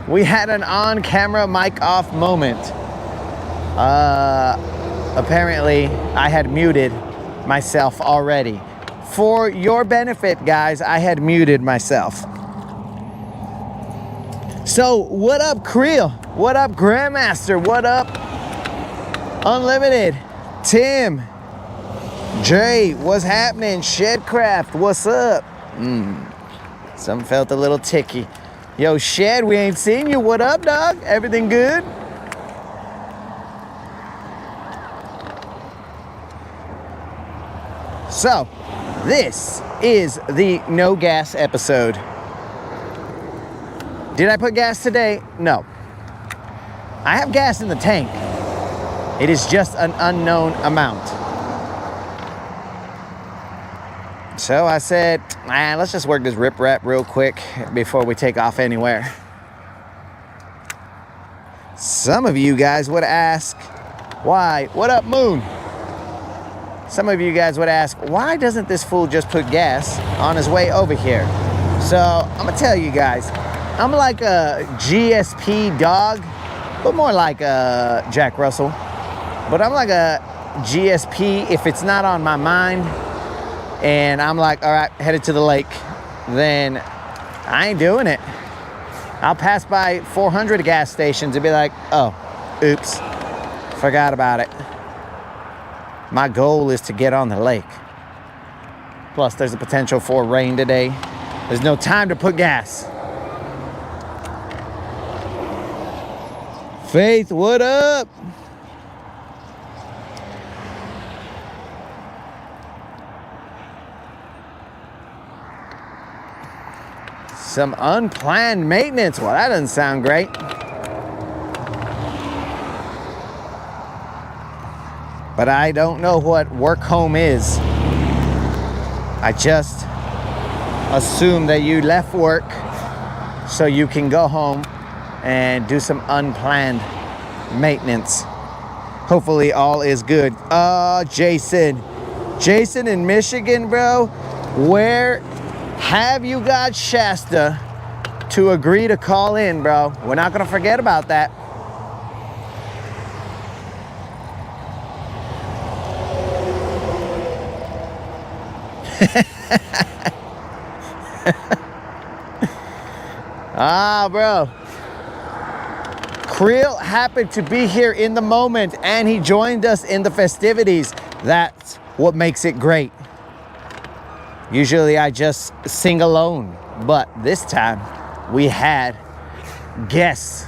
We had an on-camera mic off moment. Apparently, I had muted myself already. For your benefit, guys, I had muted myself. So, what up, Creel? What up, Grandmaster? What up, Unlimited? Tim? Jay, what's happening? Shedcraft, what's up? Some felt a little ticky. Yo, Shed, we ain't seen you. What up, dog? Everything good? So, this is the no gas episode. Did I put gas today? No. I have gas in the tank. It is just an unknown amount. So I said, man, let's just work this riprap real quick before we take off anywhere. Some of you guys would ask, why? What up, Moon? Some of you guys would ask, why doesn't this fool just put gas on his way over here? So I'm gonna tell you guys, I'm like a GSP dog, but more like a Jack Russell. But I'm like a GSP if it's not on my mind and I'm like, all right, headed to the lake, then I ain't doing it. I'll pass by 400 gas stations and be like, oh, oops, forgot about it. My goal is to get on the lake. Plus, there's a potential for rain today. There's no time to put gas. Faith, what up? Some unplanned maintenance. Well, that doesn't sound great. But I don't know what work home is. I just assume that you left work so you can go home and do some unplanned maintenance. Hopefully all is good. Jason in Michigan, bro, where have you got Shasta to agree to call in, bro? We're not gonna forget about that. Bro. Creel happened to be here in the moment and he joined us in the festivities. That's what makes it great. Usually I just sing alone, but this time we had guests.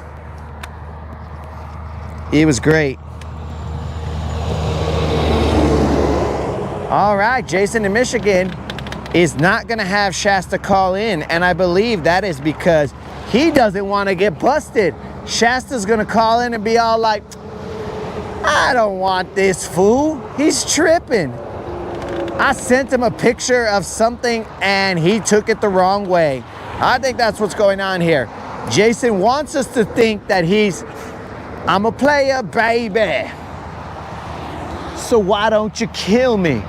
It was great. All right, Jason in Michigan is not gonna have Shasta call in, and I believe that is because he doesn't want to get busted. Shasta's gonna call in and be all like, I don't want this fool, he's tripping. I sent him a picture of something and he took it the wrong way. I think that's what's going on here. Jason wants us to think that I'm a player, baby. So why don't you kill me?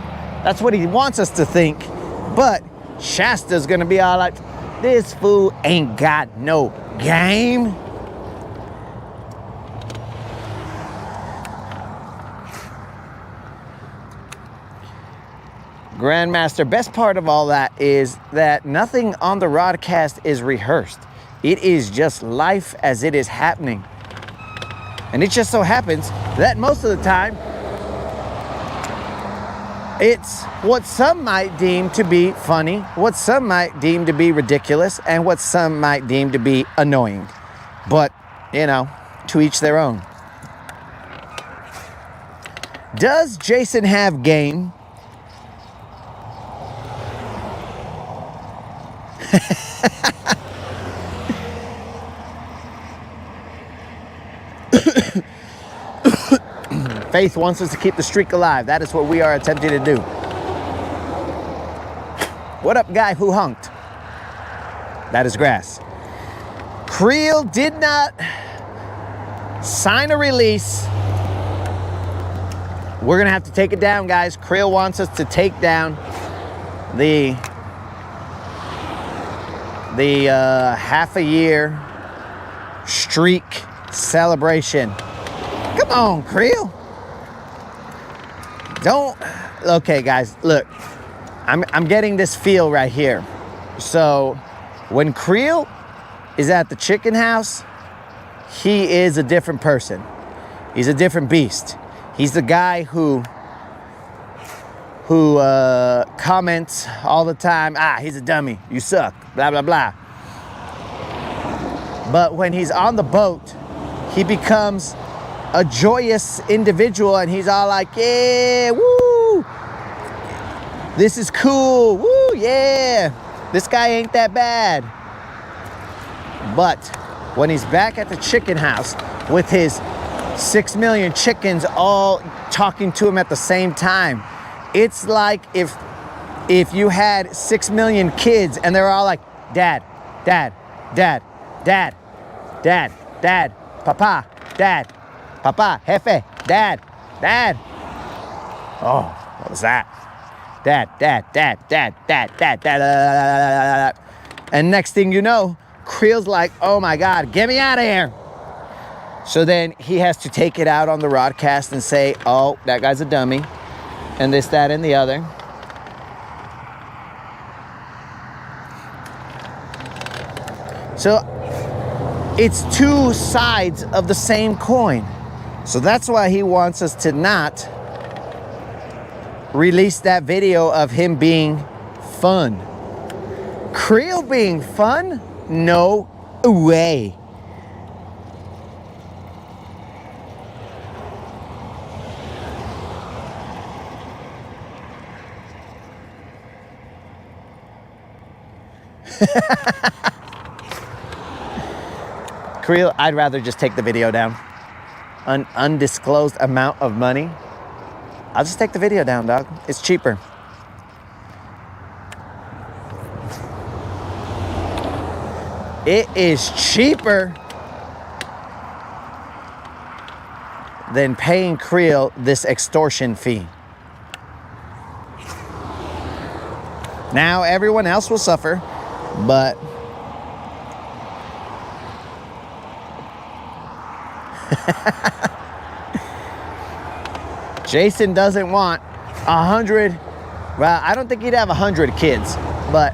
That's what he wants us to think. But Shasta's gonna be all like, this fool ain't got no game. Grandmaster, best part of all that is that nothing on the broadcast is rehearsed. It is just life as it is happening. And it just so happens that most of the time, it's what some might deem to be funny, what some might deem to be ridiculous, and what some might deem to be annoying. But, you know, to each their own. Does Jason have game? Faith wants us to keep the streak alive. That is what we are attempting to do. What up, guy who hunked? That is grass. Creel did not sign a release. We're gonna have to take it down, guys. Creel wants us to take down the the half a year streak celebration. Come on, Creel. Don't. Okay, guys, look. I'm getting this feel right here. So when Creel is at the chicken house, he is a different person. He's a different beast. He's the guy who comments all the time, he's a dummy, you suck, blah, blah, blah. But when he's on the boat, he becomes a joyous individual, and he's all like, yeah, woo, this is cool, woo, yeah, this guy ain't that bad. But when he's back at the chicken house with his 6 million chickens all talking to him at the same time, it's like if you had 6 million kids and they're all like, dad, dad, dad, dad, dad, dad, papa, dad, papa, jefe, dad, dad. Oh, what was that? Dad, dad, dad, dad, dad, dad, dad. And next thing you know, Creel's like, oh my God, get me out of here. So then he has to take it out on the broadcast and say, oh, that guy's a dummy, and this, that, and the other. So it's two sides of the same coin. So that's why he wants us to not release that video of him being fun. Creel being fun? No way. Creel, I'd rather just take the video down. An undisclosed amount of money. I'll just take the video down, dog. It's cheaper. It is cheaper than paying Creel this extortion fee. Now everyone else will suffer, but Jason doesn't want 100. Well, I don't think he'd have 100 kids, but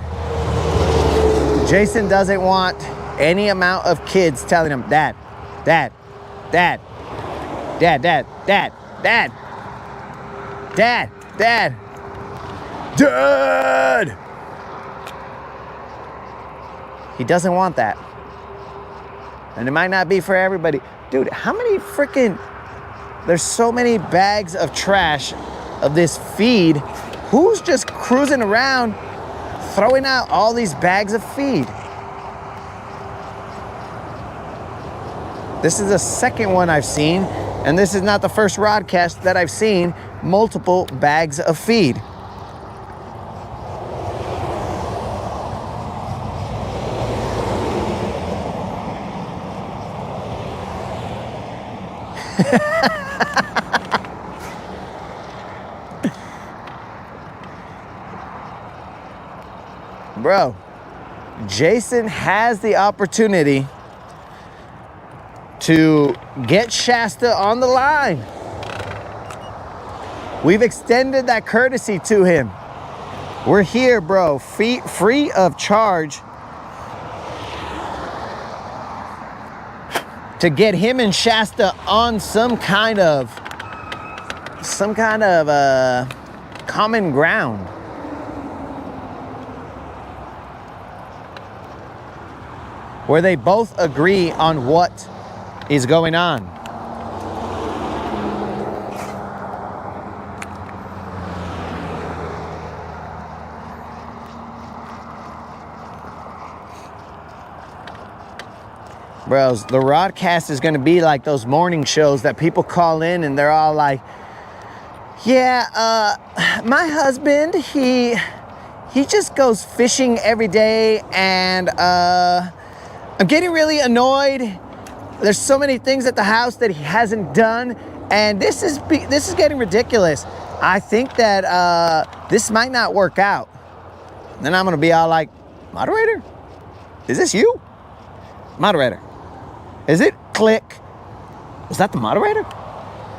Jason doesn't want any amount of kids telling him, Dad, Dad, Dad, Dad, Dad, Dad, Dad, Dad, Dad, Dad. He doesn't want that. And it might not be for everybody. Dude, how many freaking, there's so many bags of trash of this feed. Who's just cruising around throwing out all these bags of feed? This is the second one I've seen, and this is not the first broadcast that I've seen multiple bags of feed. Bro, Jason has the opportunity to get Shasta on the line. We've extended that courtesy to him. We're here, bro, free of charge to get him and Shasta on some kind of common ground. Where they both agree on what is going on. Bros, the broadcast is going to be like those morning shows that people call in and they're all like, yeah, my husband, he just goes fishing every day, and I'm getting really annoyed. There's so many things at the house that he hasn't done, and this is getting ridiculous. I think that this might not work out. Then I'm gonna be all like, moderator, Is this you? Moderator. Is it? Click. Was that the moderator?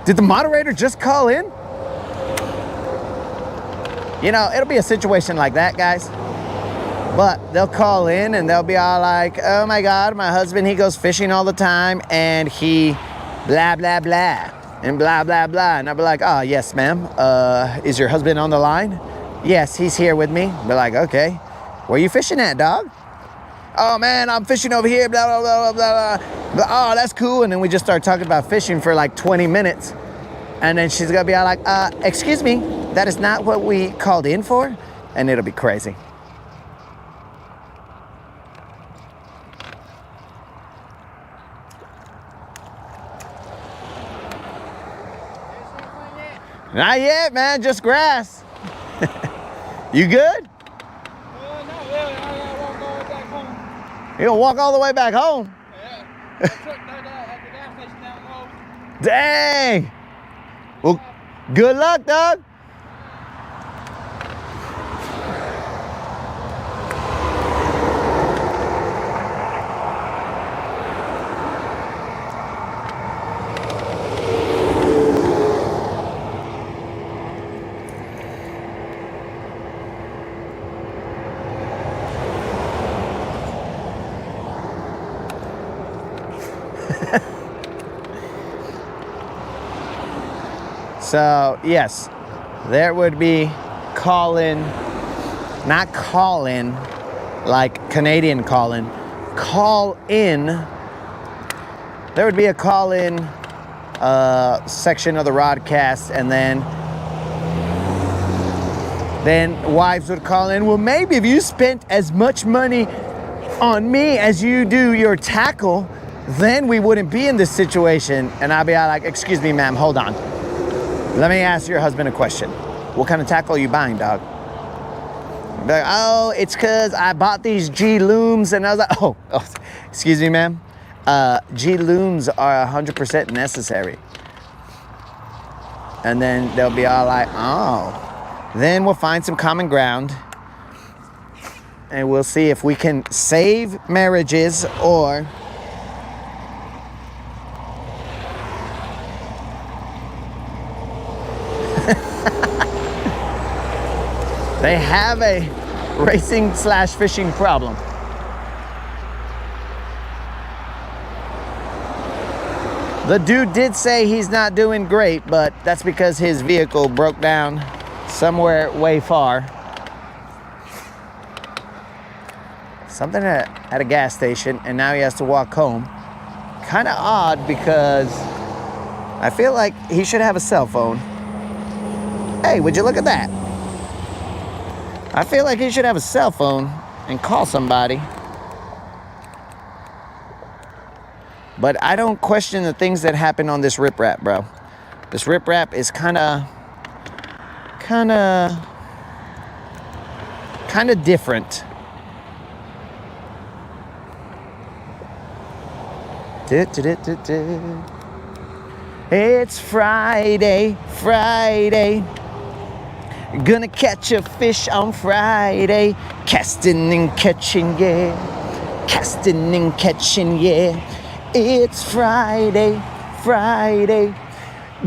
Did the moderator just call in? You know, it'll be a situation like that, guys. But they'll call in and they'll be all like, oh my God, my husband, he goes fishing all the time and he blah, blah, blah, and blah, blah, blah. And I'll be like, oh, yes, ma'am. Is your husband on the line? Yes, he's here with me. Be like, okay. Where you fishing at, dog? Oh, man, I'm fishing over here, blah, blah, blah, blah, blah. Oh, that's cool. And then we just start talking about fishing for like 20 minutes. And then she's going to be all like, excuse me, that is not what we called in for. And it'll be crazy. Not yet, man. Just grass. You good? Not really. I gotta walk all the way back home. You gonna walk all the way back home? Yeah. The truck at the gas station down the road. Dang. Well, good luck, dog. So, yes, there would be call-in, not call-in, like Canadian call-in, call-in. There would be a call-in section of the broadcast, and then wives would call in, well, maybe if you spent as much money on me as you do your tackle, then we wouldn't be in this situation. And I'd be like, excuse me, ma'am, hold on. Let me ask your husband a question. What kind of tackle are you buying, dog? Be like, oh, it's because I bought these G looms. And I was like, oh, excuse me, ma'am. G looms are 100% necessary. And then they'll be all like, oh. Then we'll find some common ground. And we'll see if we can save marriages or... They have a racing/fishing problem. The dude did say he's not doing great, but that's because his vehicle broke down somewhere way far. Something at a gas station, and now he has to walk home. Kind of odd because I feel like he should have a cell phone. Hey, would you look at that? I feel like he should have a cell phone and call somebody. But I don't question the things that happen on this riprap, bro. This riprap is kind of different. It's Friday. Gonna catch a fish on Friday. Casting and catching, yeah. Casting and catching, yeah. It's Friday.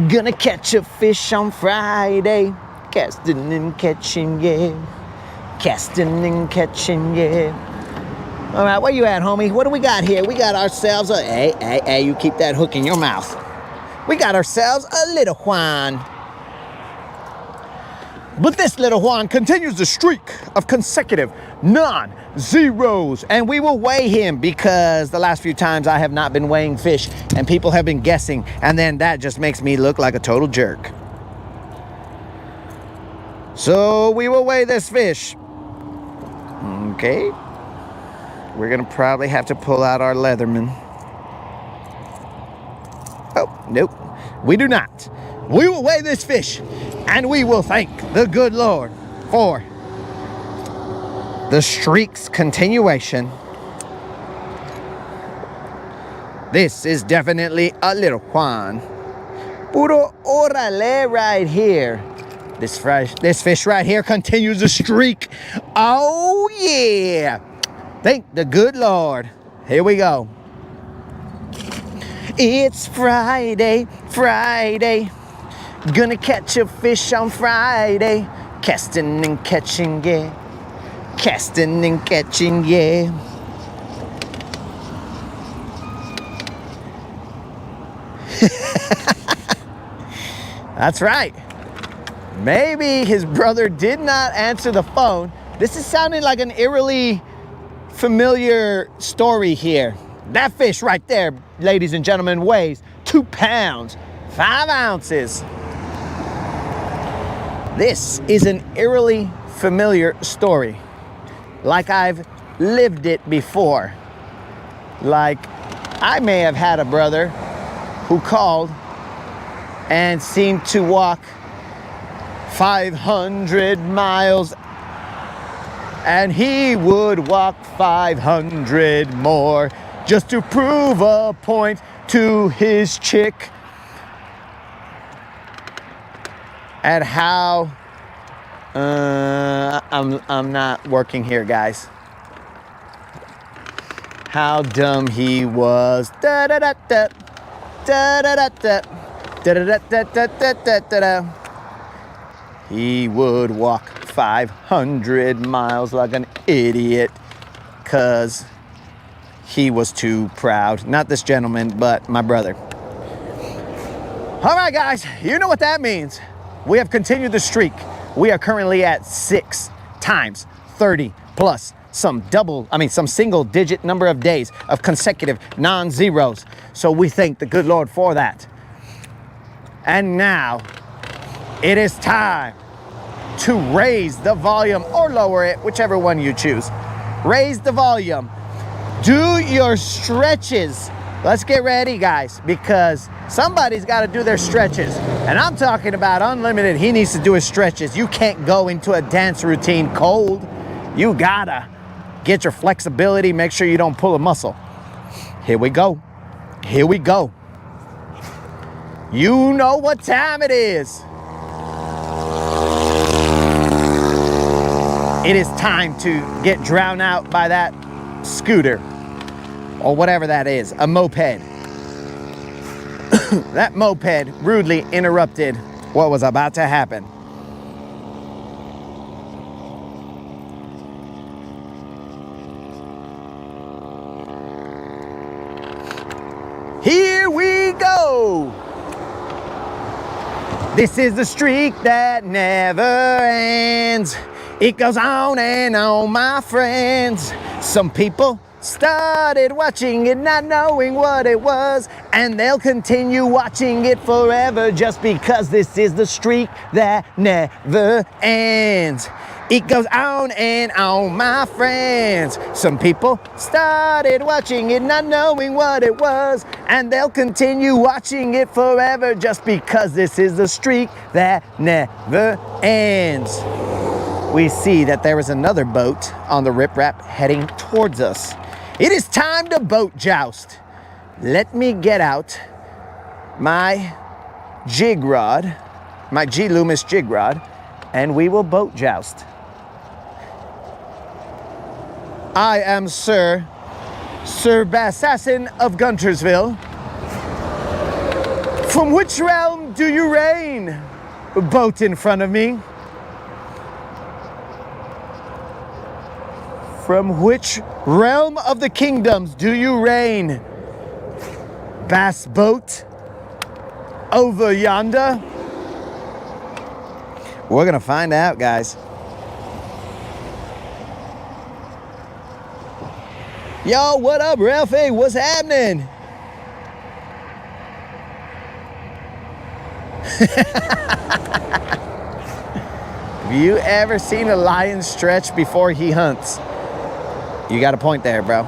Gonna catch a fish on Friday. Casting and catching, yeah. Casting and catching, yeah. All right, where you at, homie? What do we got here? We got ourselves a... Hey, you keep that hook in your mouth. We got ourselves a little Juan. But this little Juan continues the streak of consecutive non-zeros. And we will weigh him because the last few times I have not been weighing fish and people have been guessing. And then that just makes me look like a total jerk. So we will weigh this fish. Okay. We're going to probably have to pull out our Leatherman. Oh, nope. We do not. We will weigh this fish, and we will thank the good Lord for the streak's continuation. This is definitely a little Juan. Puro orale right here. This fish right here continues the streak. Oh, yeah. Thank the good Lord. Here we go. It's Friday, Friday. Gonna catch a fish on Friday. Casting and catching, yeah. Casting and catching, yeah. That's right. Maybe his brother did not answer the phone. This is sounding like an eerily familiar story here. That fish right there, ladies and gentlemen, weighs 2 pounds, 5 ounces. This is an eerily familiar story. Like I've lived it before. Like I may have had a brother who called and seemed to walk 500 miles, and he would walk 500 more just to prove a point to his chick. And how I'm not working here, guys. How dumb he was. Da da da da da da da da da da da da da da da. He would walk 500 miles like an idiot because he was too proud. Not this gentleman, but my brother. All right, guys, you know what that means. We have continued the streak. We are currently at 6 times 30 plus some single digit number of days of consecutive non-zeros. So we thank the good Lord for that. And now it is time to raise the volume or lower it, whichever one you choose. Raise the volume. Do your stretches. Let's get ready, guys, because somebody's got to do their stretches. And I'm talking about Unlimited. He needs to do his stretches. You can't go into a dance routine cold. You gotta get your flexibility. Make sure you don't pull a muscle. Here we go. Here we go. You know what time it is. It is time to get drowned out by that scooter or whatever that is, a moped. That moped rudely interrupted what was about to happen. Here we go. This is the streak that never ends. It goes on and on, my friends. Some people started watching it not knowing what it was, and they'll continue watching it forever just because this is the streak that never ends. It goes on and on, my friends. Some people started watching it not knowing what it was, and they'll continue watching it forever just because this is the streak that never ends. We see that there is another boat on the riprap heading towards us. It is time to boat joust. Let me get out my jig rod, my G. Loomis jig rod, and we will boat joust. I am Sir Bassassin of Guntersville. From which realm do you reign? Boat in front of me. From which realm of the kingdoms do you reign? Bass boat over yonder? We're gonna find out, guys. Yo, what up, Ralphie? What's happening? Have you ever seen a lion stretch before he hunts? You got a point there, bro.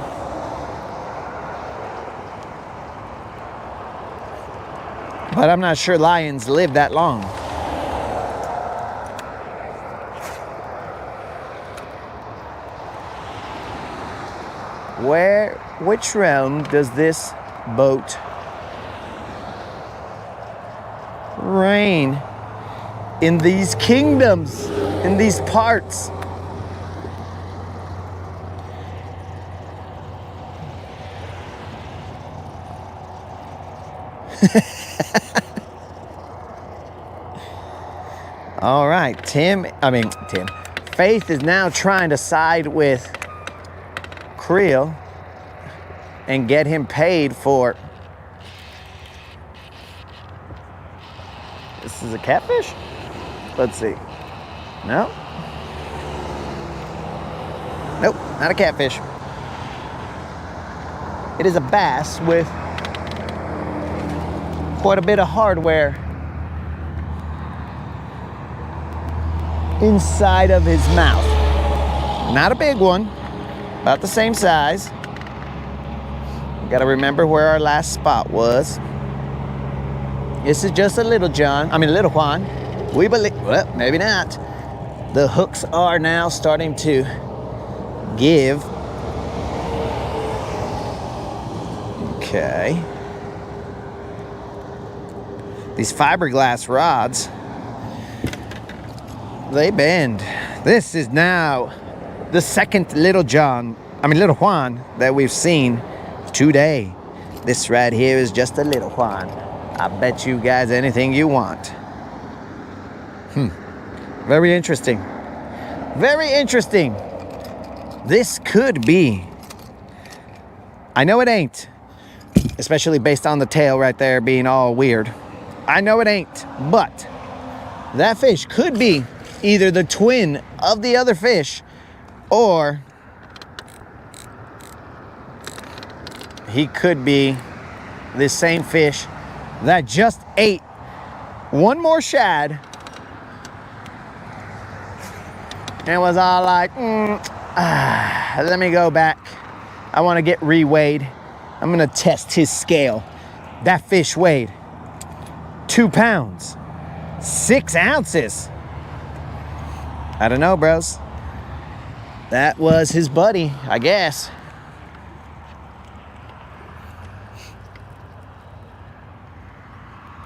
But I'm not sure lions live that long. Which realm does this boat reign? In these kingdoms, in these parts. All right, Tim. Faith is now trying to side with Creel and get him paid for. This is a catfish? Let's see. No. Nope, not a catfish. It is a bass with quite a bit of hardware inside of his mouth. Not a big one, about the same size. We gotta remember where our last spot was. This is just a little little Juan. We believe, well, maybe not. The hooks are now starting to give. Okay. These fiberglass rods, they bend. This is now the second little Juan that we've seen today. This right here is just a little Juan. I bet you guys anything you want. Very interesting. Very interesting. This could be. I know it ain't, especially based on the tail right there being all weird. I know it ain't, but that fish could be either the twin of the other fish, or he could be the same fish that just ate one more shad and was all like, let me go back. I want to get reweighed. I'm gonna test his scale. That fish weighed 2 pounds, 6 ounces. I don't know, bros. That was his buddy, I guess.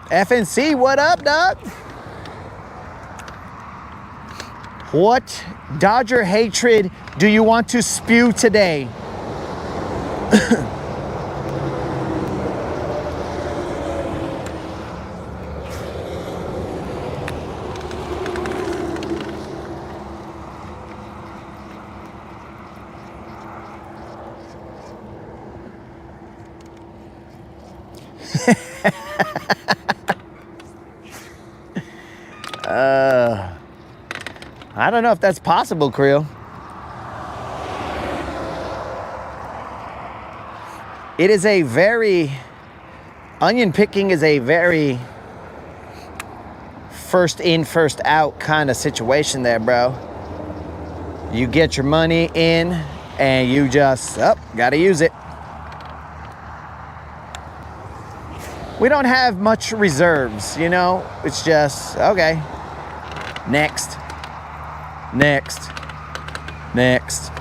FNC, what up, dog? What Dodger hatred do you want to spew today? I don't know if that's possible, Creel. It is a very, onion picking is a very first in, first out kind of situation there, bro. You get your money in and you just, gotta use it. We don't have much reserves, you know? It's just, okay, next, next, next.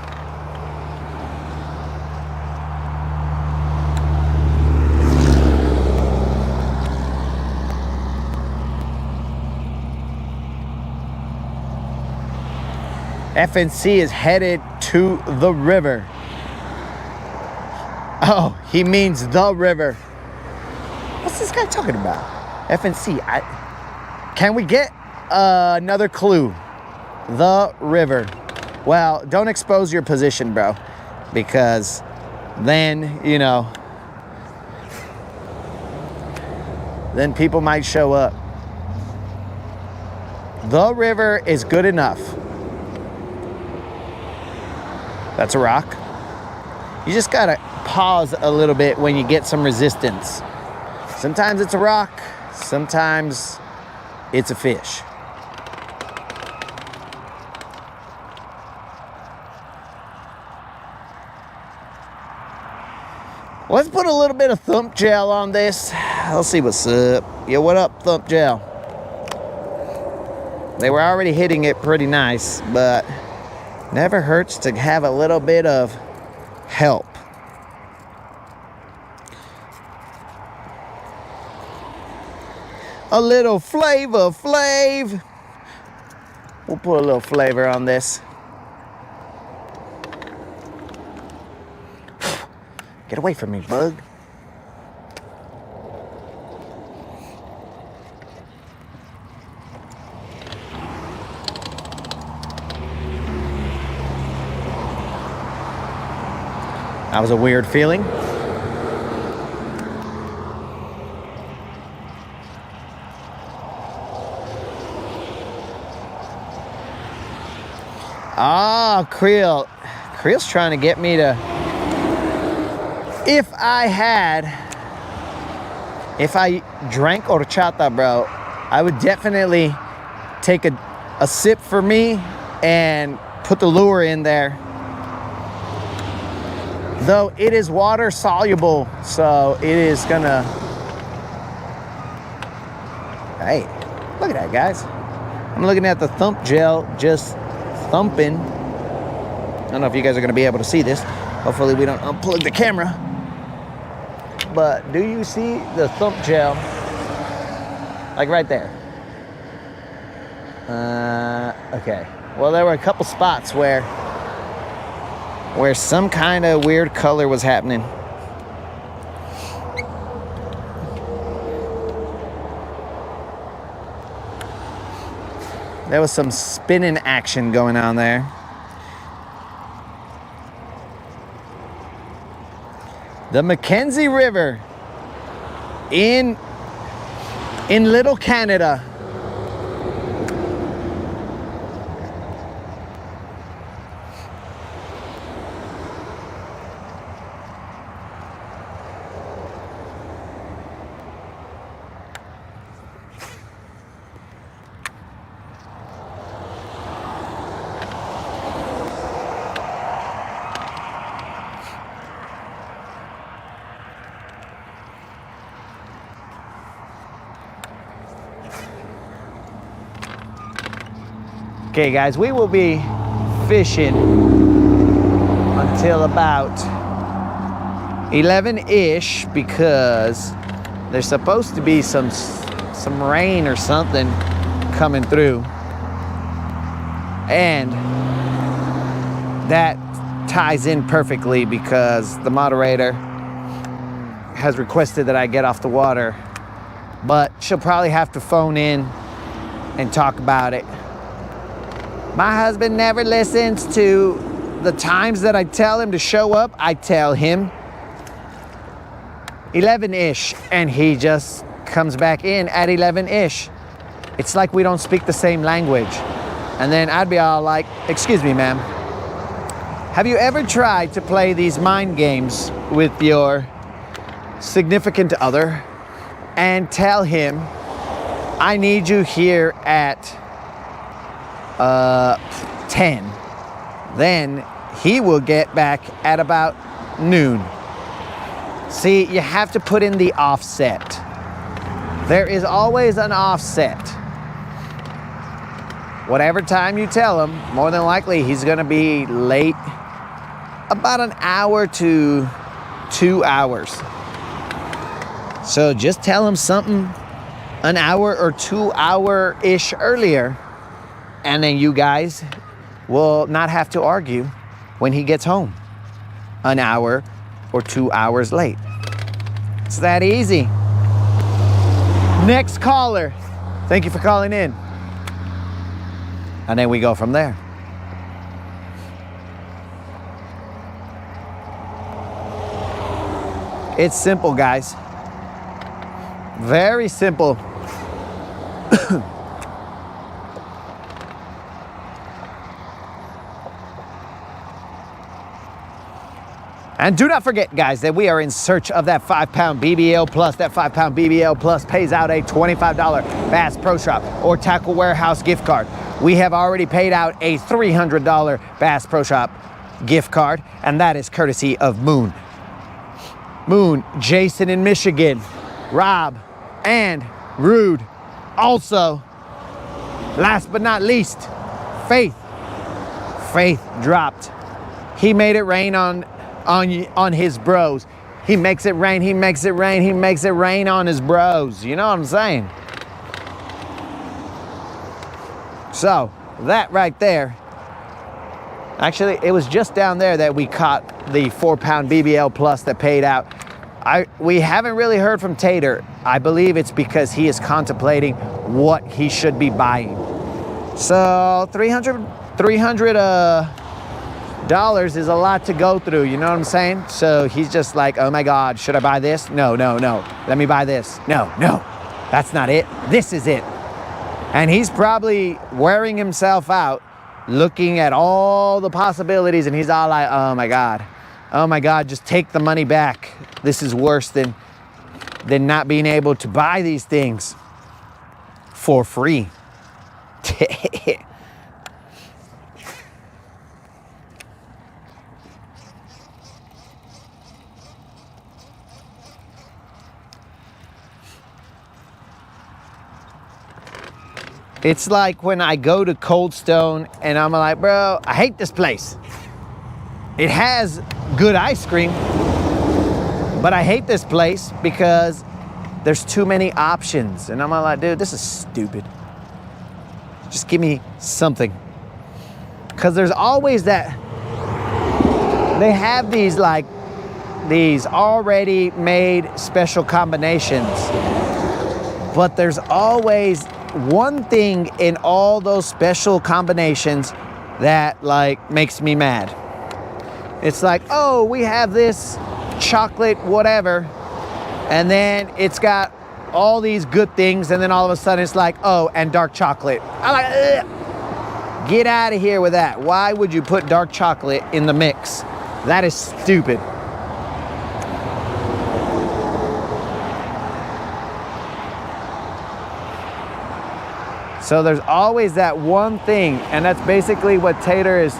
FNC is headed to the river. Oh, he means the river. What's this guy talking about? FNC, can we get another clue? The river. Well, don't expose your position, bro, because then, you know, then people might show up. The river is good enough. That's a rock. You just gotta pause a little bit when you get some resistance. Sometimes it's a rock, sometimes it's a fish. Let's put a little bit of thump gel on this. Let's see what's up. Yo, what up, thump gel? They were already hitting it pretty nice, but never hurts to have a little bit of help. A little flavor flav. We'll put a little flavor on this. Get away from me, bug. That was a weird feeling. Oh, Creel. Creel's trying to get me to... If I drank horchata, bro, I would definitely take a sip for me and put the lure in there. Though it is water soluble, so it is gonna... Hey, look at that, guys. I'm looking at the thump gel just thumping. I don't know if you guys are gonna be able to see this. Hopefully we don't unplug the camera. But do you see the thump gel? Like right there. Okay. Well, there were a couple spots where some kind of weird color was happening. There was some spinning action going on there. The Mackenzie River in Little Canada. Okay, guys, we will be fishing until about 11-ish because there's supposed to be some rain or something coming through. And that ties in perfectly because the moderator has requested that I get off the water, but she'll probably have to phone in and talk about it. My husband never listens to the times that I tell him to show up. I tell him 11-ish, and he just comes back in at 11-ish. It's like we don't speak the same language. And then I'd be all like, excuse me, ma'am. Have you ever tried to play these mind games with your significant other and tell him, I need you here at 10, then he will get back at about noon. See, you have to put in the offset. There is always an offset. Whatever time you tell him, more than likely he's gonna be late about an hour to 2 hours. So just tell him something an hour or 2 hour-ish earlier, and then you guys will not have to argue when he gets home an hour or 2 hours late. It's that easy. Next caller. Thank you for calling in. And then we go from there. It's simple, guys. Very simple. And do not forget, guys, that we are in search of that 5-pound BBL Plus. That 5-pound BBL Plus pays out a $25 Bass Pro Shop or Tackle Warehouse gift card. We have already paid out a $300 Bass Pro Shop gift card, and that is courtesy of Moon. Moon, Jason in Michigan, Rob, and Rude. Also, last but not least, Faith. Faith dropped. He made it rain on his bros. He makes it rain, he makes it rain, he makes it rain on his bros. You know what I'm saying? So, that right there. Actually, it was just down there that we caught the 4-pound BBL Plus that paid out. We haven't really heard from Tater. I believe it's because he is contemplating what he should be buying. So, 300 dollars is a lot to go through, you know what I'm saying? So he's just like, oh my God, should I buy this? No, no, no. Let me buy this. No, no, that's not it. This is it. And he's probably wearing himself out, looking at all the possibilities, and he's all like, oh my God, just take the money back. This is worse than not being able to buy these things for free. It's like when I go to Cold Stone and I'm like, bro, I hate this place. It has good ice cream, but I hate this place because there's too many options. And I'm like, dude, this is stupid. Just give me something. Because there's always that, they have these already made special combinations, but there's always one thing in all those special combinations that like makes me mad. It's like, oh, we have this chocolate whatever, and then it's got all these good things, and then all of a sudden it's like, oh, and dark chocolate. I'm like, ugh. Get out of here with that. Why would you put dark chocolate in the mix? That is stupid. So there's always that one thing, and that's basically what Tater is.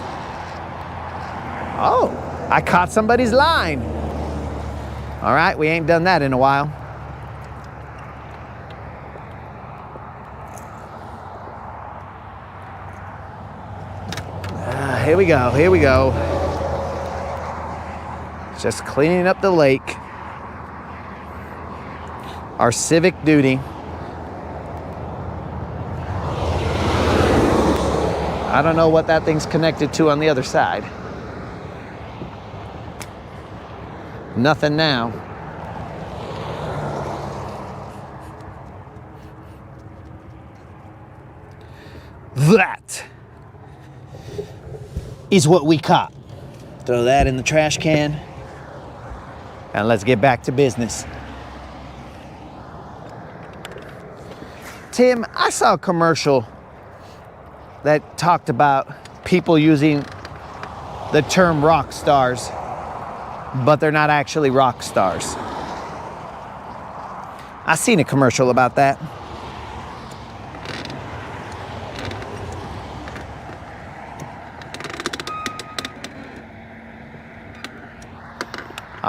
Oh, I caught somebody's line. All right, we ain't done that in a while. Here we go, here we go. Just cleaning up the lake. Our civic duty. I don't know what that thing's connected to on the other side. Nothing now. That is what we caught. Throw that in the trash can. And let's get back to business. Tim, I saw a commercial that talked about people using the term rock stars, but they're not actually rock stars. I seen a commercial about that.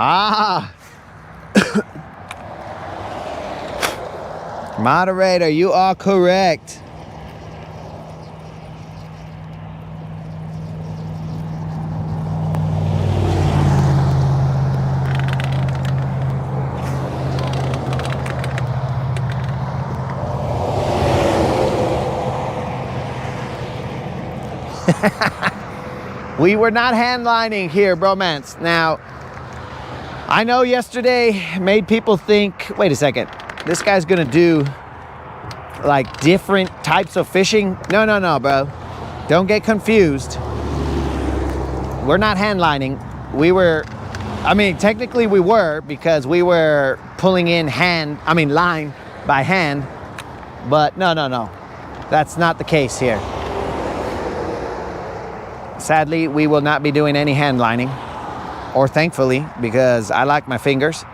Ah. Moderator, you are correct. We were not handlining here, bromance. Now, I know yesterday made people think, wait a second, this guy's gonna do like different types of fishing. No, no, no, bro. Don't get confused. We're not handlining. We were, I mean, technically we were, because we were pulling in line by hand, but no, no, no. That's not the case here. Sadly, we will not be doing any hand lining, or thankfully, because I like my fingers.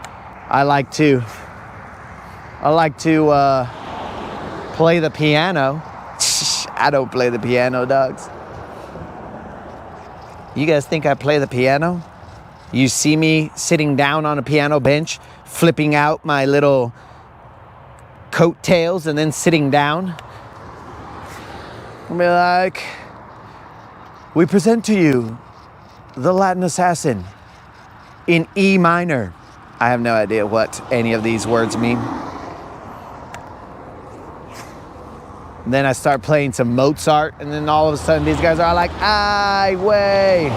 I like to play the piano. I don't play the piano, dogs. You guys think I play the piano? You see me sitting down on a piano bench, flipping out my little coattails and then sitting down? I'll be like, we present to you the Latin Assassin in E minor. I have no idea what any of these words mean. Then I start playing some Mozart, and then all of a sudden these guys are like, "Ay, way.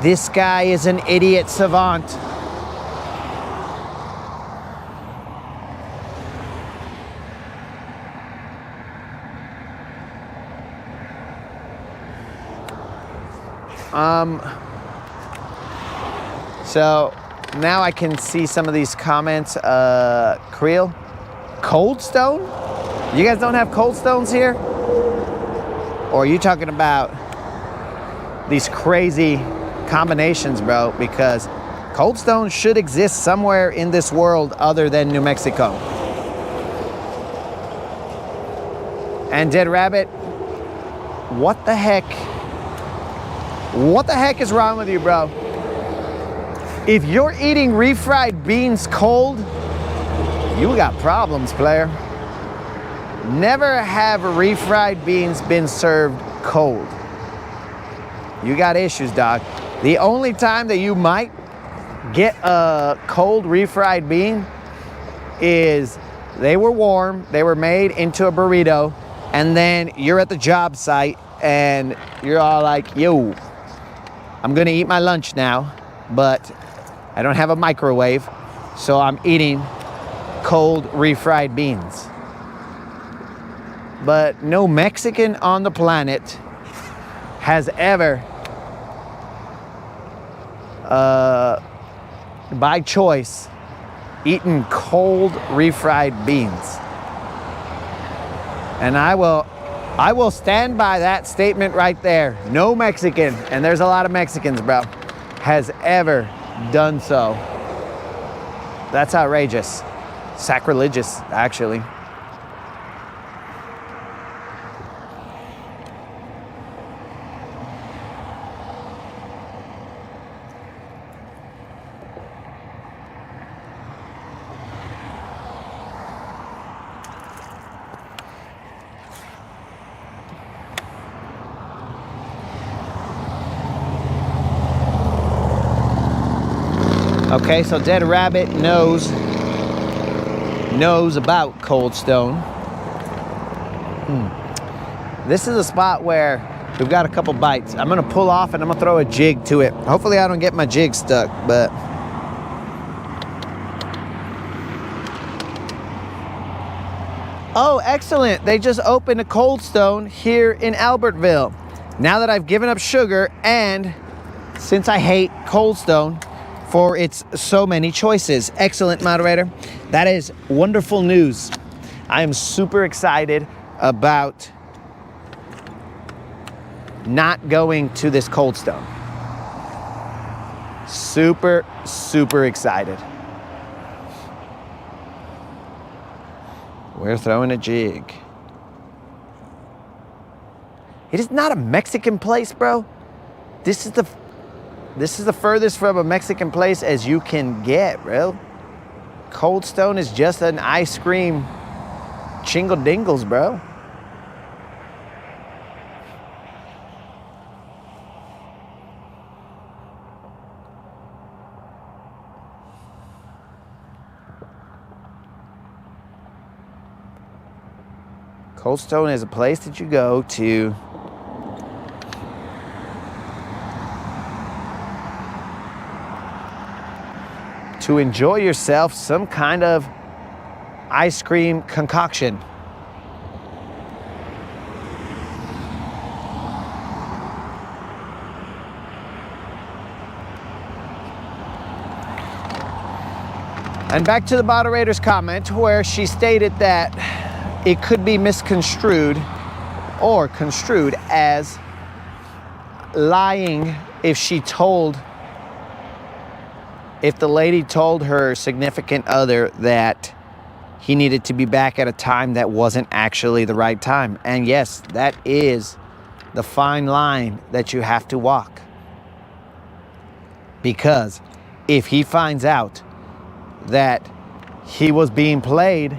This guy is an idiot savant." So now I can see some of these comments. Creel, Cold Stone? You guys don't have Cold Stones here? Or are you talking about these crazy combinations, bro? Because Cold Stone should exist somewhere in this world other than New Mexico. And Dead Rabbit, what the heck? What the heck is wrong with you, bro? If you're eating refried beans cold, you got problems, player. Never have refried beans been served cold. You got issues, dog. The only time that you might get a cold refried bean is they were warm, they were made into a burrito, and then you're at the job site and you're all like, yo, I'm gonna eat my lunch now, but I don't have a microwave, so I'm eating cold refried beans. But no Mexican on the planet has ever, by choice, eaten cold refried beans. And I will stand by that statement right there. No Mexican, and there's a lot of Mexicans, bro, has ever done so. That's outrageous. Sacrilegious, actually. Okay, so Dead Rabbit knows about Cold Stone. This is a spot where we've got a couple bites. I'm gonna pull off and I'm gonna throw a jig to it. Hopefully I don't get my jig stuck, but oh, excellent. They just opened a Cold Stone here in Albertville. Now that I've given up sugar, and since I hate Cold Stone for its so many choices. Excellent, moderator. That is wonderful news. I am super excited about not going to this Cold Stone. Super, super excited. We're throwing a jig. It is not a Mexican place, bro. This is the furthest from a Mexican place as you can get, bro. Cold Stone is just an ice cream chingle dingles, bro. Cold Stone is a place that you go to enjoy yourself some kind of ice cream concoction. And back to the moderator's comment where she stated that it could be misconstrued or construed as lying if the lady told her significant other that he needed to be back at a time that wasn't actually the right time. And yes, that is the fine line that you have to walk. Because if he finds out that he was being played,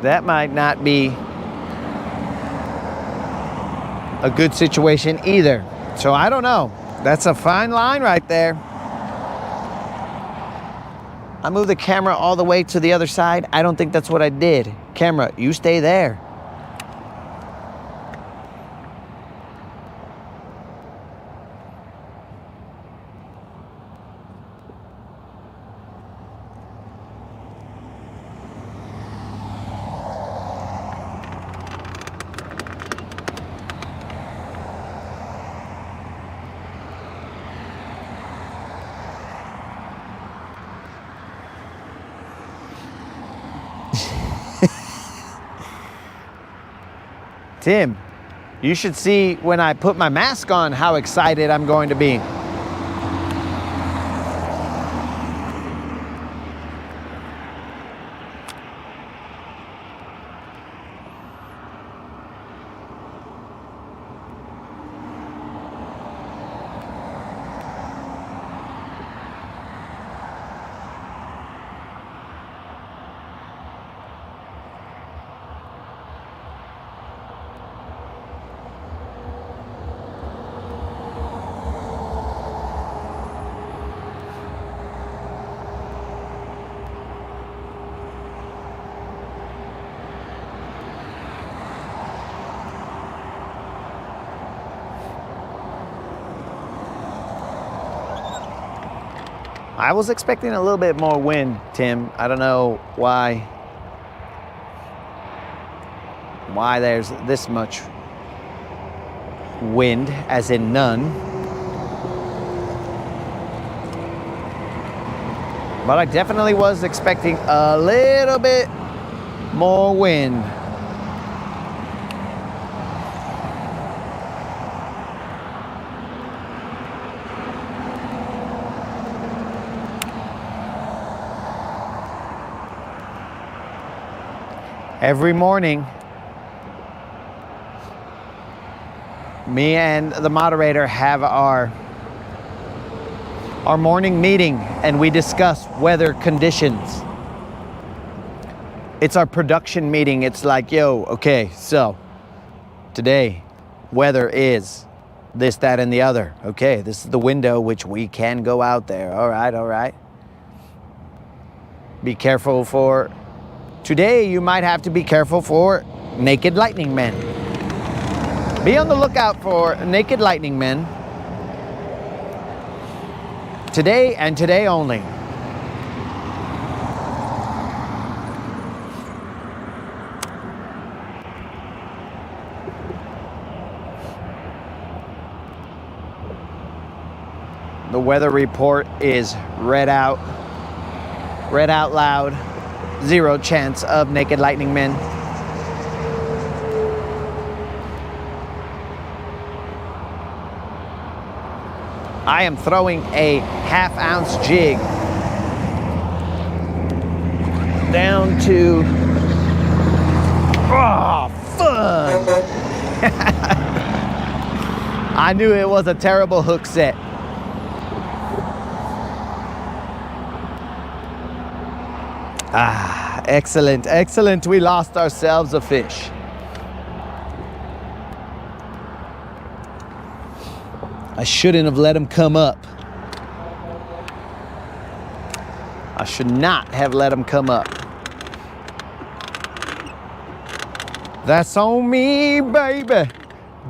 that might not be a good situation either. So I don't know. That's a fine line right there. I moved the camera all the way to the other side. I don't think that's what I did. Camera, you stay there. Tim, you should see when I put my mask on how excited I'm going to be. I was expecting a little bit more wind, Tim. I don't know why there's this much wind, as in none. But I definitely was expecting a little bit more wind. Every morning, me and the moderator have our morning meeting and we discuss weather conditions. It's our production meeting. It's like, yo, okay, so today weather is this, that, and the other. Okay, this is the window which we can go out there. All right. Be careful for today. You might have to be careful for naked lightning men. Be on the lookout for naked lightning men. Today and today only. The weather report is read out loud. 0 chance of naked lightning men. I am throwing a 1/2 ounce jig down to, oh, fun. I knew it was a terrible hook set. Ah, excellent, excellent. We lost ourselves a fish. I shouldn't have let him come up. I should not have let him come up. That's on me, baby.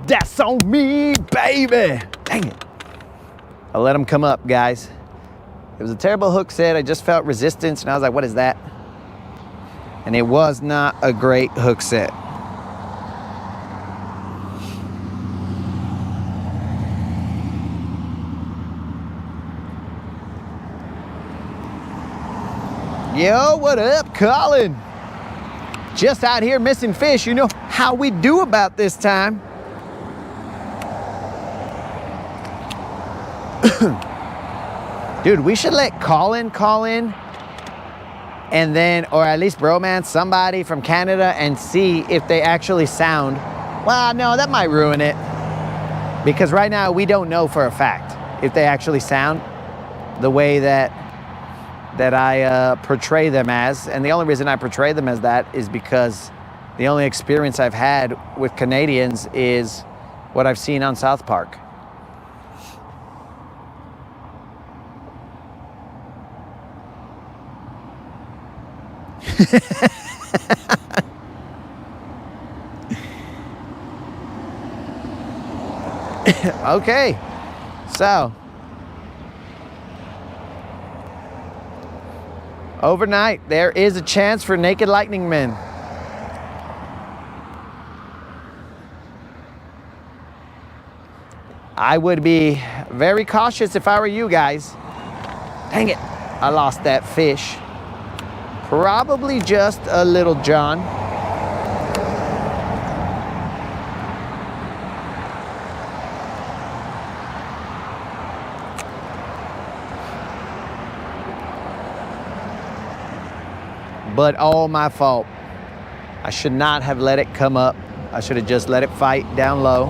That's on me, baby. Dang it. I let him come up, guys. It was a terrible hook set. I just felt resistance and I was like, what is that? And it was not a great hook set. Yo, what up, Colin? Just out here missing fish. You know how we do about this time. Dude, we should let Colin call in and then, or at least bromance somebody from Canada and see if they actually sound. Well, no, that might ruin it. Because right now we don't know for a fact if they actually sound the way that I portray them as. And the only reason I portray them as that is because the only experience I've had with Canadians is what I've seen on South Park. Okay, so overnight there is a chance for naked lightning men. I would be very cautious if I were you guys. Dang it, I lost that fish. Probably just a Little John. But all my fault. I should not have let it come up. I should have just let it fight down low.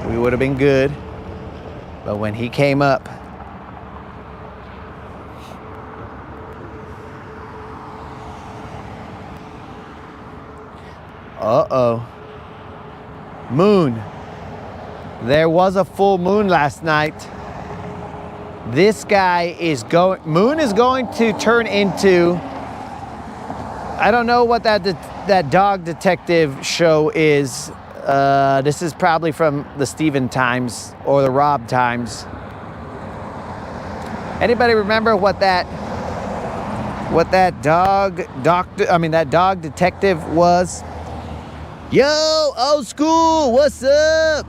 We would have been good. But when he came up, uh-oh. Moon. There was a full moon last night. This guy is going, Moon is going to turn into, I don't know what that dog detective show is. This is probably from the Steven times or the Rob times. Anybody remember what that dog detective was? Yo, old school, what's up?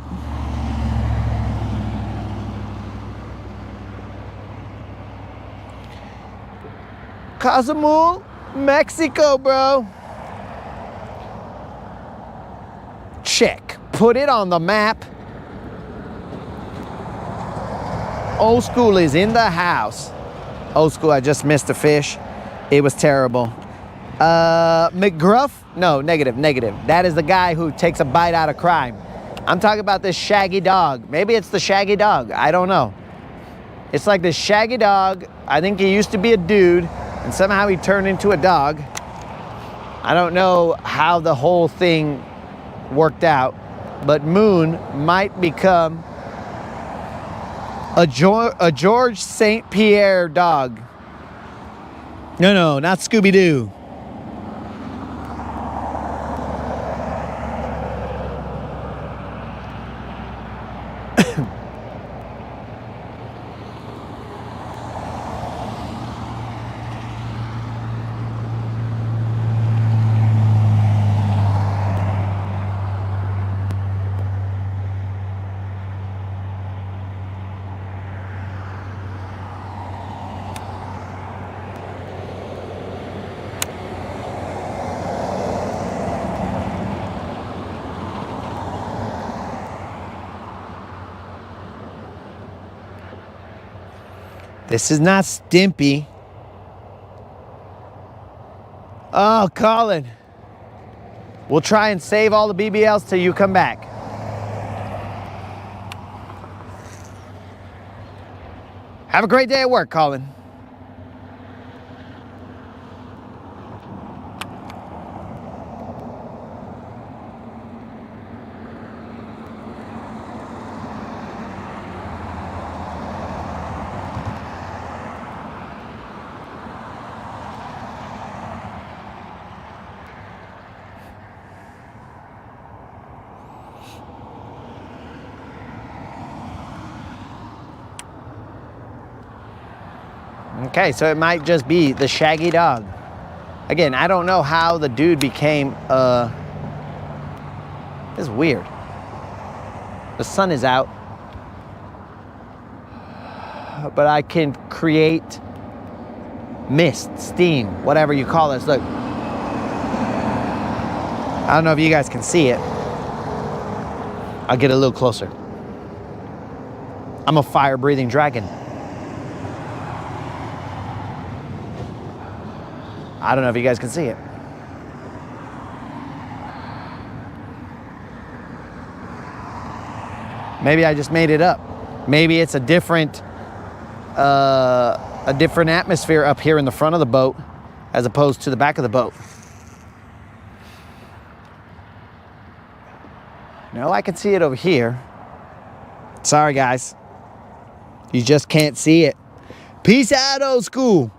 Cozumel, Mexico, bro. Check. Put it on the map. Old school is in the house. Old school, I just missed a fish. It was terrible. McGruff? No, negative. That is the guy who takes a bite out of crime. I'm talking about this shaggy dog. Maybe it's the shaggy dog. I don't know. It's like this shaggy dog. I think he used to be a dude, and somehow he turned into a dog. I don't know how the whole thing worked out, but Moon might become a George St. Pierre dog. No, not Scooby-Doo. This is not Stimpy. Oh, Colin. We'll try and save all the BBLs till you come back. Have a great day at work, Colin. Okay, so it might just be the shaggy dog. Again, I don't know how the dude became, this is weird. The sun is out. But I can create mist, steam, whatever you call this. Look. I don't know if you guys can see it. I'll get a little closer. I'm a fire-breathing dragon. I don't know if you guys can see it. Maybe I just made it up. Maybe it's a different atmosphere up here in the front of the boat as opposed to the back of the boat. No, I can see it over here. Sorry, guys. You just can't see it. Peace out, old school.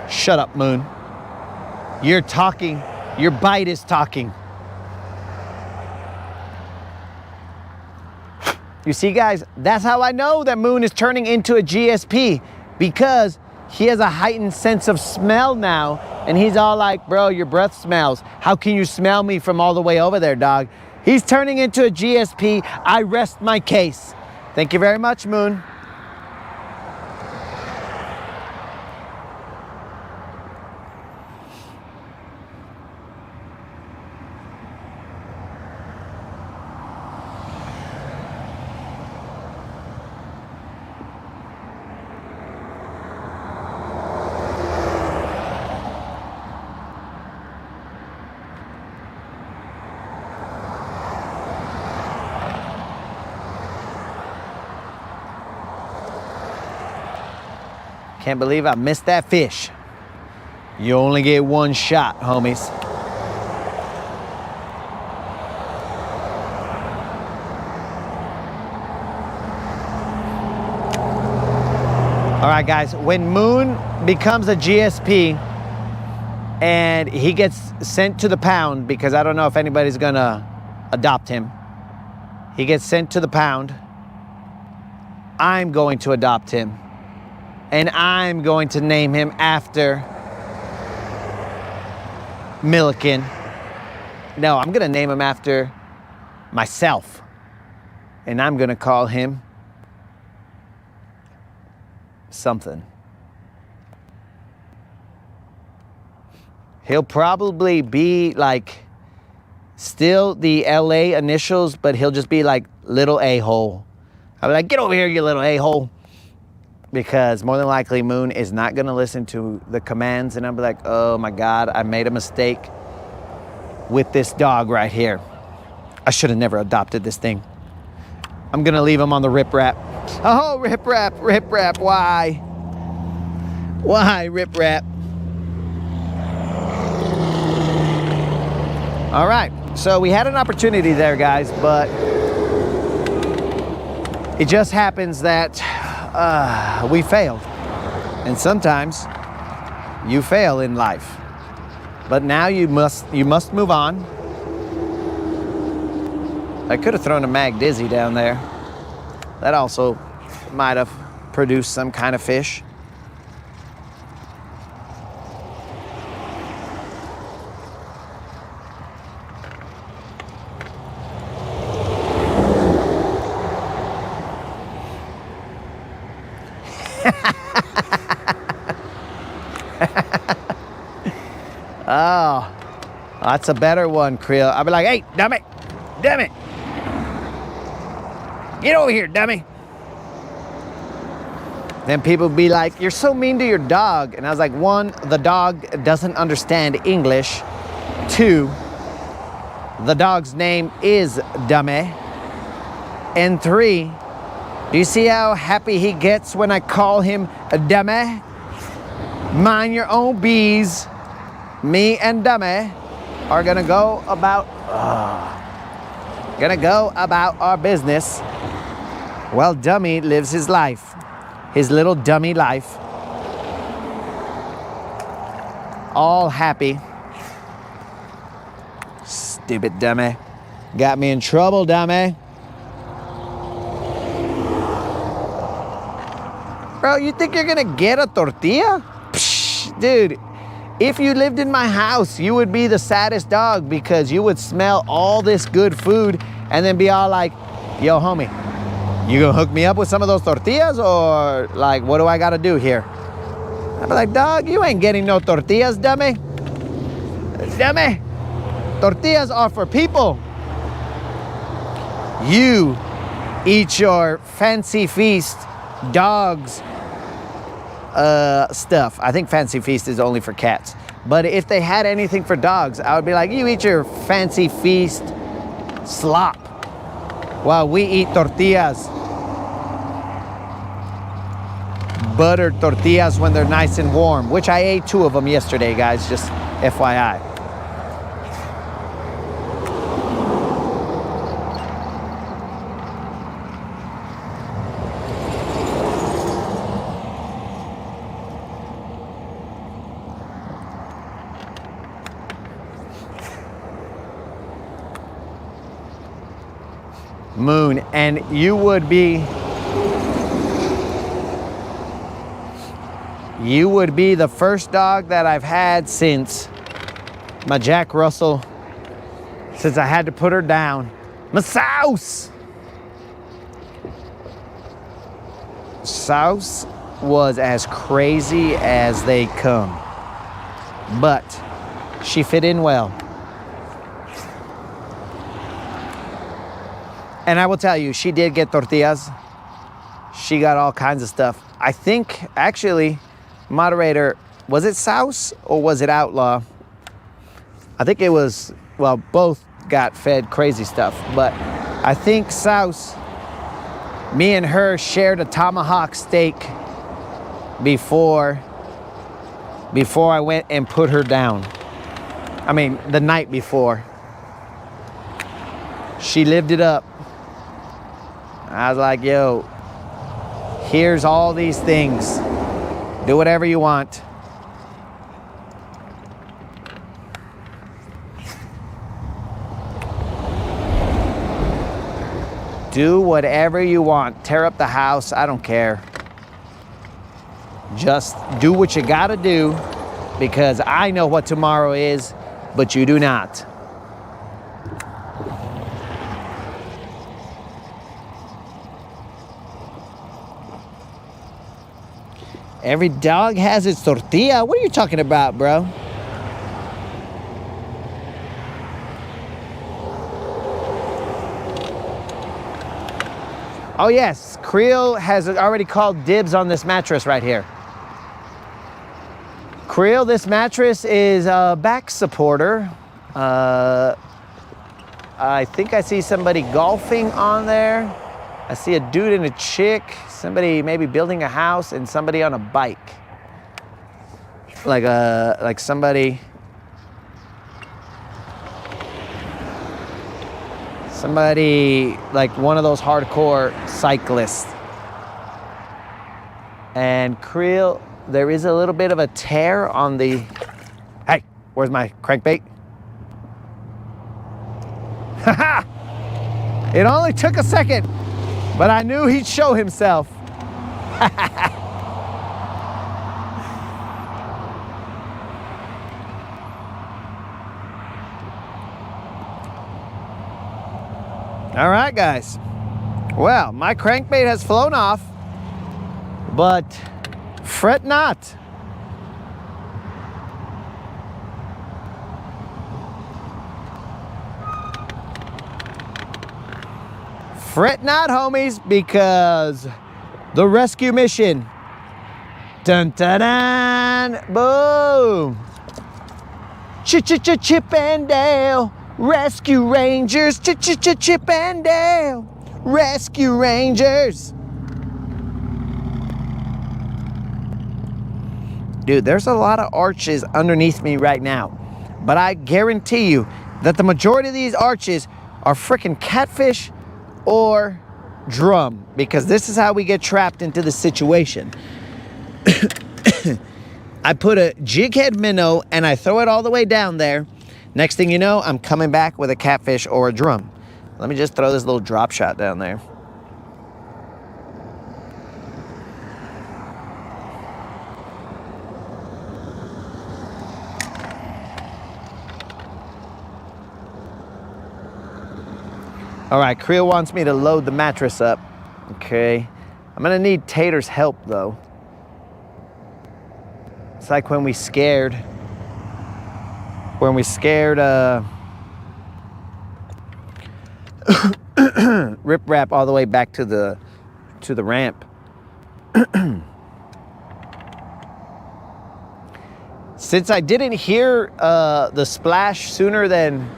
Shut up, Moon. You're talking. Your bite is talking. You see, guys, that's how I know that Moon is turning into a GSP, because he has a heightened sense of smell now, and he's all like, bro, your breath smells. How can you smell me from all the way over there, dog? He's turning into a GSP. I rest my case. Thank you very much, Moon. Can't believe I missed that fish. You only get one shot, homies. All right, guys, when Moon becomes a GSP and he gets sent to the pound, because I don't know if anybody's gonna adopt him, he gets sent to the pound, I'm going to adopt him. And I'm going to name him after Milliken. No, I'm gonna name him after myself. And I'm gonna call him something. He'll probably be like still the LA initials, but he'll just be like little a-hole. I'll be like, get over here, you little a-hole. Because more than likely Moon is not gonna listen to the commands, and I'll be like, oh my God, I made a mistake with this dog right here. I should have never adopted this thing. I'm gonna leave him on the riprap. Oh, riprap, why? Why, riprap? All right, so we had an opportunity there, guys, but it just happens that we failed. And sometimes you fail in life, but now you must move on. I could have thrown a Mag Dizzy down there. That also might have produced some kind of fish. Oh, that's a better one, Creel. I'll be like, hey, dummy, damn it. Get over here, dummy. Then people be like, you're so mean to your dog. And I was like, one, the dog doesn't understand English. Two, the dog's name is Dummy. And three, do you see how happy he gets when I call him a Dummy? Mind your own bees. Me and Dummy are gonna go about our business while Dummy lives his life, his little dummy life, all happy. Stupid Dummy, got me in trouble, Dummy. Bro, you think you're gonna get a tortilla? Psh, dude. If you lived in my house, you would be the saddest dog, because you would smell all this good food and then be all like, yo, homie, you gonna hook me up with some of those tortillas, or like, what do I gotta do here? I'd be like, dog, you ain't getting no tortillas, dummy. Dummy, tortillas are for people. You eat your fancy feast dogs stuff. I think Fancy Feast is only for cats. But if they had anything for dogs, I would be like, you eat your Fancy Feast slop while we eat tortillas. Buttered tortillas when they're nice and warm, which I ate 2 of them yesterday, guys, just FYI. Moon, and you would be the first dog that I've had since my Jack Russell, since I had to put her down. My Souse! Souse was as crazy as they come, but she fit in well. And I will tell you, she did get tortillas. She got all kinds of stuff. I think, actually, moderator, was it Souse or was it Outlaw? I think it was, well, both got fed crazy stuff, but I think Souse, me and her shared a tomahawk steak before I went and put her down. I mean, the night before. She lived it up. I was like, yo, here's all these things. Do whatever you want. Do whatever you want. Tear up the house. I don't care. Just do what you gotta do, because I know what tomorrow is, but you do not. Every dog has its tortilla. What are you talking about, bro? Oh yes, Creel has already called dibs on this mattress right here. Creel, this mattress is a back supporter. I think I see somebody golfing on there. I see a dude and a chick, somebody maybe building a house, and somebody on a bike. Like somebody like one of those hardcore cyclists. And Creel, there is a little bit of a tear on the, hey, where's my crankbait? Haha! It only took a second, but I knew he'd show himself. All right, guys. Well, my crankbait has flown off, but fret not. Fret not, homies, because the rescue mission, dun dun dun, boom. Chip and Dale, Rescue Rangers, Chip and Dale, Rescue Rangers. Dude, there's a lot of arches underneath me right now, but I guarantee you that the majority of these arches are freaking catfish or drum, because this is how we get trapped into the situation. I put a jig head minnow and I throw it all the way down there. Next thing you know, I'm coming back with a catfish or a drum. Let me just throw this little drop shot down there. All right, Creel wants me to load the mattress up. Okay, I'm gonna need Tater's help though. It's like when we scared Rip Rap all the way back to the ramp. Since I didn't hear the splash sooner than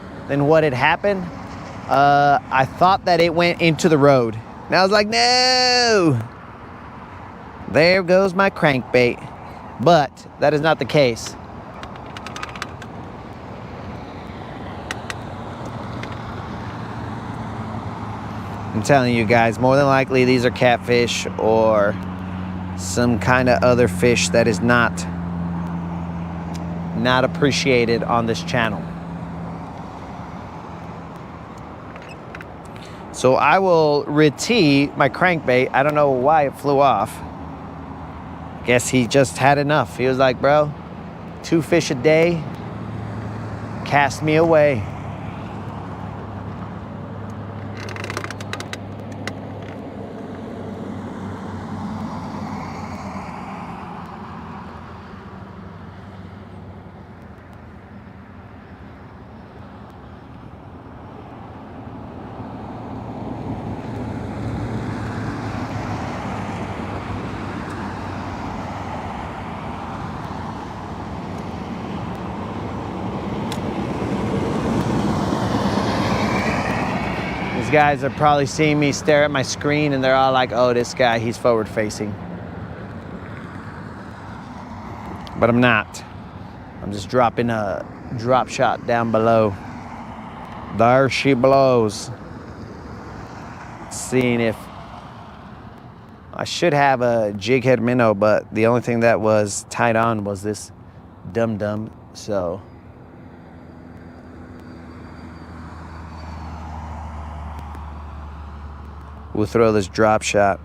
what had happened, I thought that it went into the road. And I was like, no! There goes my crankbait. But that is not the case. I'm telling you guys, more than likely these are catfish or some kind of other fish that is not appreciated on this channel. So I will re-tee my crankbait. I don't know why it flew off. Guess he just had enough. He was like, bro, 2 fish a day, cast me away. Guys are probably seeing me stare at my screen and they're all like, oh, this guy, he's forward facing. But I'm not. I'm just dropping a drop shot down below. There she blows. Seeing if I should have a jig head minnow, but the only thing that was tied on was this dum-dum, so. We'll throw this drop shot.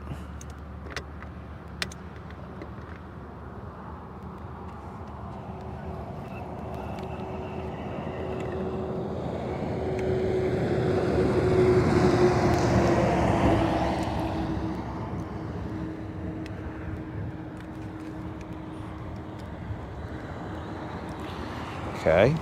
Okay.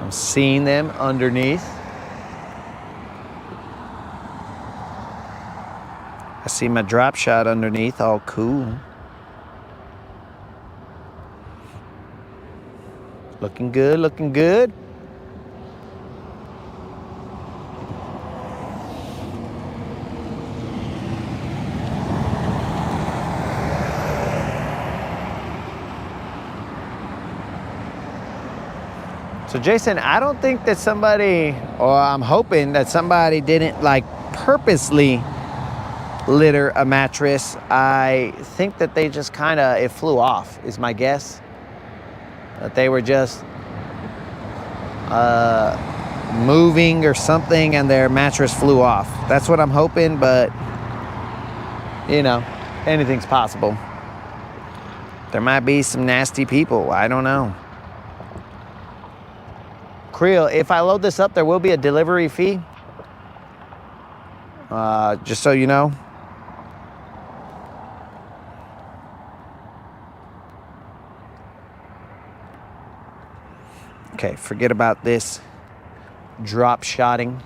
I'm seeing them underneath. I see my drop shot underneath, all cool. Looking good, looking good. So Jason, I don't think that somebody, or I'm hoping that somebody didn't like purposely litter a mattress. I think that they just kind of, it flew off is my guess. That they were just moving or something and their mattress flew off. That's what I'm hoping, but you know, anything's possible. There might be some nasty people, I don't know. Creel, if I load this up, there will be a delivery fee. Just so you know. Okay, forget about this drop shotting.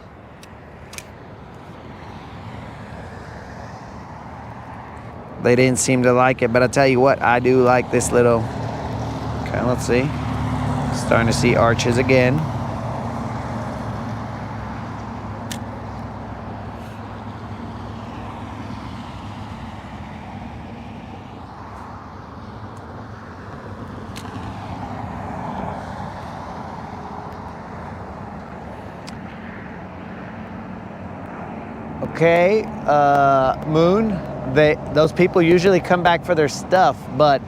They didn't seem to like it, but I tell you what, I do like this little. Okay, let's see. Starting to see arches again. Okay, Moon, those people usually come back for their stuff, but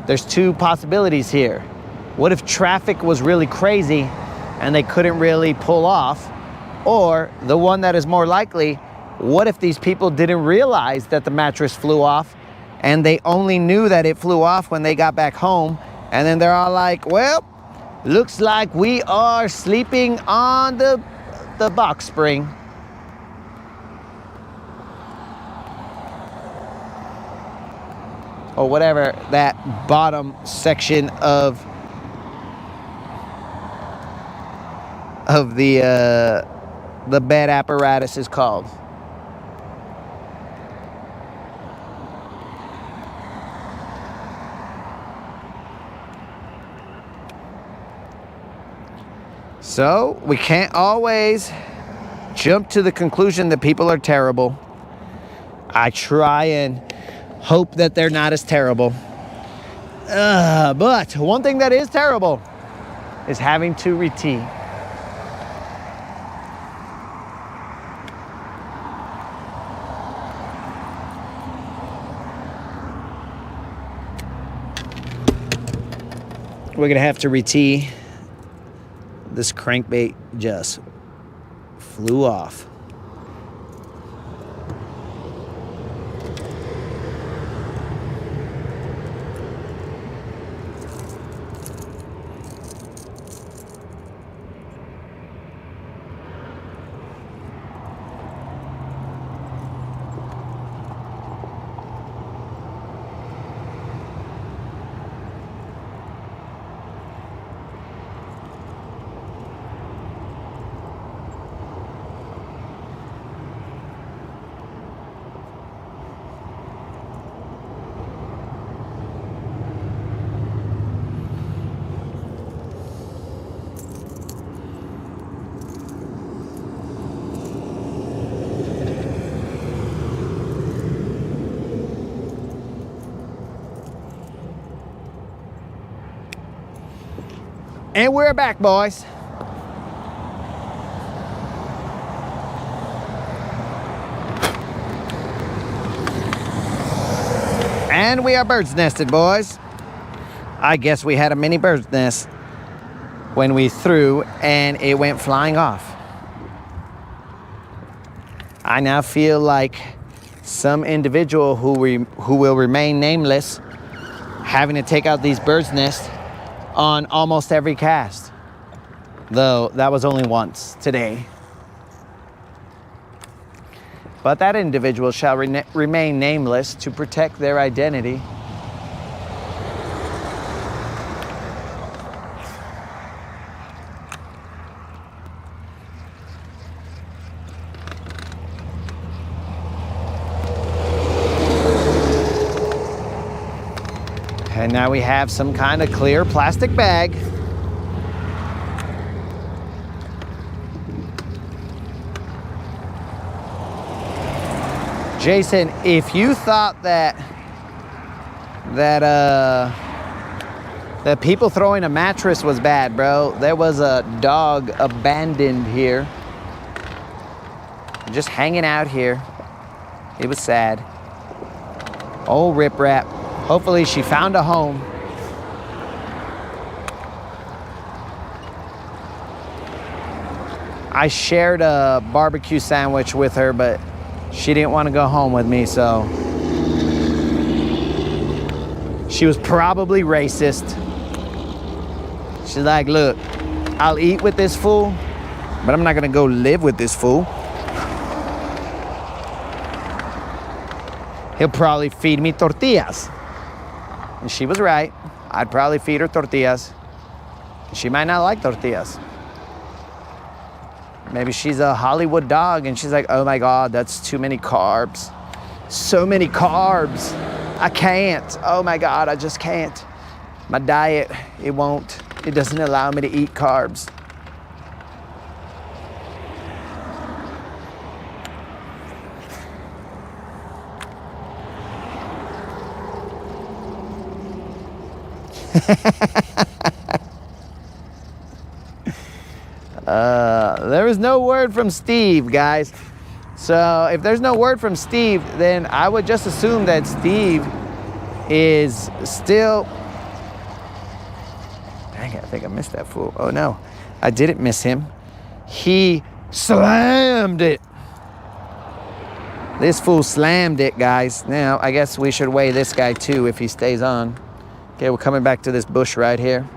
there's 2 possibilities here. What if traffic was really crazy and they couldn't really pull off? Or the one that is more likely, what if these people didn't realize that the mattress flew off and they only knew that it flew off when they got back home, and then they're all like, well, looks like we are sleeping on the box spring. Or whatever that bottom section of the bed apparatus is called. So we can't always jump to the conclusion that people are terrible. I try and hope that they're not as terrible. But one thing that is terrible is having to re-tee. We're gonna have to re-tee. This crankbait just flew off. And we're back, boys. And we are bird's nested, boys. I guess we had a mini bird's nest when we threw and it went flying off. I now feel like some individual who will remain nameless having to take out these bird's nests on almost every cast, though that was only once today. But that individual shall remain nameless to protect their identity. And now we have some kind of clear plastic bag. Jason, if you thought that people throwing a mattress was bad, bro, there was a dog abandoned here, just hanging out here. It was sad. Oh, Rip Rap. Hopefully she found a home. I shared a barbecue sandwich with her, but she didn't want to go home with me, so she was probably racist. She's like, look, I'll eat with this fool, but I'm not gonna go live with this fool. He'll probably feed me tortillas. And she was right. I'd probably feed her tortillas. She might not like tortillas. Maybe she's a Hollywood dog and she's like, oh my God, that's too many carbs. So many carbs. I can't. Oh my God, I just can't. My diet, it doesn't allow me to eat carbs. There was no word from Steve, guys. So if there's no word from Steve, then I would just assume that Steve is still... Dang it, I think I missed that fool. Oh no, I didn't miss him. He slammed it. This fool slammed it, guys. Now, I guess we should weigh this guy too if he stays on. Okay, we're coming back to this bush right here.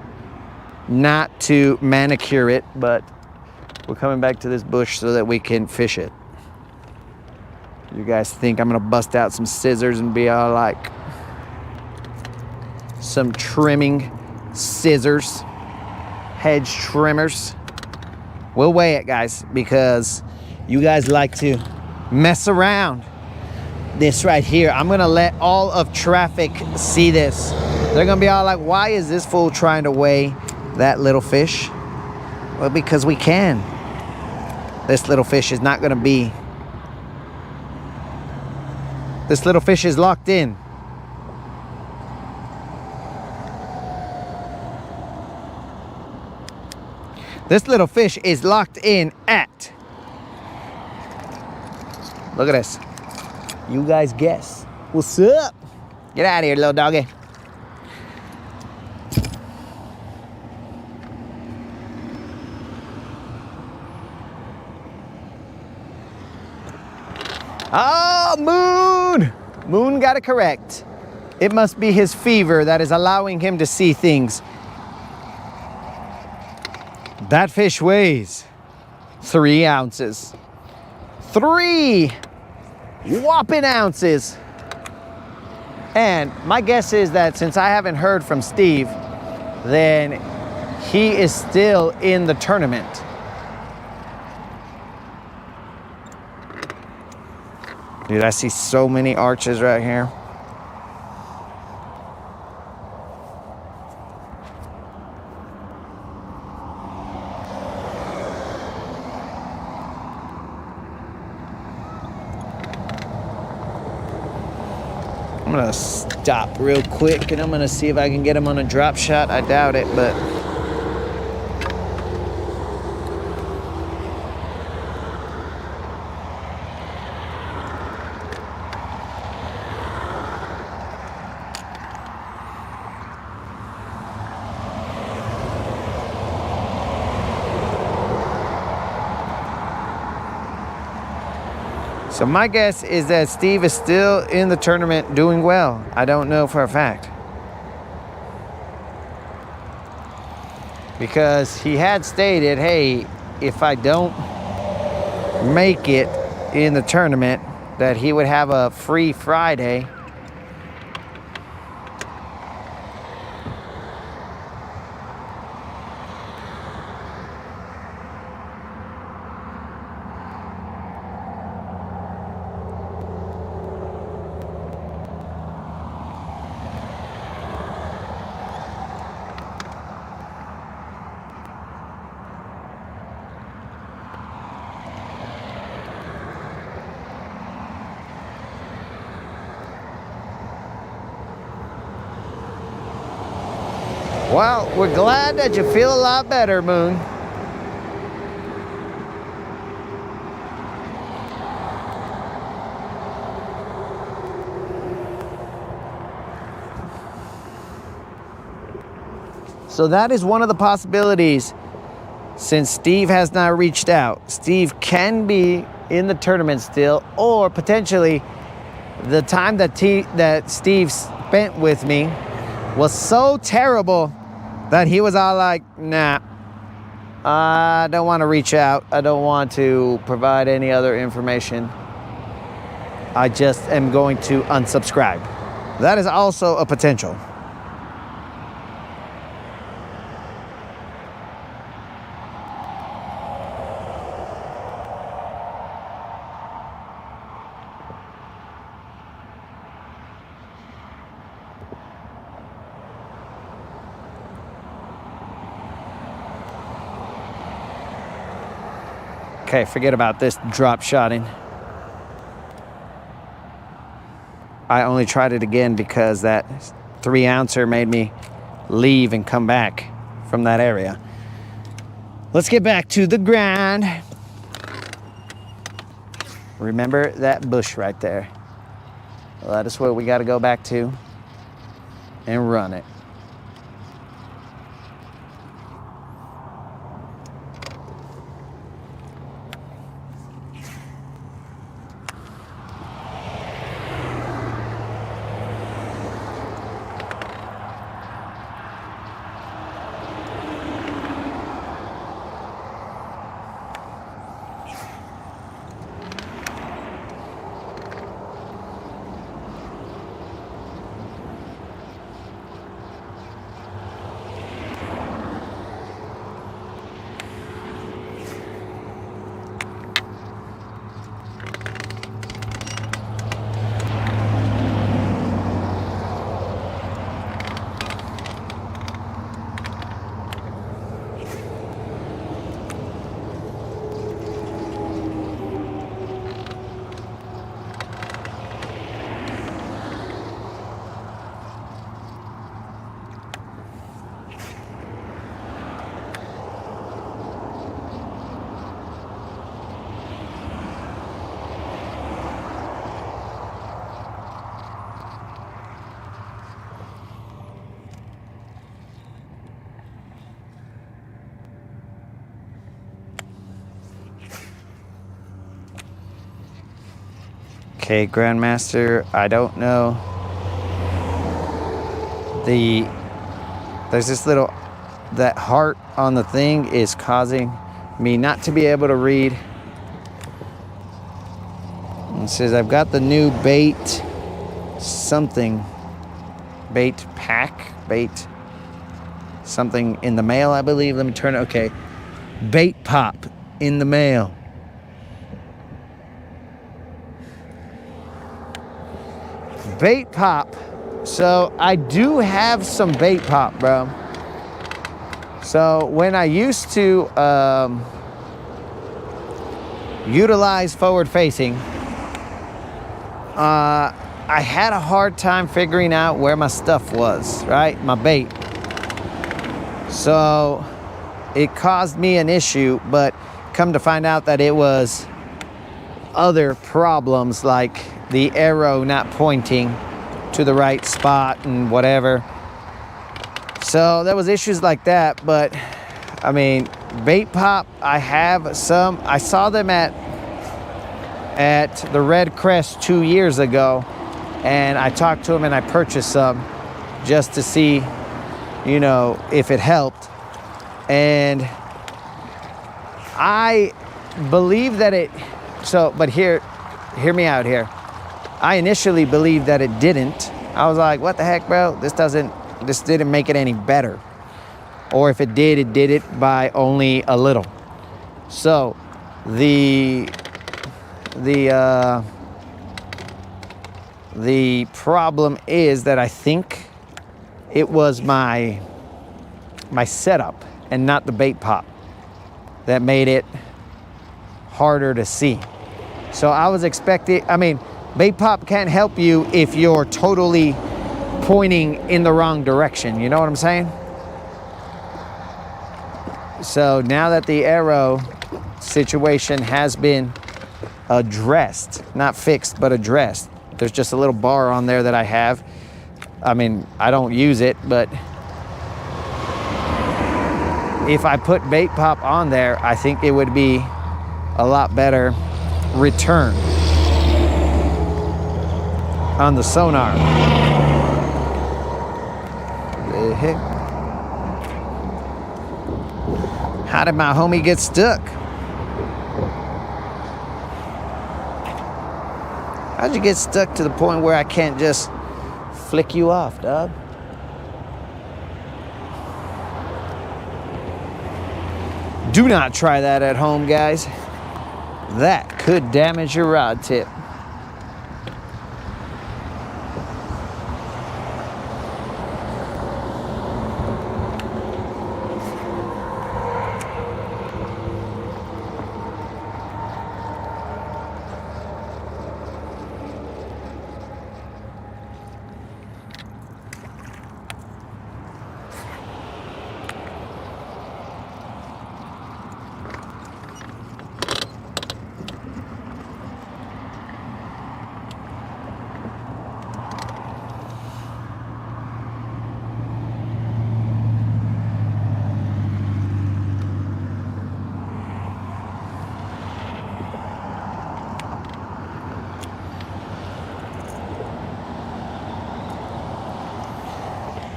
Not to manicure it, but we're coming back to this bush so that we can fish it. You guys think I'm gonna bust out some scissors and be all like some trimming scissors, hedge trimmers? We'll weigh it, guys, because you guys like to mess around. This right here, I'm gonna let all of traffic see this. They're gonna be all like, why is this fool trying to weigh that little fish? Well, because we can. This little fish is not gonna be. This little fish is locked in. This little fish is locked in at. Look at this. You guys guess. What's up? Get out of here, little doggy. Oh, Moon! Moon got it correct. It must be his fever that is allowing him to see things. That fish weighs 3 ounces. 3 whopping ounces. And my guess is that since I haven't heard from Steve, then he is still in the tournament. Dude, I see so many arches right here. I'm gonna stop real quick and I'm gonna see if I can get him on a drop shot. I doubt it, but so my guess is that Steve is still in the tournament doing well. I don't know for a fact. Because he had stated, hey, if I don't make it in the tournament, that he would have a free Friday. Well, we're glad that you feel a lot better, Moon. So that is one of the possibilities. Since Steve has not reached out, Steve can be in the tournament still, or potentially the time that Steve spent with me was so terrible that he was all like, nah, I don't want to reach out. I don't want to provide any other information. I just am going to unsubscribe. That is also a potential. Okay, forget about this drop shotting. I only tried it again because that 3 ouncer made me leave and come back from that area. Let's get back to the grind. Remember that bush right there. Well, that is what we got to go back to and run it. Okay, Grandmaster, I don't know. There's this little, that heart on the thing is causing me not to be able to read. It says I've got the new bait something, bait pack, bait something in the mail, I believe. Let me turn it, okay. Bait pop in the mail. Bait pop. So I do have some bait pop, bro. So when I used to utilize forward facing, I had a hard time figuring out where my stuff was, right? My bait. So it caused me an issue, but come to find out that it was other problems like the arrow not pointing to the right spot and whatever. So there was issues like that, but I mean, bait pop, I have some. I saw them at the Red Crest 2 years ago, and I talked to them and I purchased some just to see, you know, if it helped. And I believe that it, so, but hear me out here. I initially believed that it didn't. I was like, what the heck, bro? This didn't make it any better. Or if it did it by only a little. So the problem is that I think it was my setup and not the bait pop that made it harder to see. So I was expecting, I mean, bait pop can't help you if you're totally pointing in the wrong direction. You know what I'm saying? So now that the arrow situation has been addressed, not fixed, but addressed. There's just a little bar on there that I have. I mean, I don't use it, but if I put bait pop on there, I think it would be a lot better return on the sonar. The heck? How did my homie get stuck? How'd you get stuck to the point where I can't just flick you off, dog? Do not try that at home, guys. That could damage your rod tip.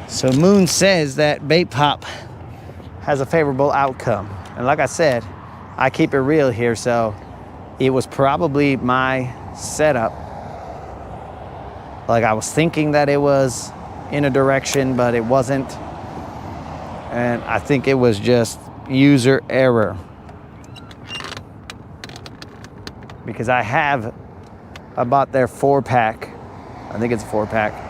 So Moon says that bait pop has a favorable outcome. And like I said, I keep it real here, so it was probably my setup. Like I was thinking that it was in a direction, but it wasn't. And I think it was just user error. Because I bought their 4-pack. I think it's a 4-pack.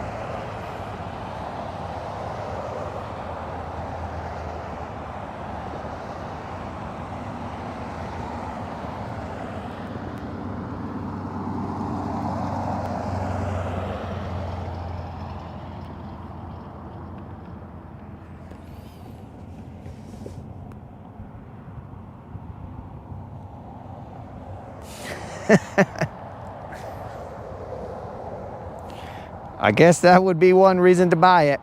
I guess that would be one reason to buy it.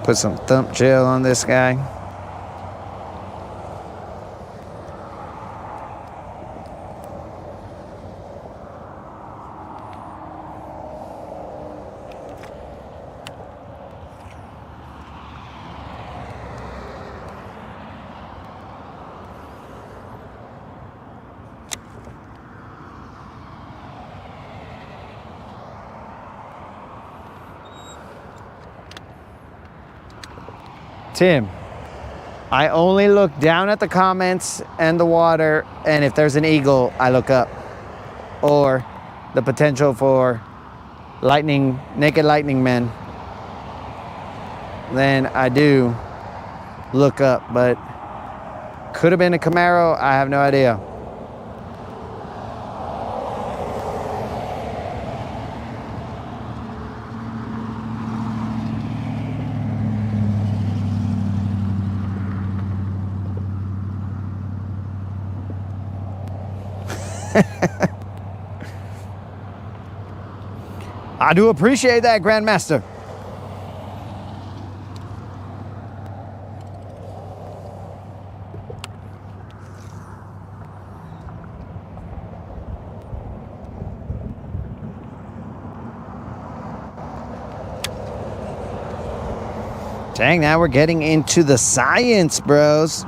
Put some thump gel on this guy. Tim, I only look down at the comments and the water, and if there's an eagle, I look up. Or the potential for naked lightning men, then I do look up. But could have been a Camaro, I have no idea. I do appreciate that, Grandmaster. Dang, now we're getting into the science, bros.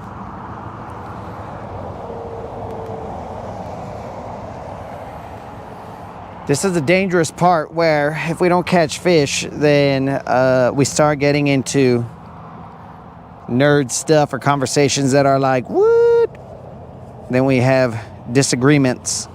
This is the dangerous part where if we don't catch fish, then we start getting into nerd stuff or conversations that are like, what? Then we have disagreements.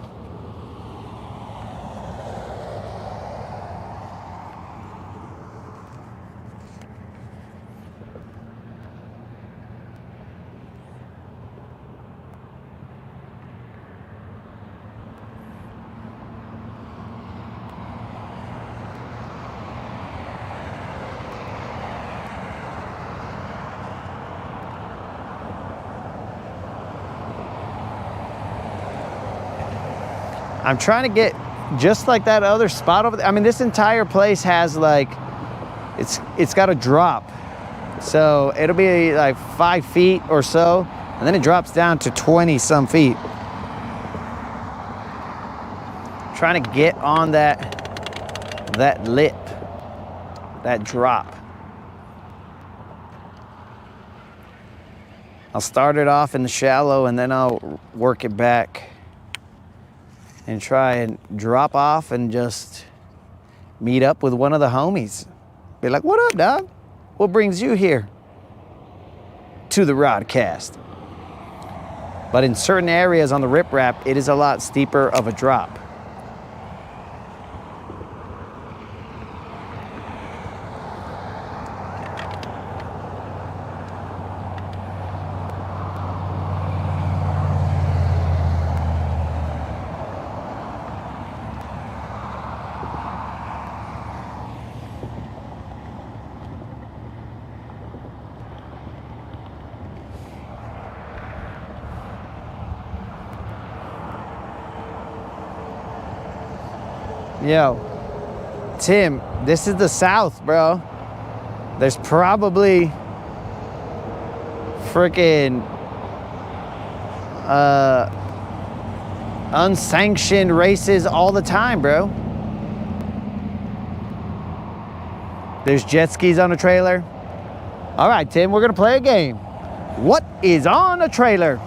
I'm trying to get just like that other spot over there. I mean, this entire place has like, it's got a drop. So it'll be like 5 feet or so, and then it drops down to 20 some feet. Trying to get on that lip, that drop. I'll start it off in the shallow and then I'll work it back and try and drop off and just meet up with one of the homies. Be like, what up, dog? What brings you here to the Rodcast? But in certain areas on the riprap, it is a lot steeper of a drop. Yo, Tim, this is the South, bro. There's probably freaking unsanctioned races all the time, bro. There's jet skis on a trailer. All right, Tim, we're gonna play a game. What is on a trailer?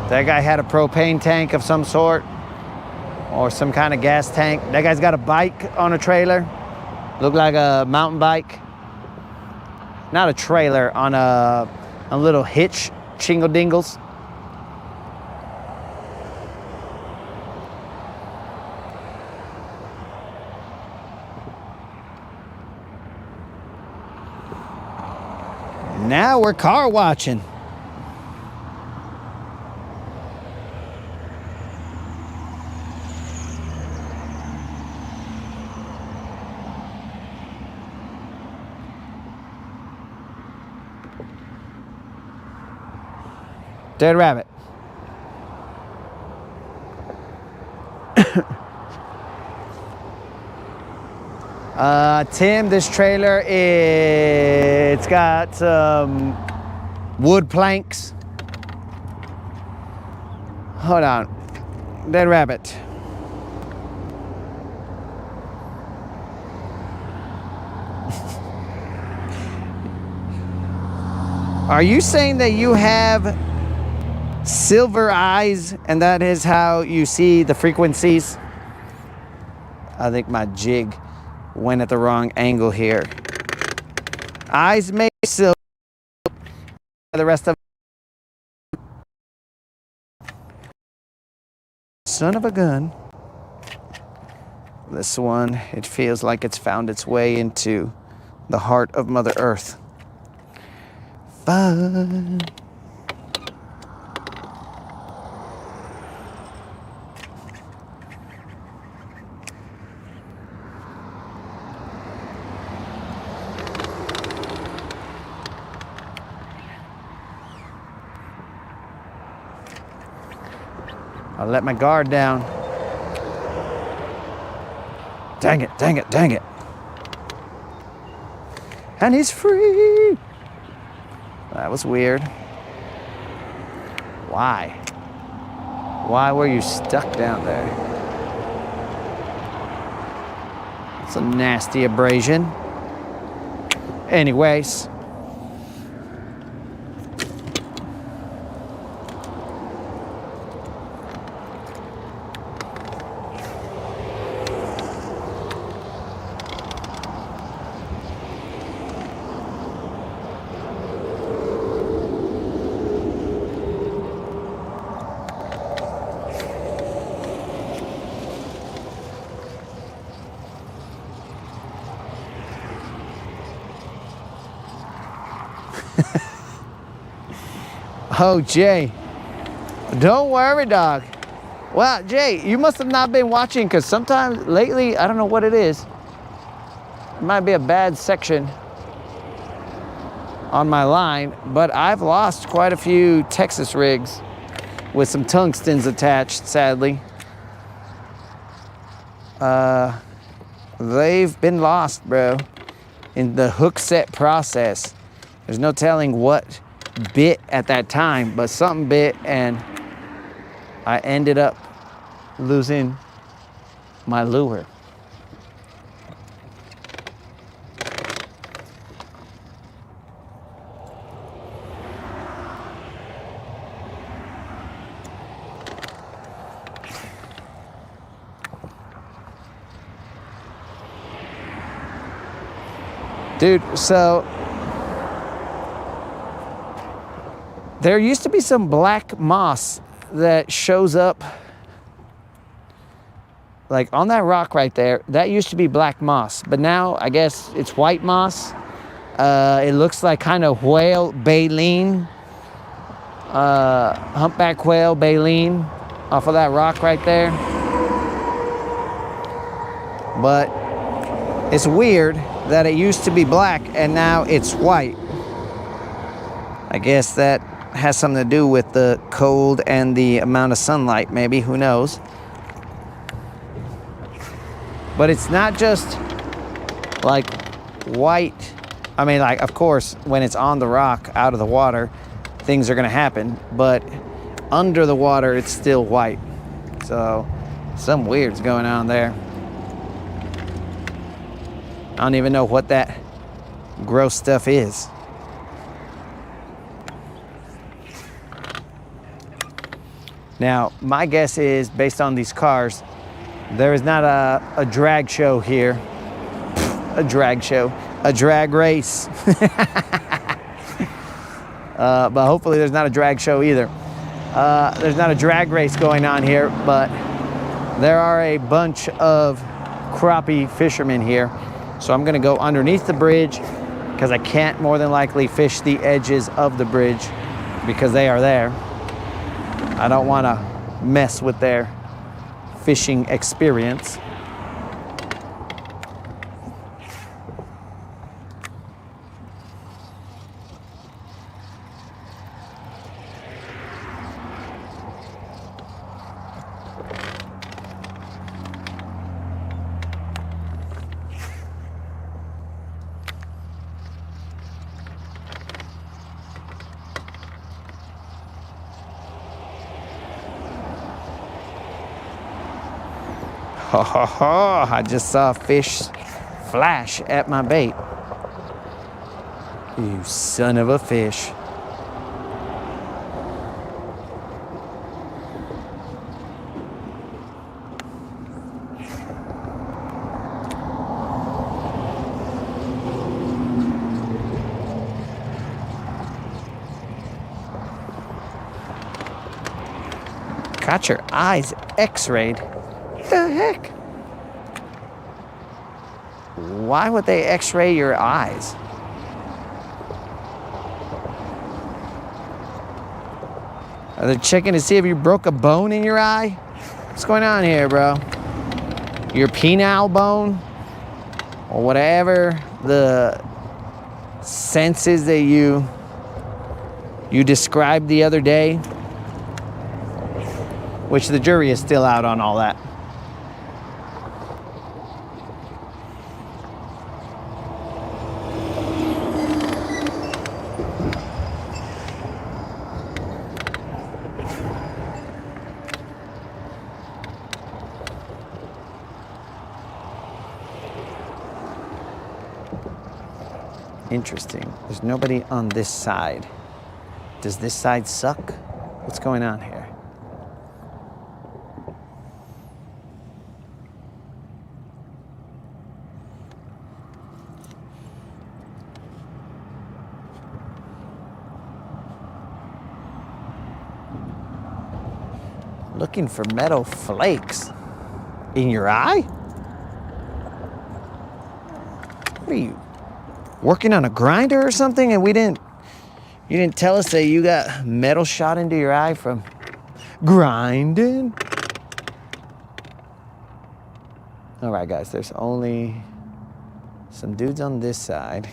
That guy had a propane tank of some sort or some kind of gas tank. That guy's got a bike on a trailer. Looked like a mountain bike. Not a trailer, on a little hitch, shingle dingles. Now we're car watching. Dead rabbit. Tim, this trailer, it's got some wood planks. Hold on. Dead rabbit. Are you saying that you have silver eyes and that is how you see the frequencies? I think my jig went at the wrong angle here. Eyes made silver. The rest of son of a gun. This one, it feels like it's found its way into the heart of Mother Earth. Fun. I'll let my guard down. Dang it, dang it, dang it. And he's free. That was weird. Why? Why were you stuck down there? It's a nasty abrasion. Anyways. Oh, Jay, don't worry, dog. Well, Jay, you must have not been watching because sometimes lately, I don't know what it is. It might be a bad section on my line, but I've lost quite a few Texas rigs with some tungstens attached, sadly. They've been lost, bro, in the hook set process. There's no telling what bit at that time, but something bit and I ended up losing my lure. Dude, so there used to be some black moss that shows up like on that rock right there. That used to be black moss, but now I guess it's white moss. It looks like kind of whale baleen, humpback whale baleen off of that rock right there. But it's weird that it used to be black and now it's white. I guess that has something to do with the cold and the amount of sunlight, maybe, who knows. But it's not just like white. I mean, like, of course, when it's on the rock, out of the water, things are gonna happen, but under the water, it's still white. So, something weird's going on there. I don't even know what that gross stuff is. Now, my guess is, based on these cars, there is not a drag show here. A drag show. A drag race. But hopefully there's not a drag show either. There's not a drag race going on here, but there are a bunch of crappie fishermen here. So I'm gonna go underneath the bridge because I can't more than likely fish the edges of the bridge because they are there. I don't want to mess with their fishing experience. Ho, ho, ho. I just saw a fish flash at my bait. You son of a fish. Got your eyes x-rayed? What the heck? Why would they x-ray your eyes? Are they checking to see if you broke a bone in your eye? What's going on here, bro? Your penile bone? Or whatever the senses that you described the other day? Which the jury is still out on all that. Interesting. There's nobody on this side. Does this side suck? What's going on here? Looking for metal flakes in your eye? What are you, working on a grinder or something? And you didn't tell us that you got metal shot into your eye from grinding? All right, guys, there's only some dudes on this side.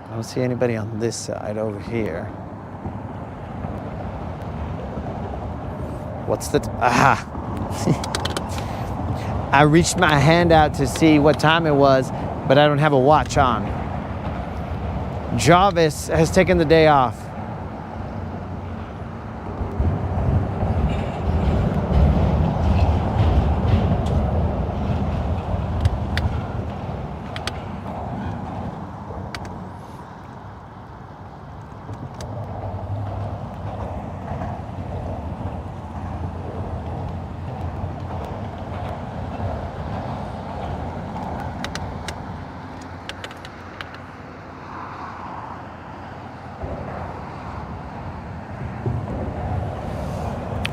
I don't see anybody on this side over here. What's the... Aha! I reached my hand out to see what time it was, but I don't have a watch on. Jarvis has taken the day off.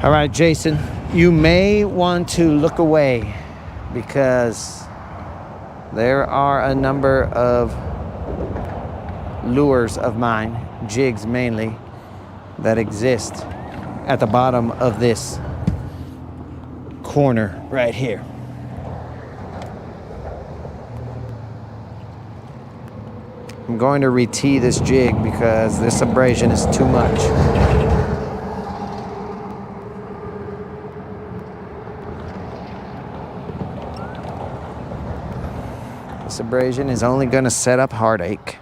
All right, Jason, you may want to look away because there are a number of lures of mine, jigs mainly, that exist at the bottom of this corner right here. I'm going to re-tee this jig because this abrasion is too much. This abrasion is only going to set up heartache.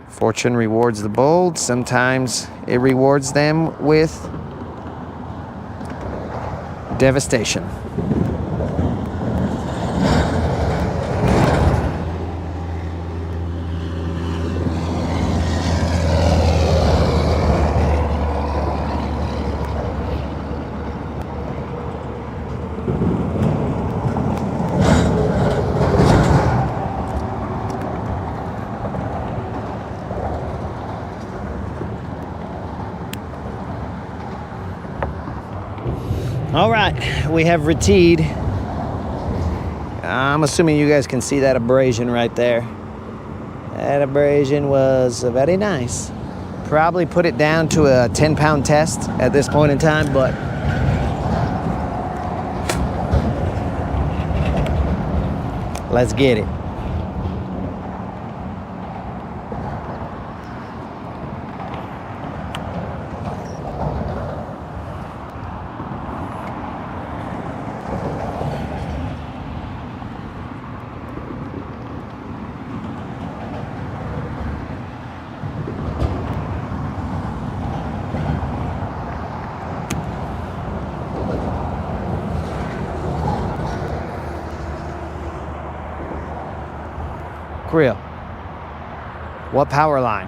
Fortune rewards the bold. Sometimes it rewards them with devastation. All right, we have re-teed. I'm assuming you guys can see that abrasion right there. That abrasion was very nice. Probably put it down to a 10-pound test at this point in time, but let's get it. reel? What power line?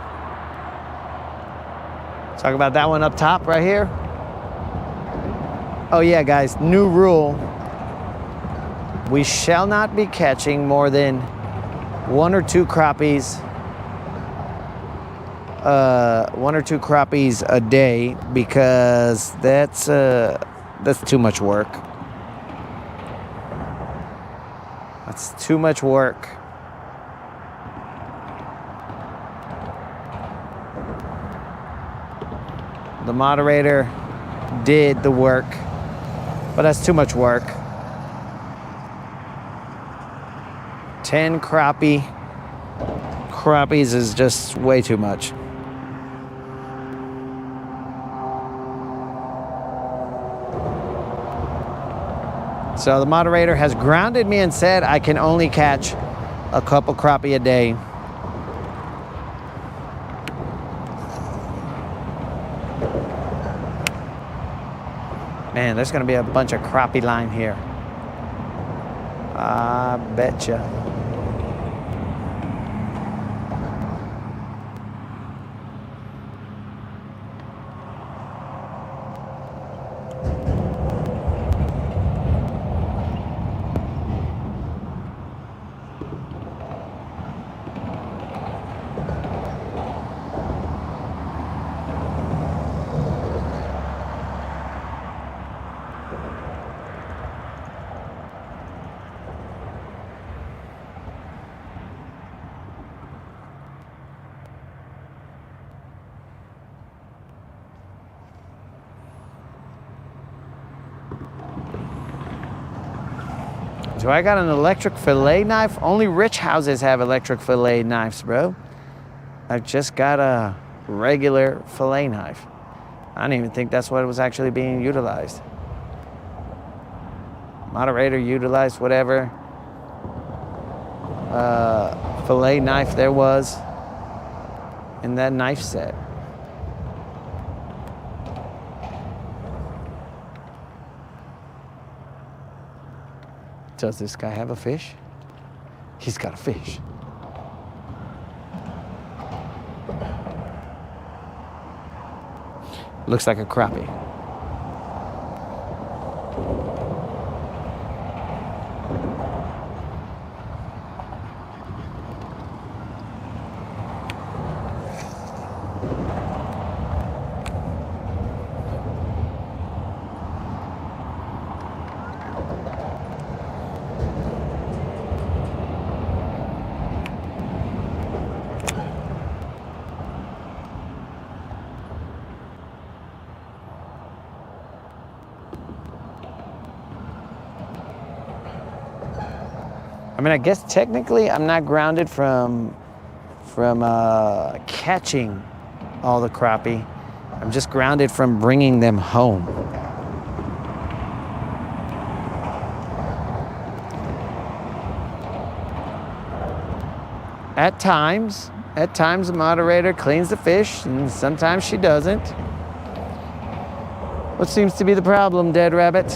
Talk about that one up top right here. Oh yeah, guys, new rule. We shall not be catching more than 1 or 2 crappies. 1 or 2 crappies a day, because that's too much work. That's too much work. The moderator did the work, but that's too much work. 10 crappies is just way too much. So the moderator has grounded me and said I can only catch a couple crappie a day. Man, there's gonna be a bunch of crappie line here. I betcha. Do I got an electric fillet knife? Only rich houses have electric fillet knives, bro. I've just got a regular fillet knife. I don't even think that's what was actually being utilized. Moderator utilized whatever fillet knife there was in that knife set. Does this guy have a fish? He's got a fish. Looks like a crappie. I mean, I guess technically I'm not grounded from catching all the crappie. I'm just grounded from bringing them home. At times the moderator cleans the fish, and sometimes she doesn't. What seems to be the problem, Dead Rabbit?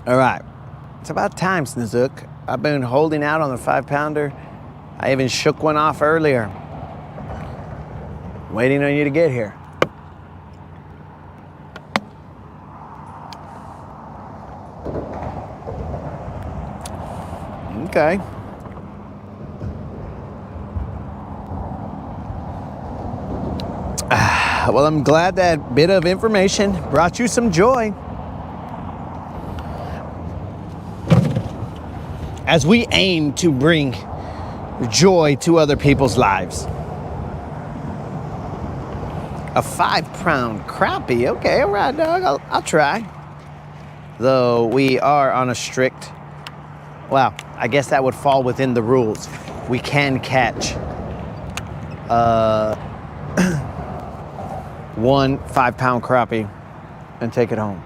All right, it's about time, Snozook. I've been holding out on the 5-pounder. I even shook one off earlier. Waiting on you to get here. Okay. Well, I'm glad that bit of information brought you some joy. As we aim to bring joy to other people's lives. A 5-pound crappie. Okay, all right, dog. I'll try. Though we are on a strict, well, I guess that would fall within the rules. We can catch one 5-pound crappie and take it home.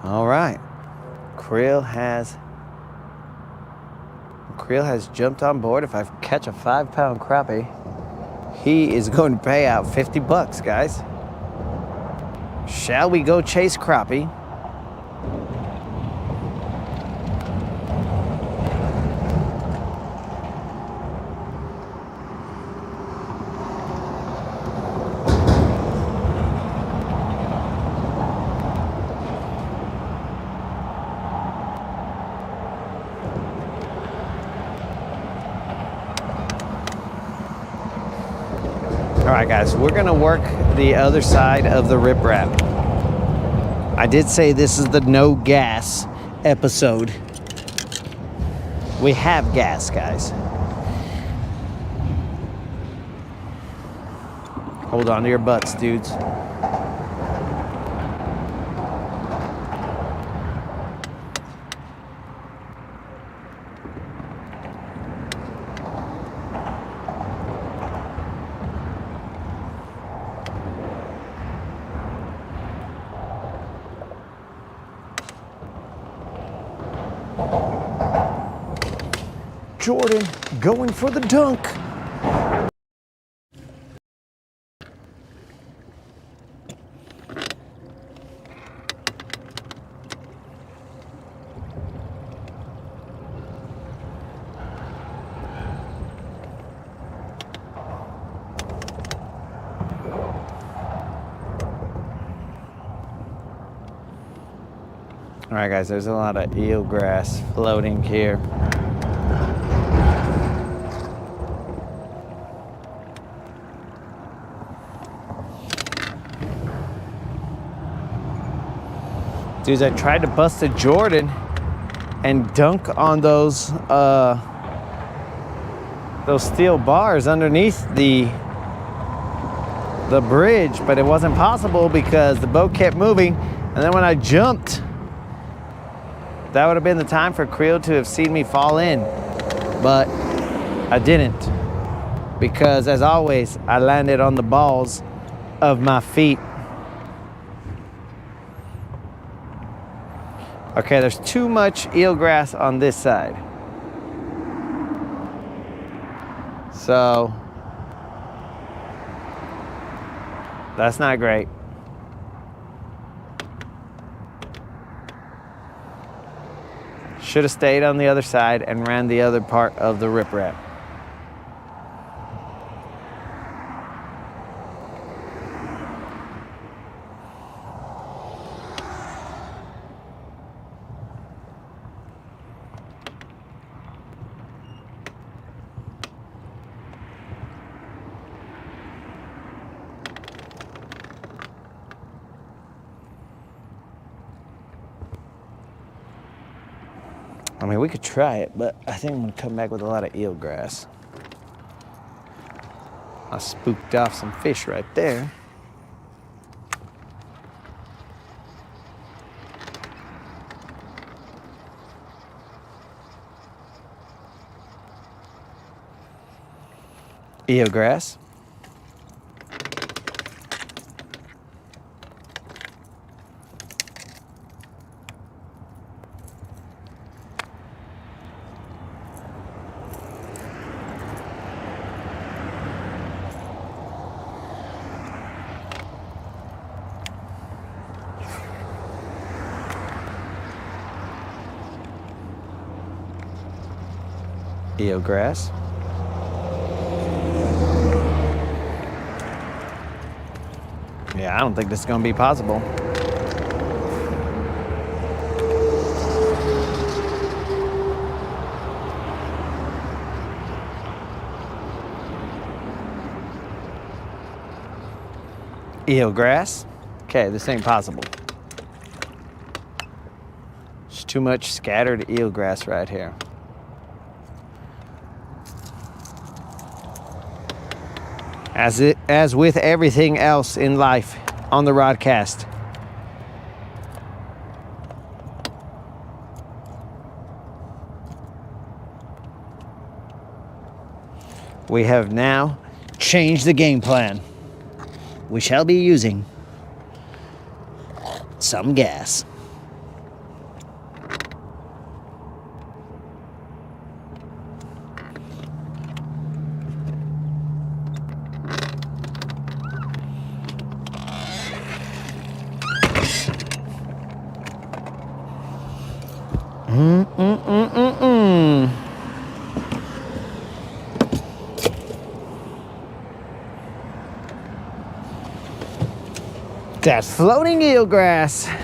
All right, Krill has jumped on board. If I catch a 5-pound crappie, he is going to pay out $50, guys. Shall we go chase crappie? All right, guys, we're gonna work the other side of the riprap. I did say this is the no gas episode. We have gas, guys. Hold on to your butts, dudes. Jordan going for the dunk. All right, guys, there's a lot of eelgrass floating here. Dudes, I tried to bust a Jordan and dunk on those steel bars underneath the bridge, but it wasn't possible because the boat kept moving. And then when I jumped, that would have been the time for Creel to have seen me fall in, but I didn't, because as always, I landed on the balls of my feet. Okay, there's too much eelgrass on this side. So, that's not great. Should have stayed on the other side and ran the other part of the riprap. I mean, we could try it, but I think I'm gonna come back with a lot of eelgrass. I spooked off some fish right there. Eelgrass. Eelgrass. Yeah, I don't think this is going to be possible. Eelgrass. Okay, this ain't possible. There's too much scattered eelgrass right here. As with everything else in life on the Rodcast. We have now changed the game plan. We shall be using some gas. That's floating eelgrass.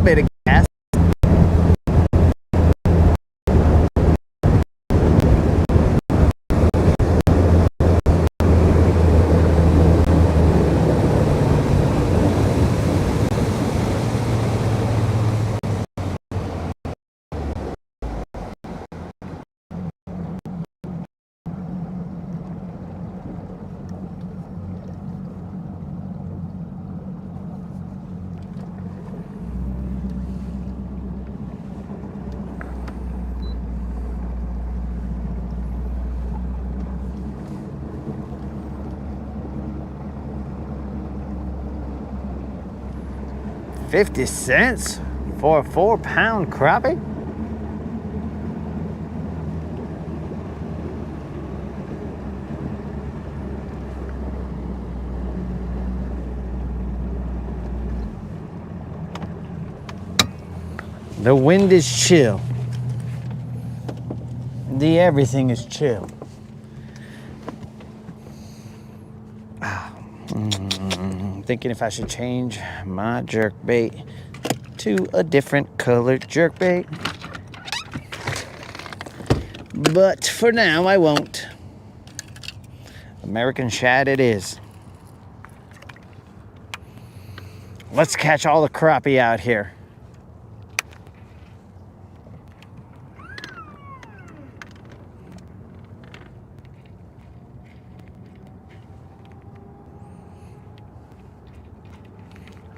Bit of gas. $0.50 for a 4-pound crappie? The wind is chill. The everything is chill. Thinking if I should change my jerkbait to a different colored jerkbait. But for now, I won't. American shad it is. Let's catch all the crappie out here.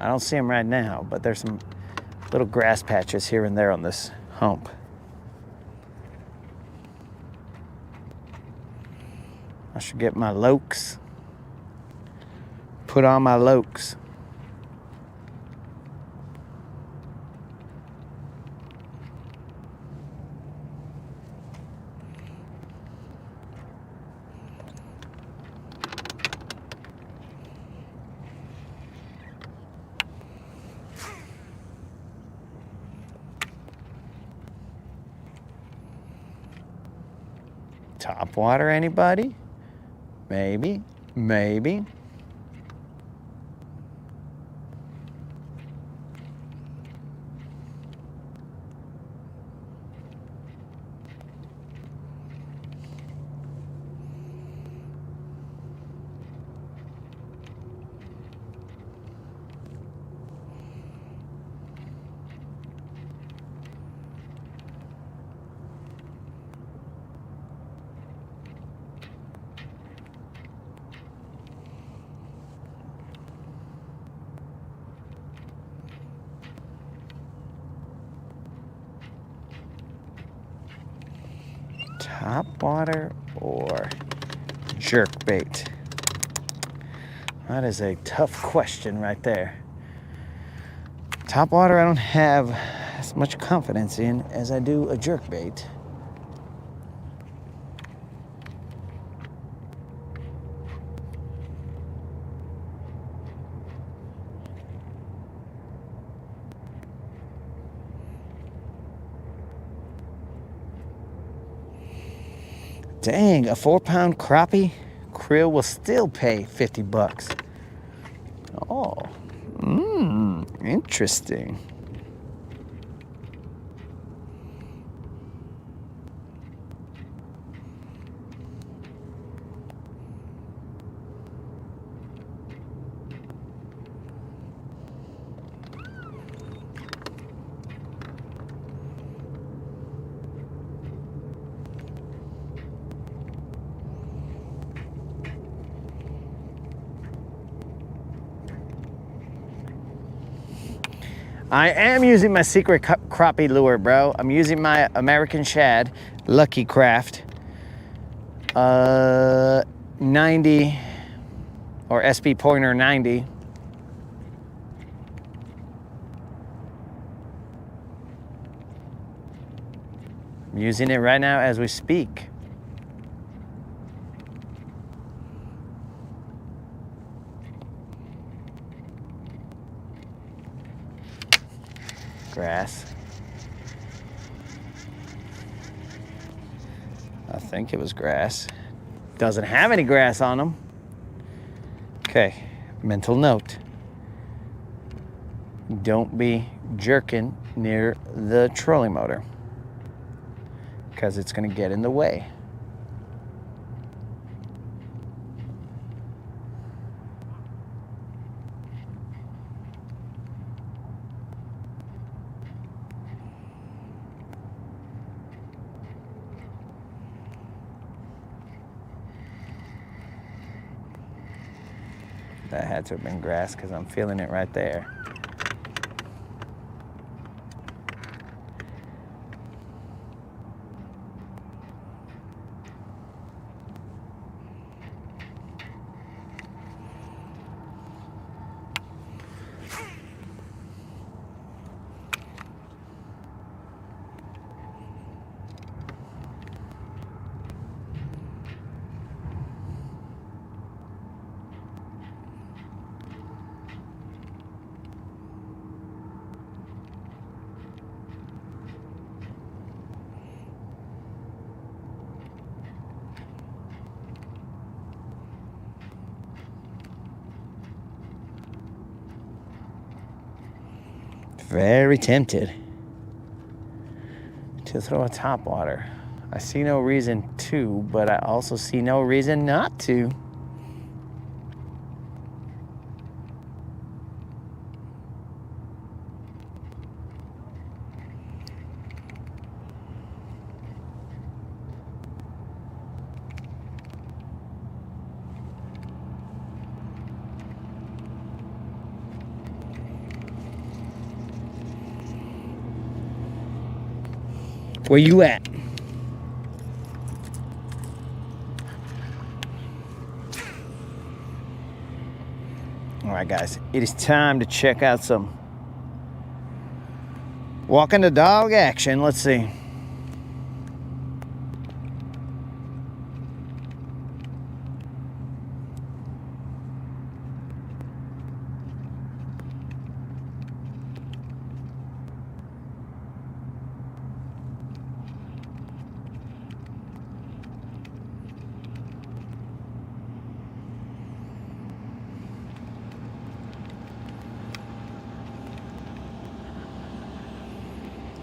I don't see them right now, but there's some Little grass patches here and there on this hump. I should get my lokes. Put on my lokes. Top water, anybody? Maybe, maybe. Top water or jerk bait? That is a tough question right there. Top water I don't have as much confidence in as I do a jerk bait. Dang, a 4-pound crappie krill will still pay 50 bucks. Oh, interesting. I am using my secret crappie lure, bro. I'm using my American Shad Lucky Craft 90 or SP Pointer 90. I'm using it right now as we speak. Grass. I think it was grass. Doesn't have any grass on them. Okay, mental note. Don't be jerking near the trolling motor because it's going to get in the way. That had to have been grass because I'm feeling it right there. Very tempted to throw a top water. I see no reason to, but I also see no reason not to. Where you at? All right, guys, it is time to check out some walking the dog action. Let's see.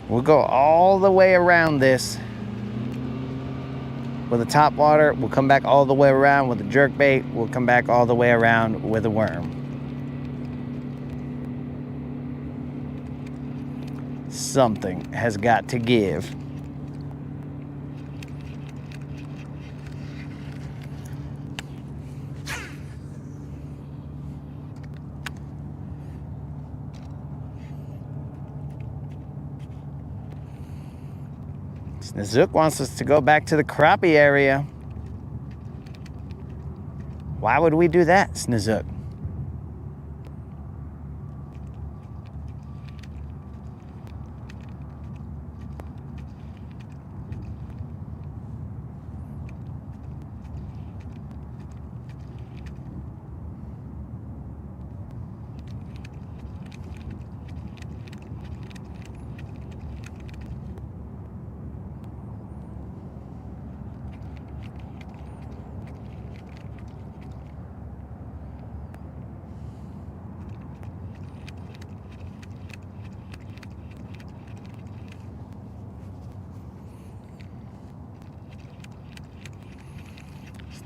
We'll go all the way around this with a top water. We'll come back all the way around with a jerk bait. We'll come back all the way around with a worm. Something has got to give. Zook wants us to go back to the crappie area. Why would we do that, Snizook?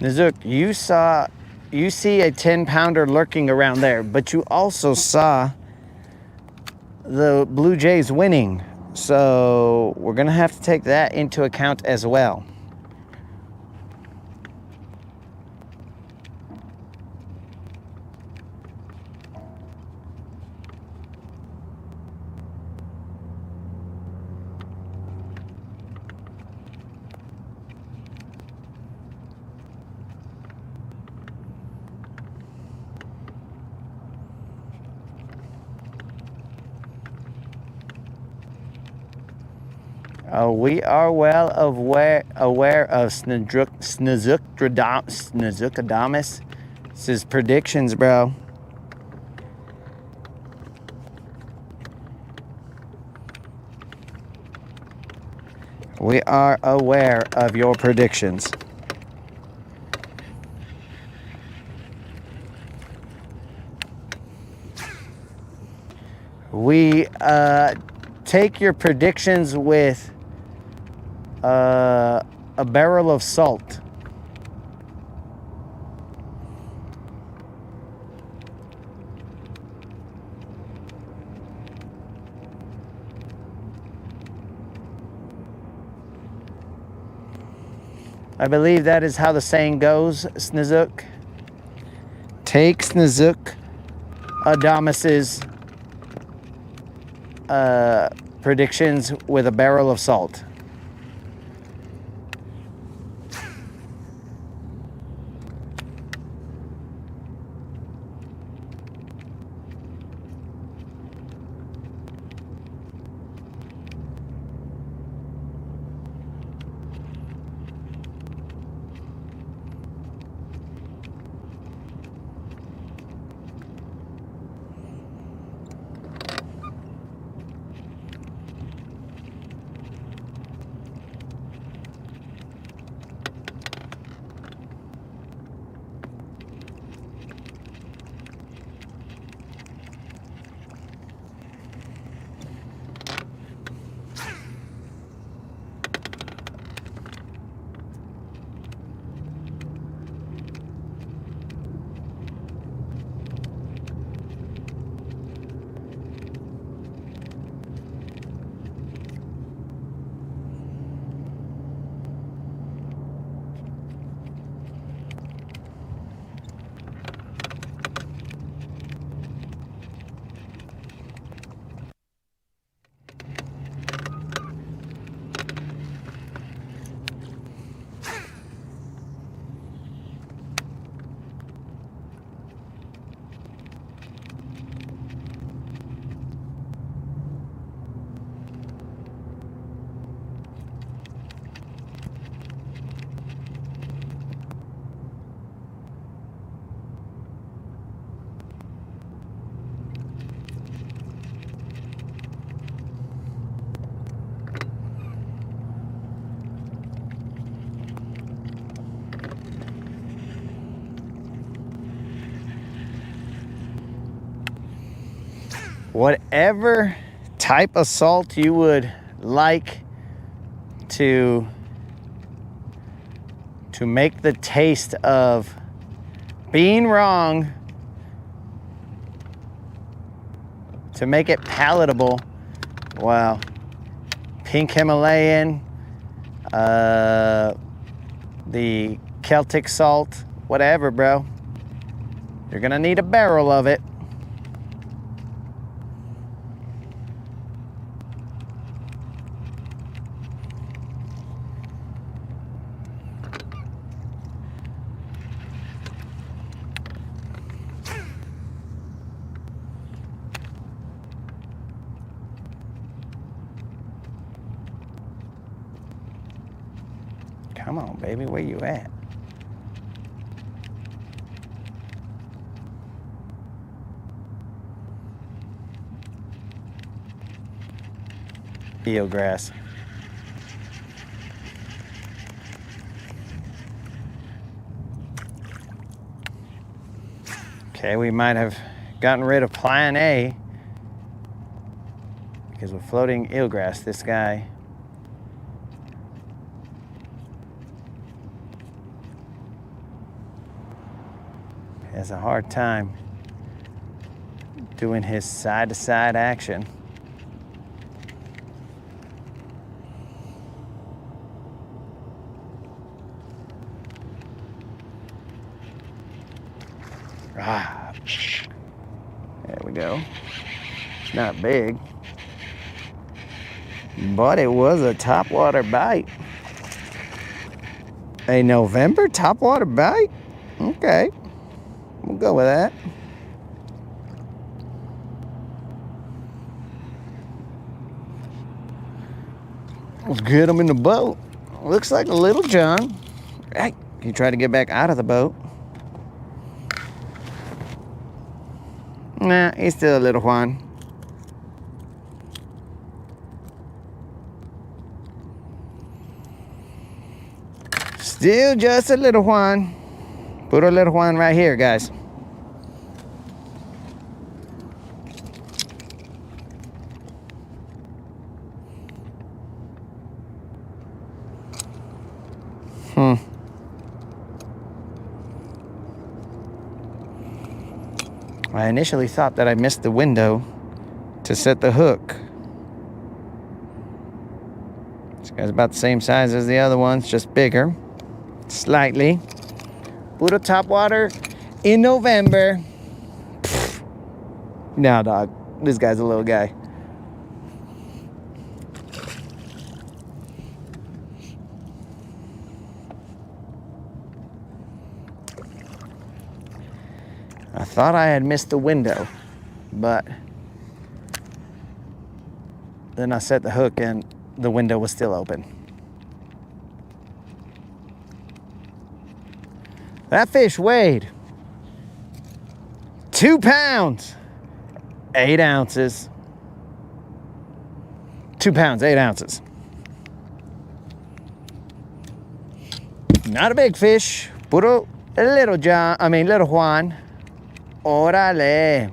Zook, you see a 10-pounder lurking around there, but you also saw the Blue Jays winning. So we're gonna have to take that into account as well. We are well aware of Snizukadamus's predictions, bro. We are aware of your predictions. We take your predictions with a barrel of salt. I believe that is how the saying goes, Snizook. Take Snizukadamus's predictions with a barrel of salt. whatever type of salt you would like to make the taste of being wrong, to make it palatable. Wow. Pink Himalayan, the Celtic salt, whatever, bro. You're gonna need a barrel of it. Come on, baby, where you at? Eelgrass. Okay, we might have gotten rid of plan A because we're floating eelgrass. This guy has a hard time doing his side-to-side action. Ah, there we go. It's not big, but it was a topwater bite. A November topwater bite? Okay, we'll go with that. Let's get him in the boat. Looks like a little John. Hey, he tried to get back out of the boat. Nah, he's still a little Juan. Still just a little Juan. Put a little Juan right here, guys. I initially thought that I missed the window to set the hook. This guy's about the same size as the other ones, just bigger, slightly. Puro topwater in November. Pfft. Nah, dog, this guy's a little guy. I thought I had missed the window, but then I set the hook and the window was still open. That fish weighed 2 pounds, 8 ounces. 2 pounds, 8 ounces. Not a big fish, puro little John, little Juan. Órale.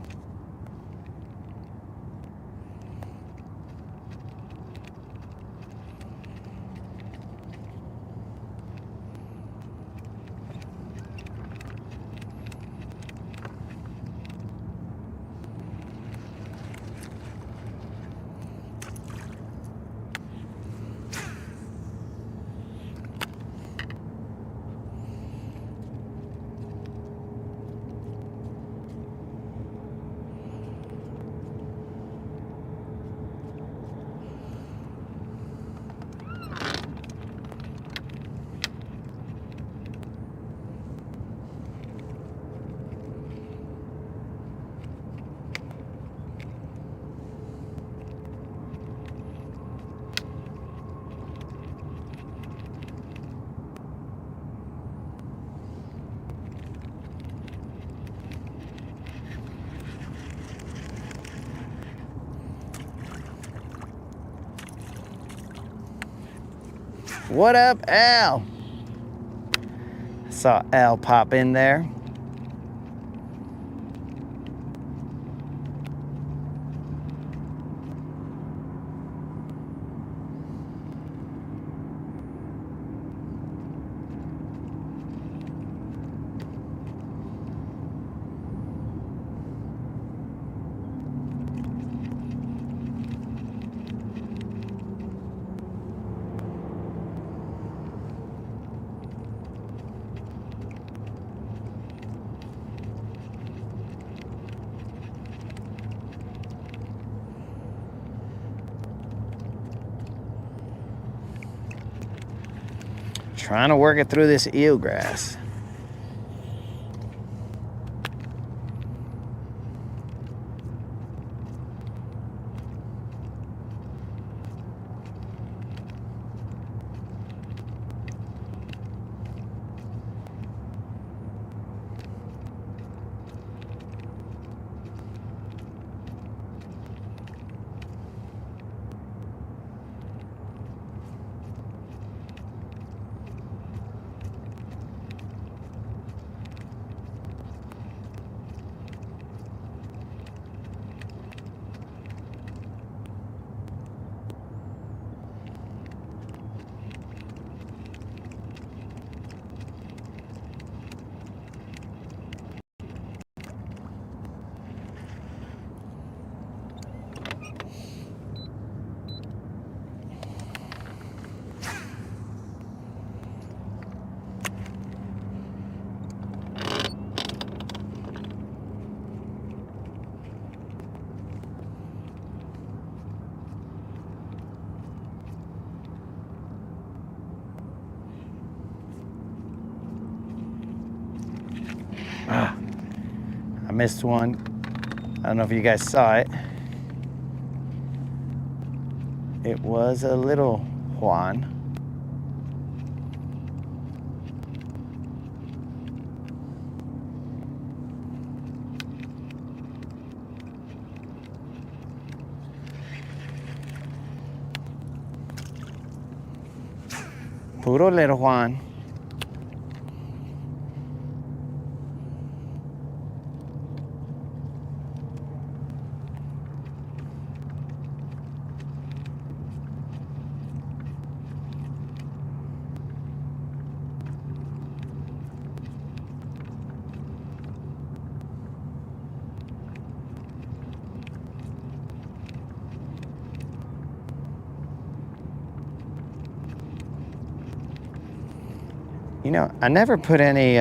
What up, Al? I saw Al pop in there. Trying to work it through this eelgrass. I missed one. I don't know if you guys saw it. It was a little Juan. Puro little Juan. You know, I never put any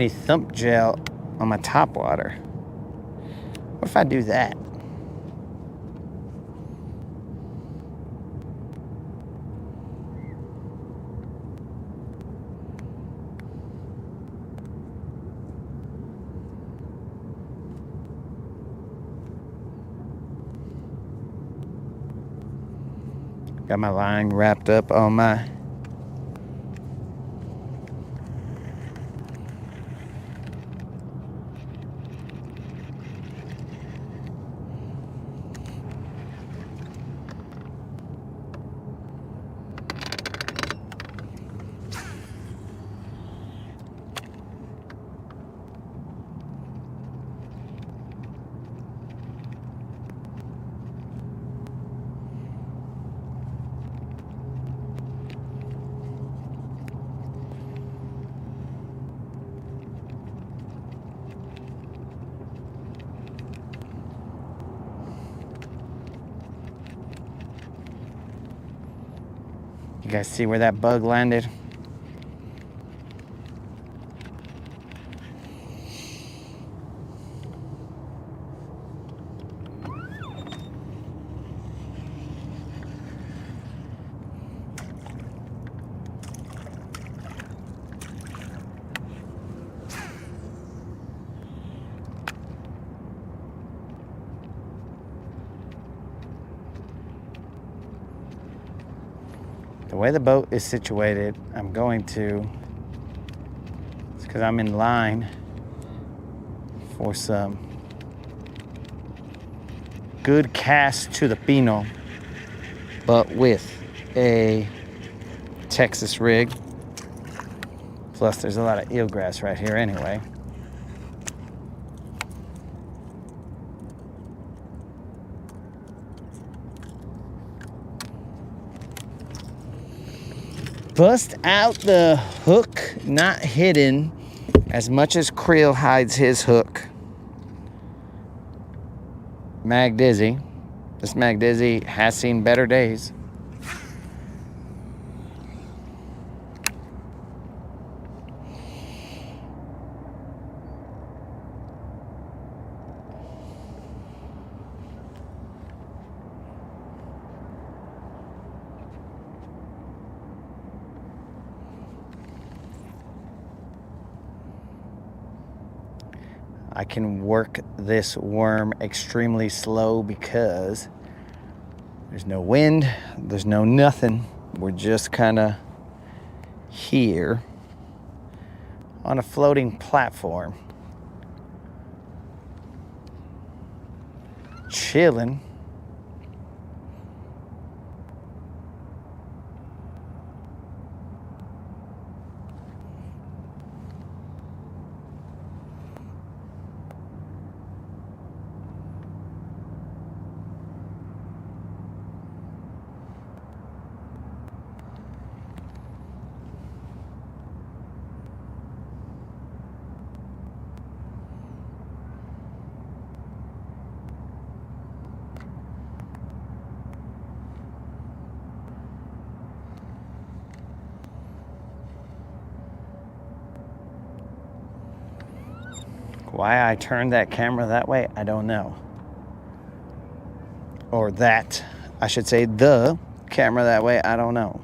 thump gel on my top water. What if I do that? Got my line wrapped up on my You guys see where that bug landed? The way the boat is situated, I'm going to, it's because I'm in line for some good cast to the Pino, but with a Texas rig. Plus there's a lot of eelgrass right here anyway. Bust out the hook, not hidden as much as Creel hides his hook. Mag Dizzy. This Mag Dizzy has seen better days. I can work this worm extremely slow because there's no wind, there's no nothing. We're just kind of here on a floating platform, chilling. Why I turned that camera that way, I don't know. Or that, I should say the camera that way, I don't know.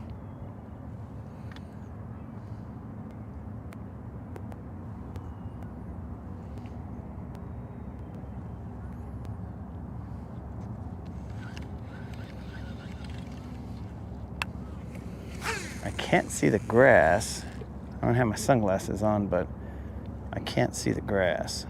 I can't see the grass. I don't have my sunglasses on, but I can't see the grass.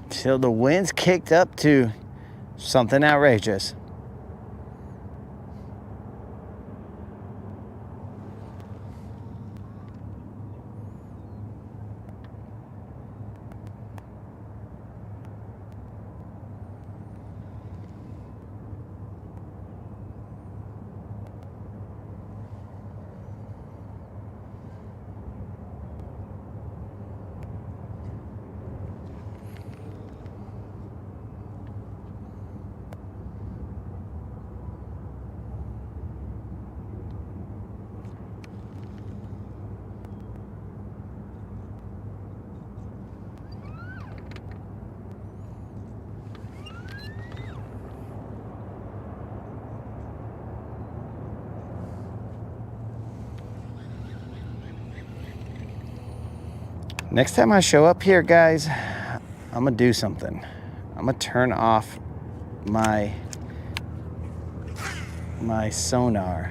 Till the wind's kicked up to something outrageous. Next time I show up here, guys, I'm gonna do something. I'm gonna turn off my sonar.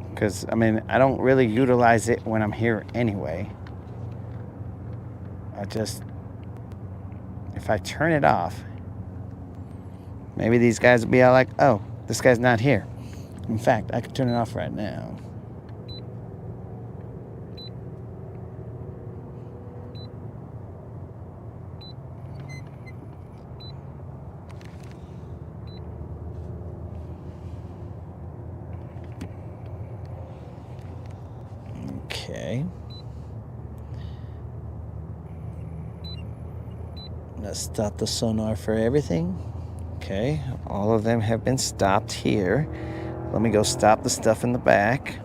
Because, I mean, I don't really utilize it when I'm here anyway. If I turn it off, maybe these guys will be all like, oh, this guy's not here. In fact, I could turn it off right now. Okay. Let's stop the sonar for everything. Okay, all of them have been stopped here. Let me go stop the stuff in the back.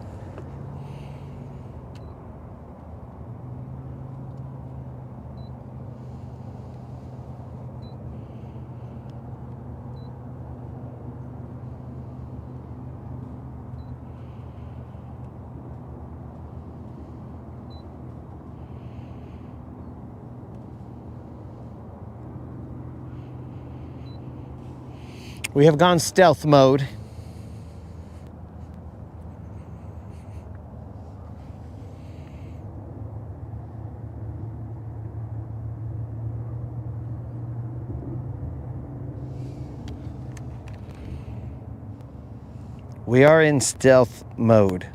We have gone stealth mode. We are in stealth mode.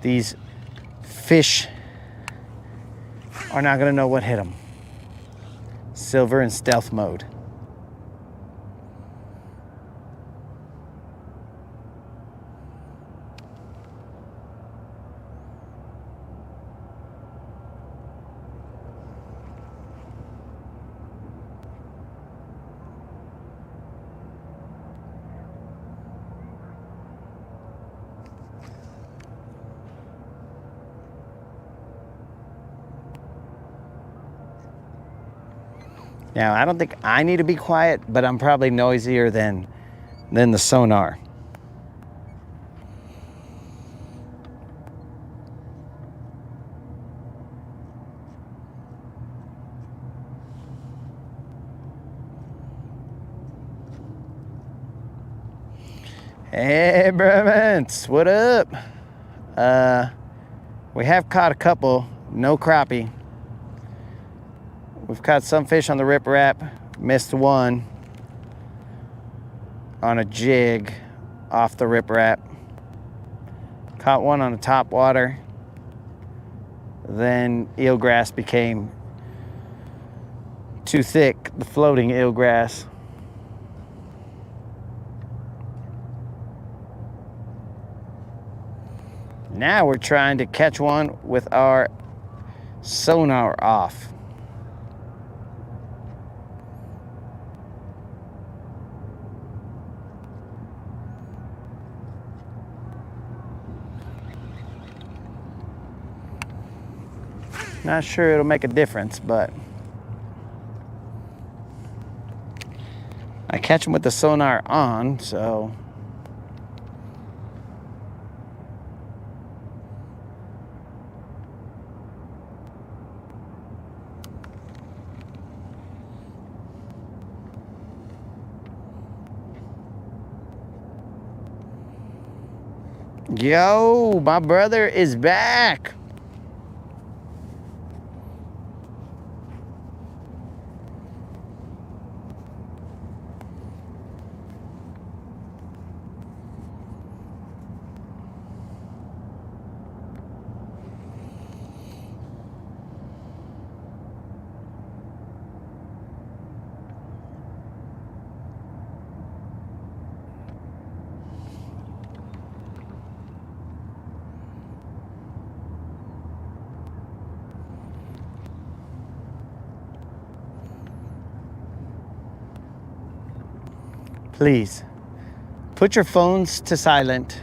These fish are not gonna know what hit them. Silver in stealth mode. Now, I don't think I need to be quiet, but I'm probably noisier than the sonar. Hey, Brevents, what up? We have caught a couple, no crappie. We've caught some fish on the riprap, missed one on a jig off the riprap. Caught one on a top water. Then eelgrass became too thick, the floating eelgrass. Now we're trying to catch one with our sonar off. Not sure it'll make a difference, but I catch them with the sonar on, so yo, my brother is back. Please, put your phones to silent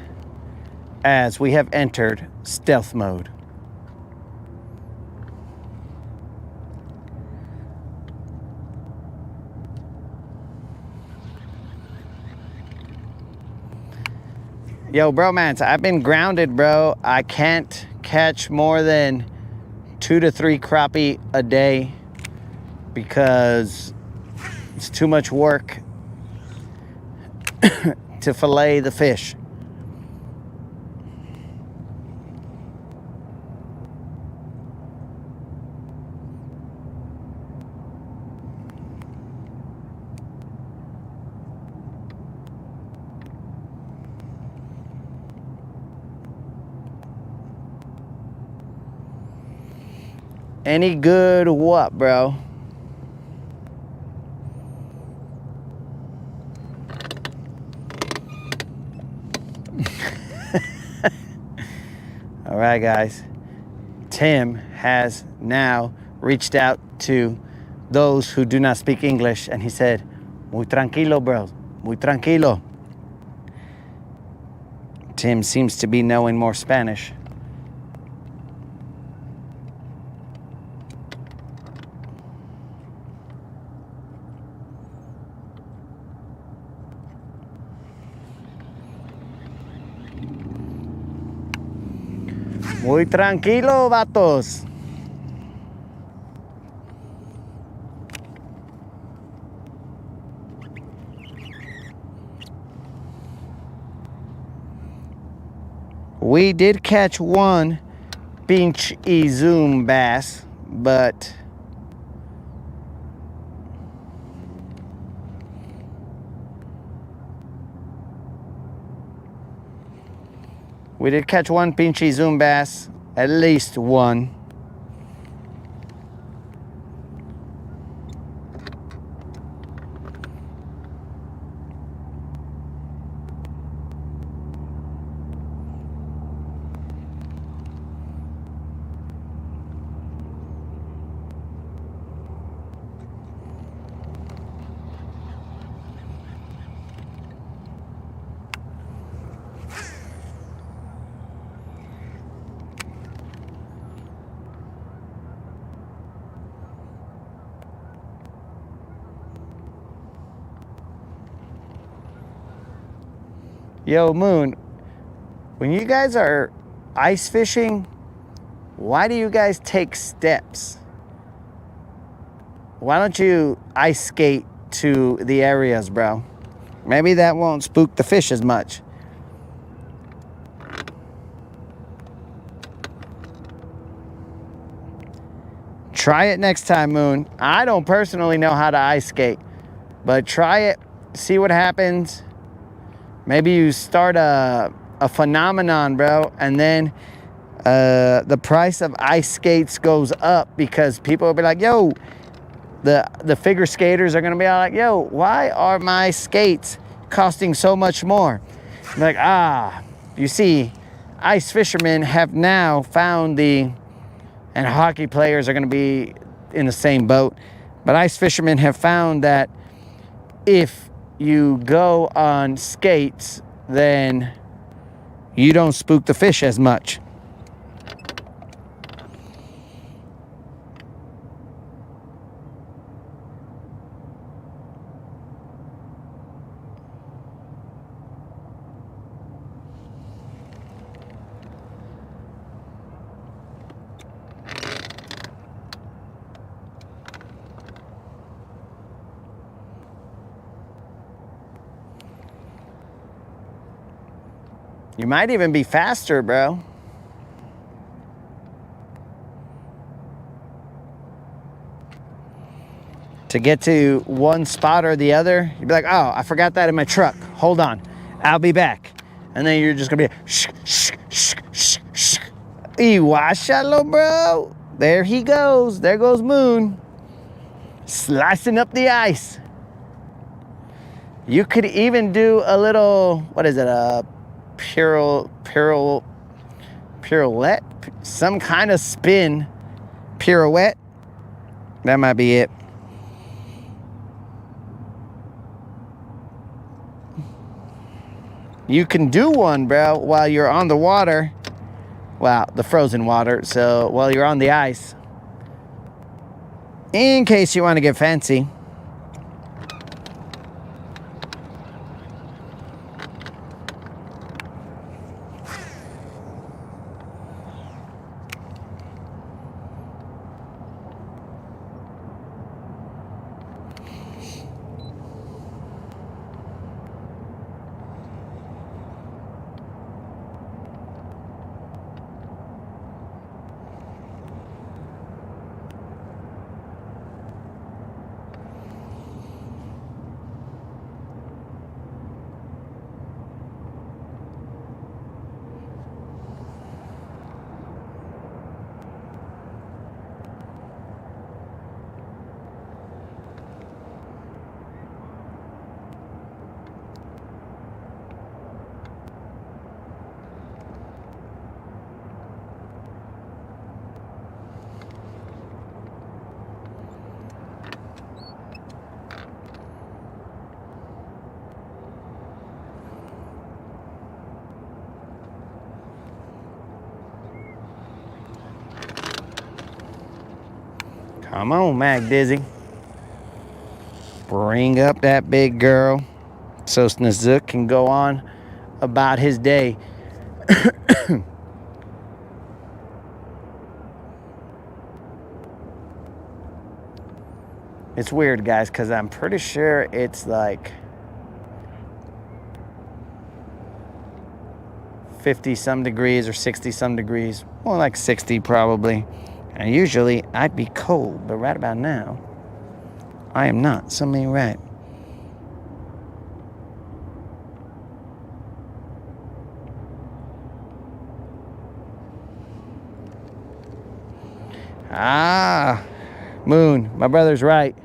as we have entered stealth mode. Yo, bromance, I've been grounded, bro. I can't catch more than 2 to 3 crappie a day because it's too much work to fillet the fish. Any good what, bro? All right, guys. Tim has now reached out to those who do not speak English, and he said, "Muy tranquilo, bro. Muy tranquilo." Tim seems to be knowing more Spanish. Muy tranquilo, vatos. We did catch one pinch y zoom bass, but we did catch one pinchy zoom bass, at least one. Yo, Moon, when you guys are ice fishing, why do you guys take steps? Why don't you ice skate to the areas, bro? Maybe that won't spook the fish as much. Try it next time, Moon. I don't personally know how to ice skate, but try it, see what happens. Maybe you start a phenomenon, bro, and then the price of ice skates goes up because people will be like, yo, the figure skaters are gonna be like, yo, why are my skates costing so much more? I'm like, you see, ice fishermen have now found and hockey players are gonna be in the same boat, but ice fishermen have found that if you go on skates, then you don't spook the fish as much. You might even be faster, bro. To get to one spot or the other, you'd be like, oh, I forgot that in my truck. Hold on, I'll be back. And then you're just gonna be Iwashalo, bro. There he goes. There goes Moon. Slicing up the ice. You could even do a little, what is it, a pirouette? Some kind of spin pirouette. That might be it. You can do one, bro, while you're on the water. Well, the frozen water. So while you're on the ice. In case you want to get fancy. Come on, Mac Dizzy. Bring up that big girl so Snazook can go on about his day. It's weird, guys, because I'm pretty sure it's like 50-some degrees or 60-some degrees. More like 60 probably. And usually I'd be cold, but right about now, I am not. Something ain't right. Moon, my brother's right.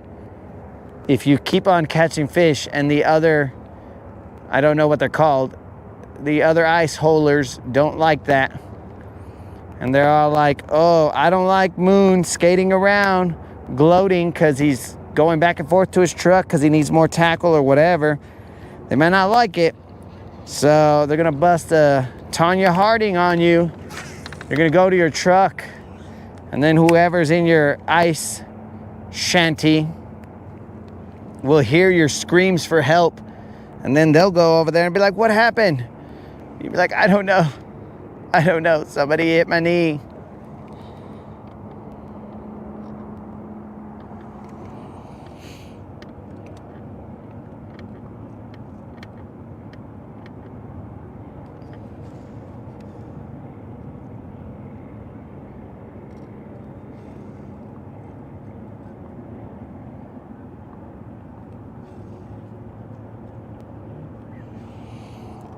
If you keep on catching fish and the other, I don't know what they're called, the other ice holers don't like that. And they're all like, oh, I don't like Moon skating around, gloating because he's going back and forth to his truck because he needs more tackle or whatever. They might not like it. So they're going to bust a Tanya Harding on you. You're going to go to your truck. And then whoever's in your ice shanty will hear your screams for help. And then they'll go over there and be like, what happened? You'd be like, I don't know. I don't know. Somebody hit my knee.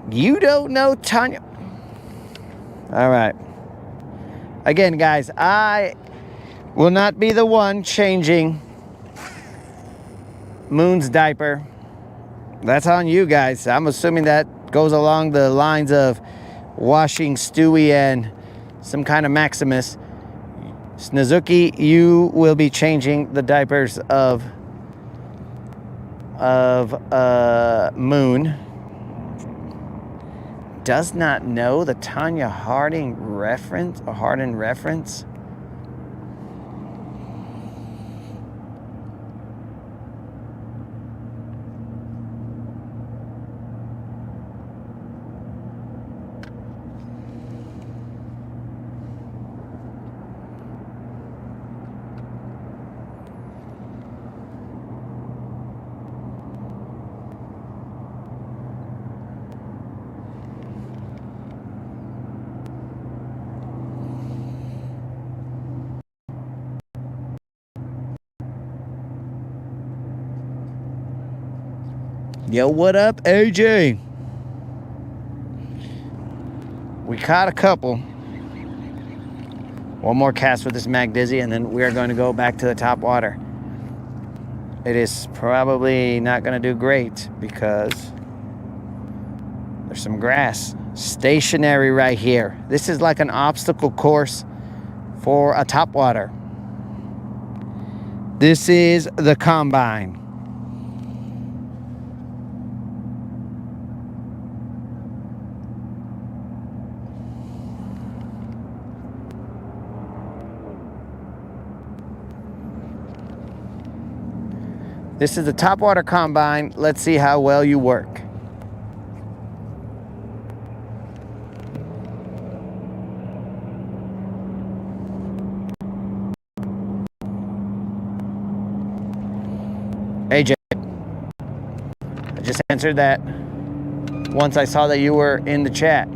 You don't know Tanya. All right. Again, guys, I will not be the one changing Moon's diaper. That's on you guys. I'm assuming that goes along the lines of washing Stewie and some kind of Maximus. Snezuki, you will be changing the diapers of Moon. Does not know the Tanya Harding reference or Hardin reference. Yo, what up, AJ? We caught a couple. One more cast with this Mag Dizzy, and then we are going to go back to the top water. It is probably not going to do great because there's some grass stationary right here. This is like an obstacle course for a top water. This is the combine. This is the top water combine. Let's see how well you work. AJ, I just answered that once I saw that you were in the chat.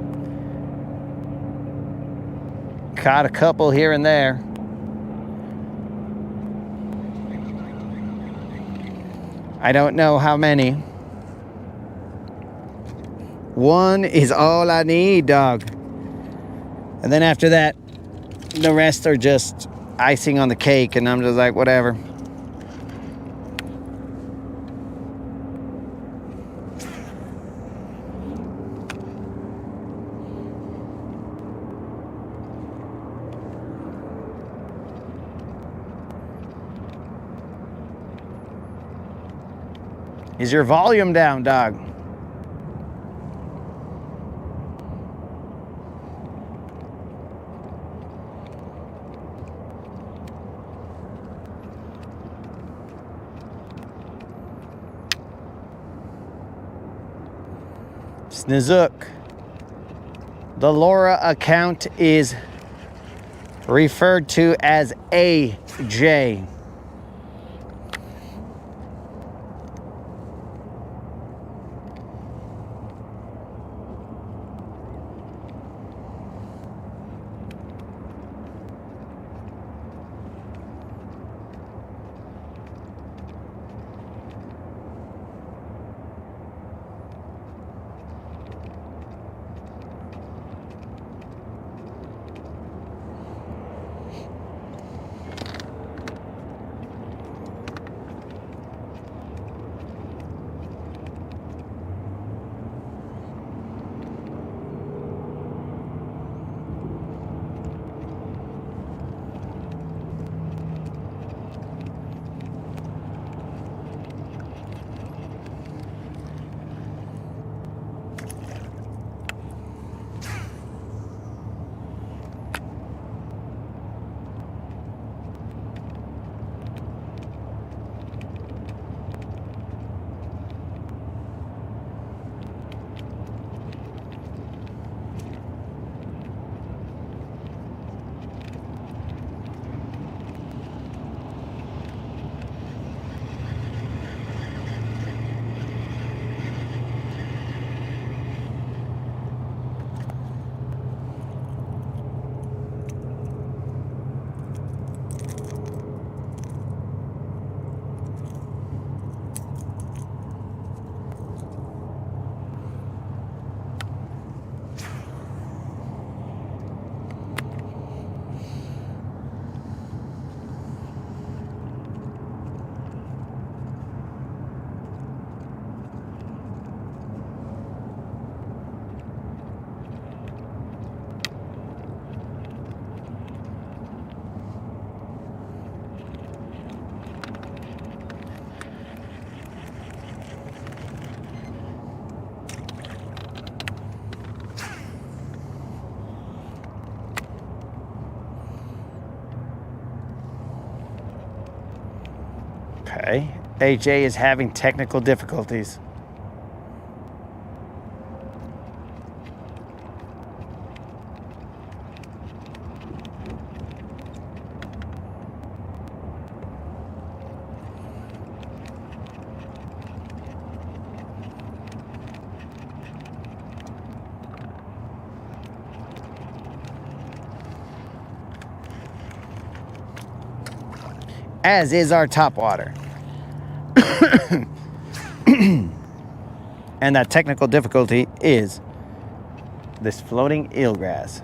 Caught a couple here and there. I don't know how many. One is all I need, dog. And then after that, the rest are just icing on the cake, and I'm just like, whatever. Is your volume down, dog? Snizook. The Laura account is referred to as AJ. Okay. AJ is having technical difficulties. As is our topwater. And that technical difficulty is this floating eelgrass.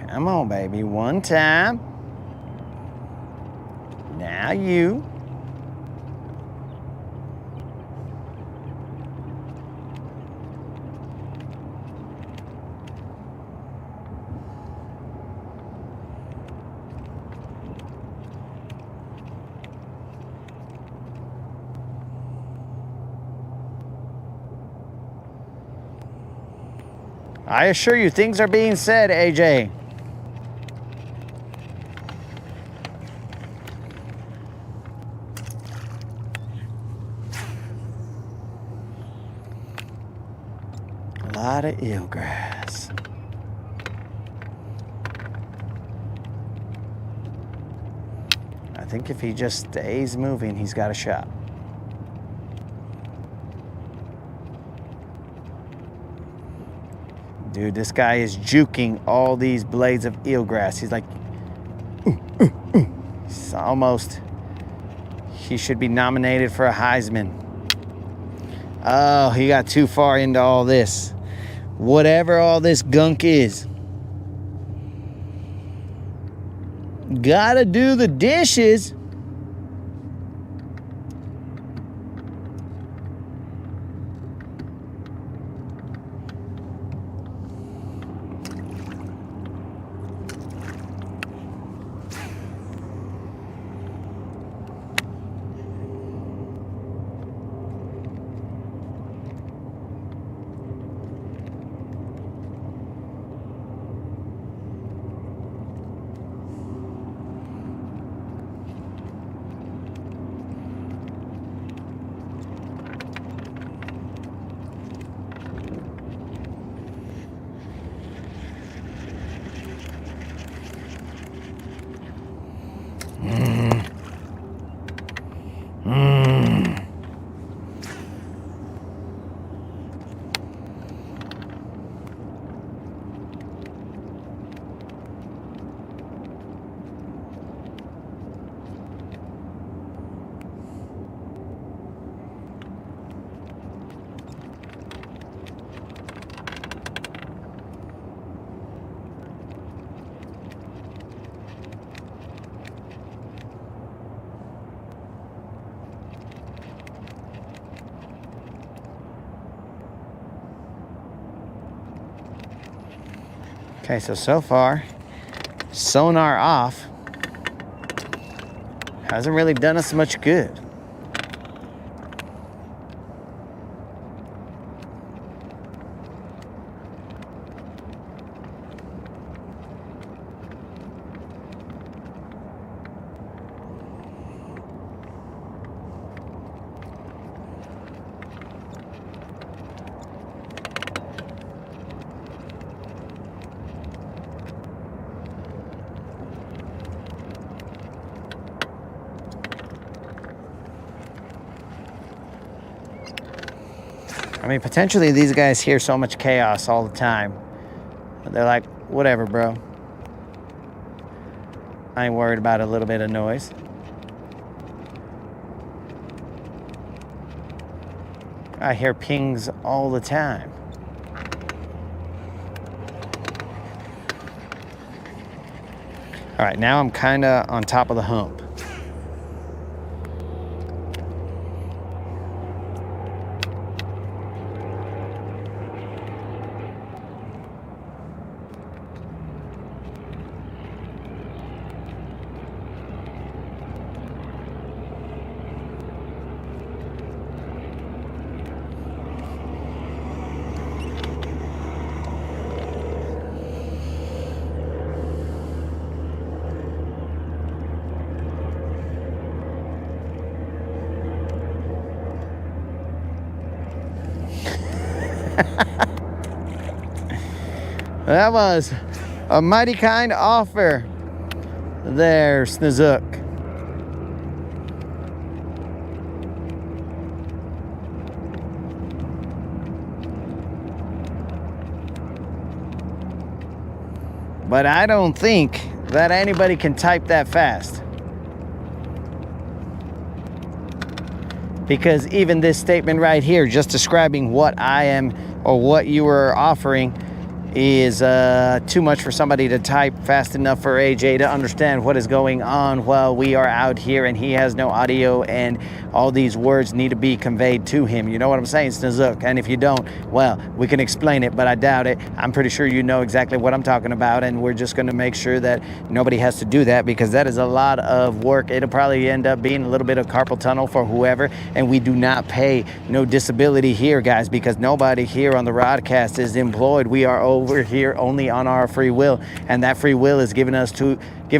Come on, baby. One time. Now you. I assure you, things are being said, AJ. A lot of eelgrass. I think if he just stays moving, he's got a shot. Dude, this guy is juking all these blades of eelgrass. He's like, He's almost, he should be nominated for a Heisman. Oh, he got too far into all this. Whatever all this gunk is. Gotta do the dishes. Okay, so far, sonar off hasn't really done us much good. I mean, potentially these guys hear so much chaos all the time. They're like, whatever, bro. I ain't worried about a little bit of noise. I hear pings all the time. All right, now I'm kind of on top of the hump. That was a mighty kind offer there, Snozook. But I don't think that anybody can type that fast. Because even this statement right here, just describing what I am or what you were offering, is too much for somebody to type fast enough for AJ to understand what is going on while we are out here and he has no audio and all these words need to be conveyed to him. You know what I'm saying, Snozook? And if you don't, well, we can explain it, but I doubt it. I'm pretty sure you know exactly what I'm talking about, and we're just going to make sure that nobody has to do that, because that is a lot of work. It'll probably end up being a little bit of carpal tunnel for whoever, and we do not pay no disability here, guys, because nobody here on the Rodcast is employed. We are over here only on our free will, and that free will is given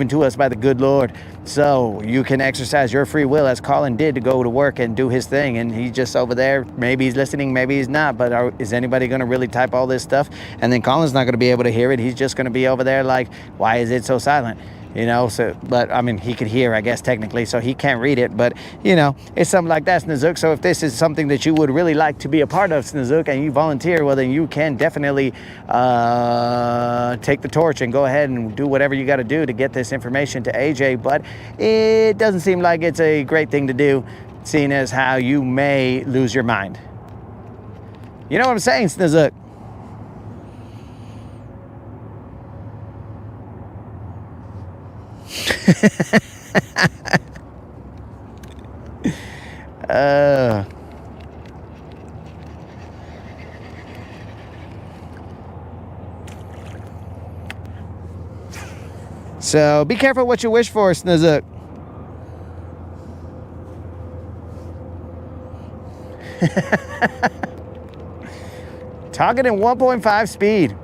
to us by the good Lord. So you can exercise your free will as Colin did to go to work and do his thing, and he's just over there. Maybe he's listening, maybe he's not, but is anybody going to really type all this stuff? And then Colin's not going to be able to hear it. He's just going to be over there like, why is it so silent? You know, so, but I mean, he could hear, I guess, technically, so he can't read it, but, you know, it's something like that, Snozook. So if this is something that you would really like to be a part of, Snozook, and you volunteer, well, then you can definitely take the torch and go ahead and do whatever you got to do to get this information to AJ, but it doesn't seem like it's a great thing to do, seeing as how you may lose your mind. You know what I'm saying, Snozook? So be careful what you wish for, Snozook. Targeting 1.5 speed.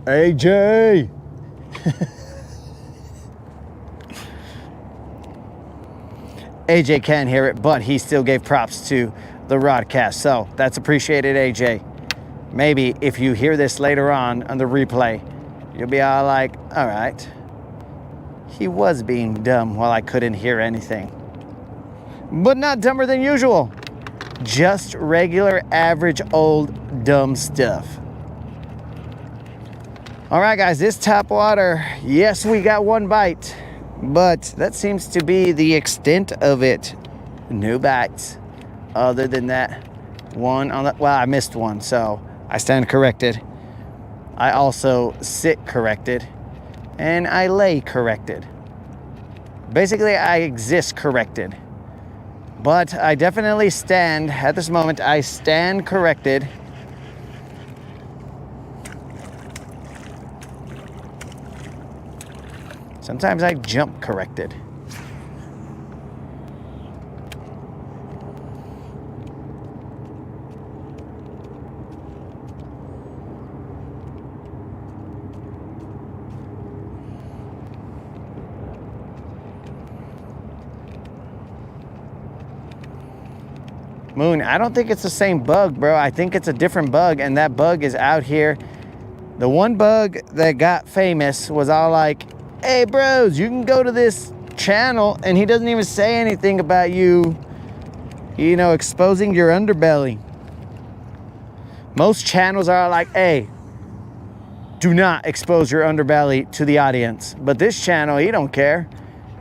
AJ! AJ can't hear it, but he still gave props to the Rodcast, so that's appreciated, AJ. Maybe if you hear this later on the replay, you'll be all like, all right, he was being dumb while I couldn't hear anything. But not dumber than usual. Just regular, average, old, dumb stuff. All right, guys, this top water, yes, we got one bite, but that seems to be the extent of it. No bites. Other than that, one on the, well, I missed one, so I stand corrected. I also sit corrected, and I lay corrected. Basically, I exist corrected. But I definitely stand, at this moment, I stand corrected. Sometimes I jump corrected. Moon, I don't think it's the same bug, bro. I think it's a different bug, and that bug is out here. The one bug that got famous was all like, hey, bros, you can go to this channel, and he doesn't even say anything about you know, exposing your underbelly. Most channels are like, hey, do not expose your underbelly to the audience. But this channel, he don't care.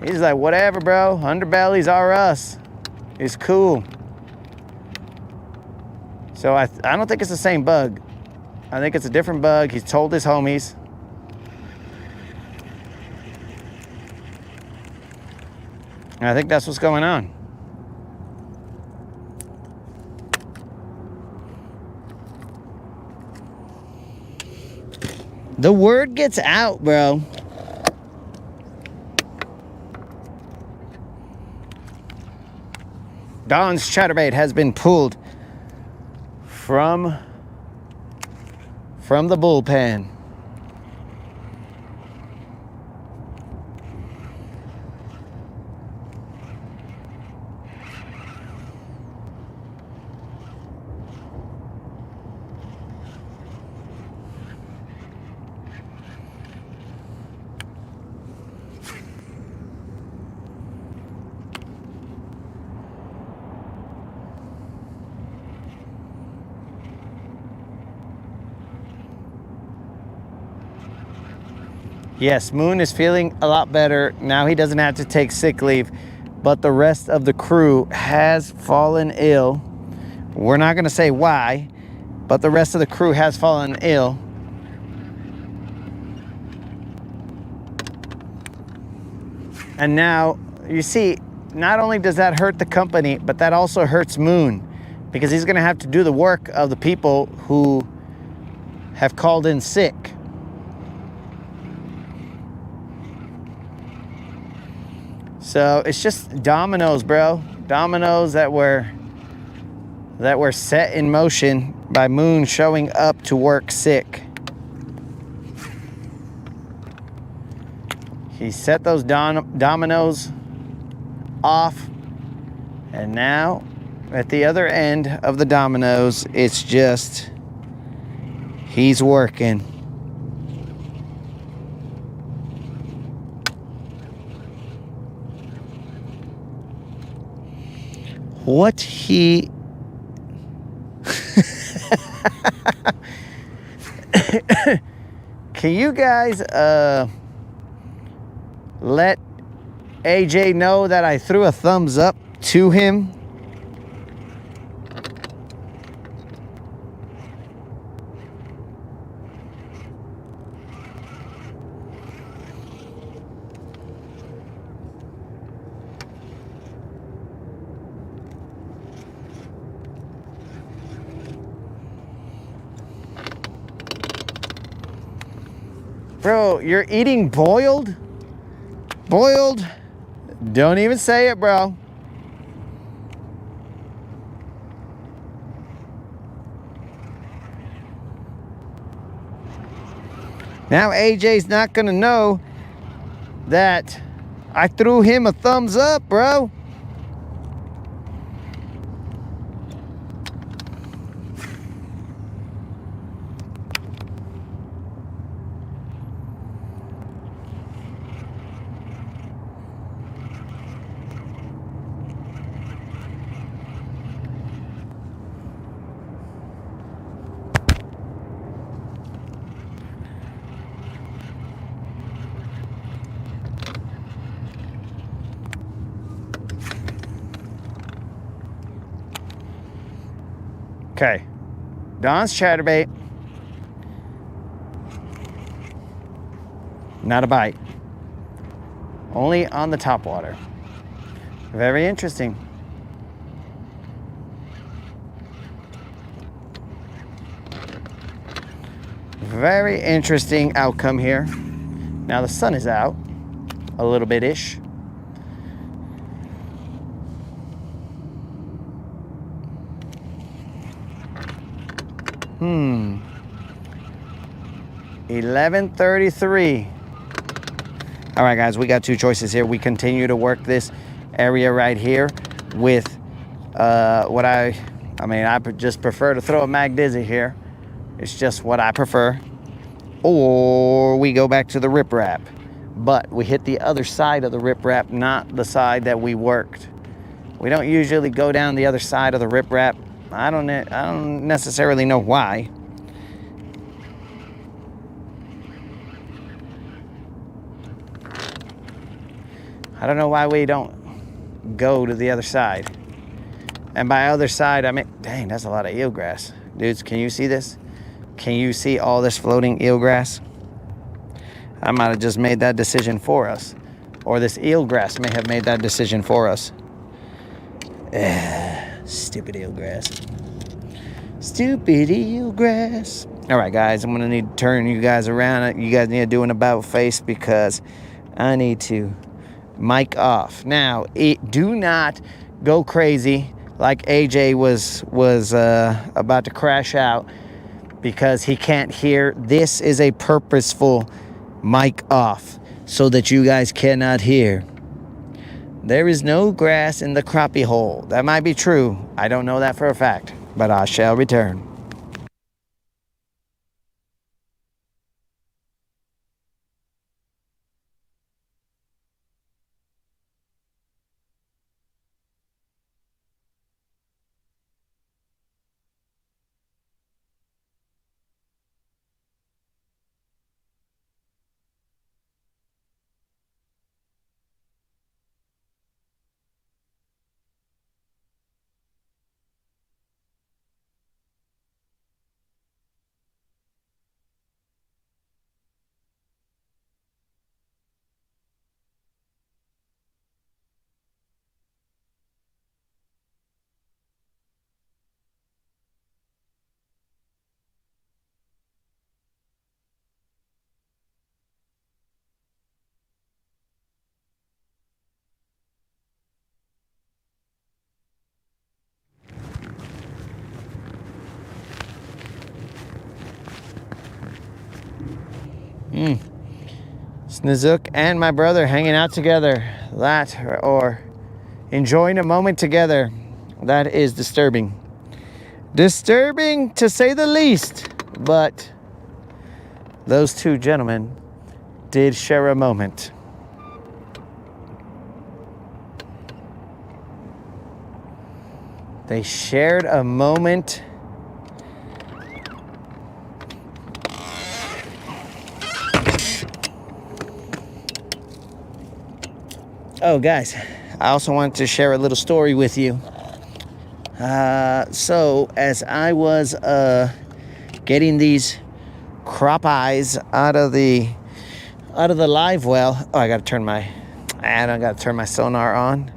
He's like, whatever, bro. Underbellies are us. It's cool. So I don't think it's the same bug. I think it's a different bug. He's told his homies. And I think that's what's going on. The word gets out, bro. Don's chatterbait has been pulled from the bullpen. Yes, Moon is feeling a lot better. Now he doesn't have to take sick leave, but the rest of the crew has fallen ill. We're not gonna say why, but the rest of the crew has fallen ill. And now, you see, not only does that hurt the company, but that also hurts Moon, because he's gonna have to do the work of the people who have called in sick. So it's just dominoes, bro. Dominoes that were set in motion by Moon showing up to work sick. He set those dominoes off, and now at the other end of the dominoes, it's just he's working. What he can you guys let AJ know that I threw a thumbs up to him? Bro, you're eating boiled? Boiled? Don't even say it, bro. Now AJ's not gonna know that I threw him a thumbs up, bro. Okay, Don's chatterbait. Not a bite. Only on the top water. Very interesting. Very interesting outcome here. Now the sun is out a little bit-ish. 11:33. All right, guys, we got two choices here. We continue to work this area right here with I just prefer to throw a Mag Dizzy here. It's just what I prefer. Or we go back to the riprap. But we hit the other side of the riprap, not the side that we worked. We don't usually go down the other side of the riprap. I don't necessarily know why. I don't know why we don't go to the other side. And by other side, I mean, dang, that's a lot of eelgrass. Dudes, can you see this? Can you see all this floating eelgrass? I might have just made that decision for us. Or this eelgrass may have made that decision for us. Stupid eelgrass. Stupid eelgrass. All right, guys, I'm going to need to turn you guys around. You guys need to do an about face because I need to mic off. Now, do not go crazy like AJ was about to crash out because he can't hear. This is a purposeful mic off so that you guys cannot hear. There is no grass in the crappie hole. That might be true. I don't know that for a fact, but I shall return. Snizook and my brother hanging out together. That, or enjoying a moment together. That is disturbing. Disturbing to say the least. But those two gentlemen did share a moment. They shared a moment. Oh, guys, I also wanted to share a little story with you. So as I was getting these crop eyes out of the live well, I gotta turn my sonar on.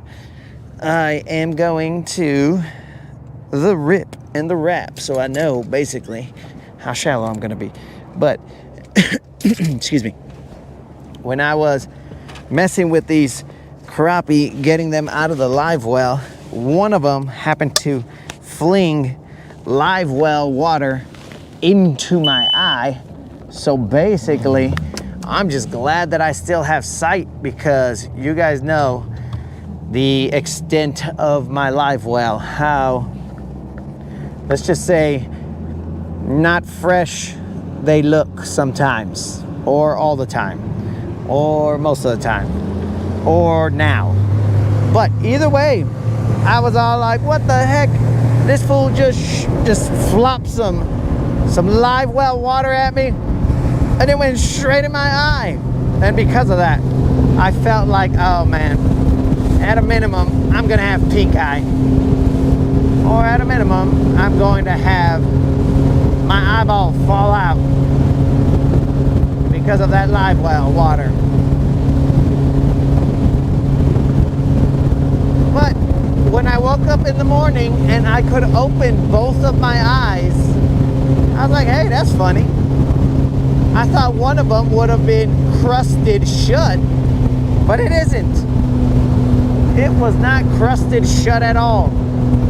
I am going to the rip and the wrap, so I know basically how shallow I'm gonna be. But excuse me, when I was messing with these crappie, getting them out of the live well, one of them happened to fling live well water into my eye. So basically, I'm just glad that I still have sight because you guys know the extent of my live well, how, let's just say, not fresh they look sometimes, or all the time, or most of the time, or now. But either way, I was all like, what the heck? This fool just flopped some live well water at me, and it went straight in my eye. And because of that, I felt like, oh man, at a minimum, I'm gonna have pink eye. Or at a minimum, I'm going to have my eyeball fall out because of that live well water. But when I woke up in the morning and I could open both of my eyes, I was like, hey, that's funny. I thought one of them would have been crusted shut, but it isn't. It was not crusted shut at all.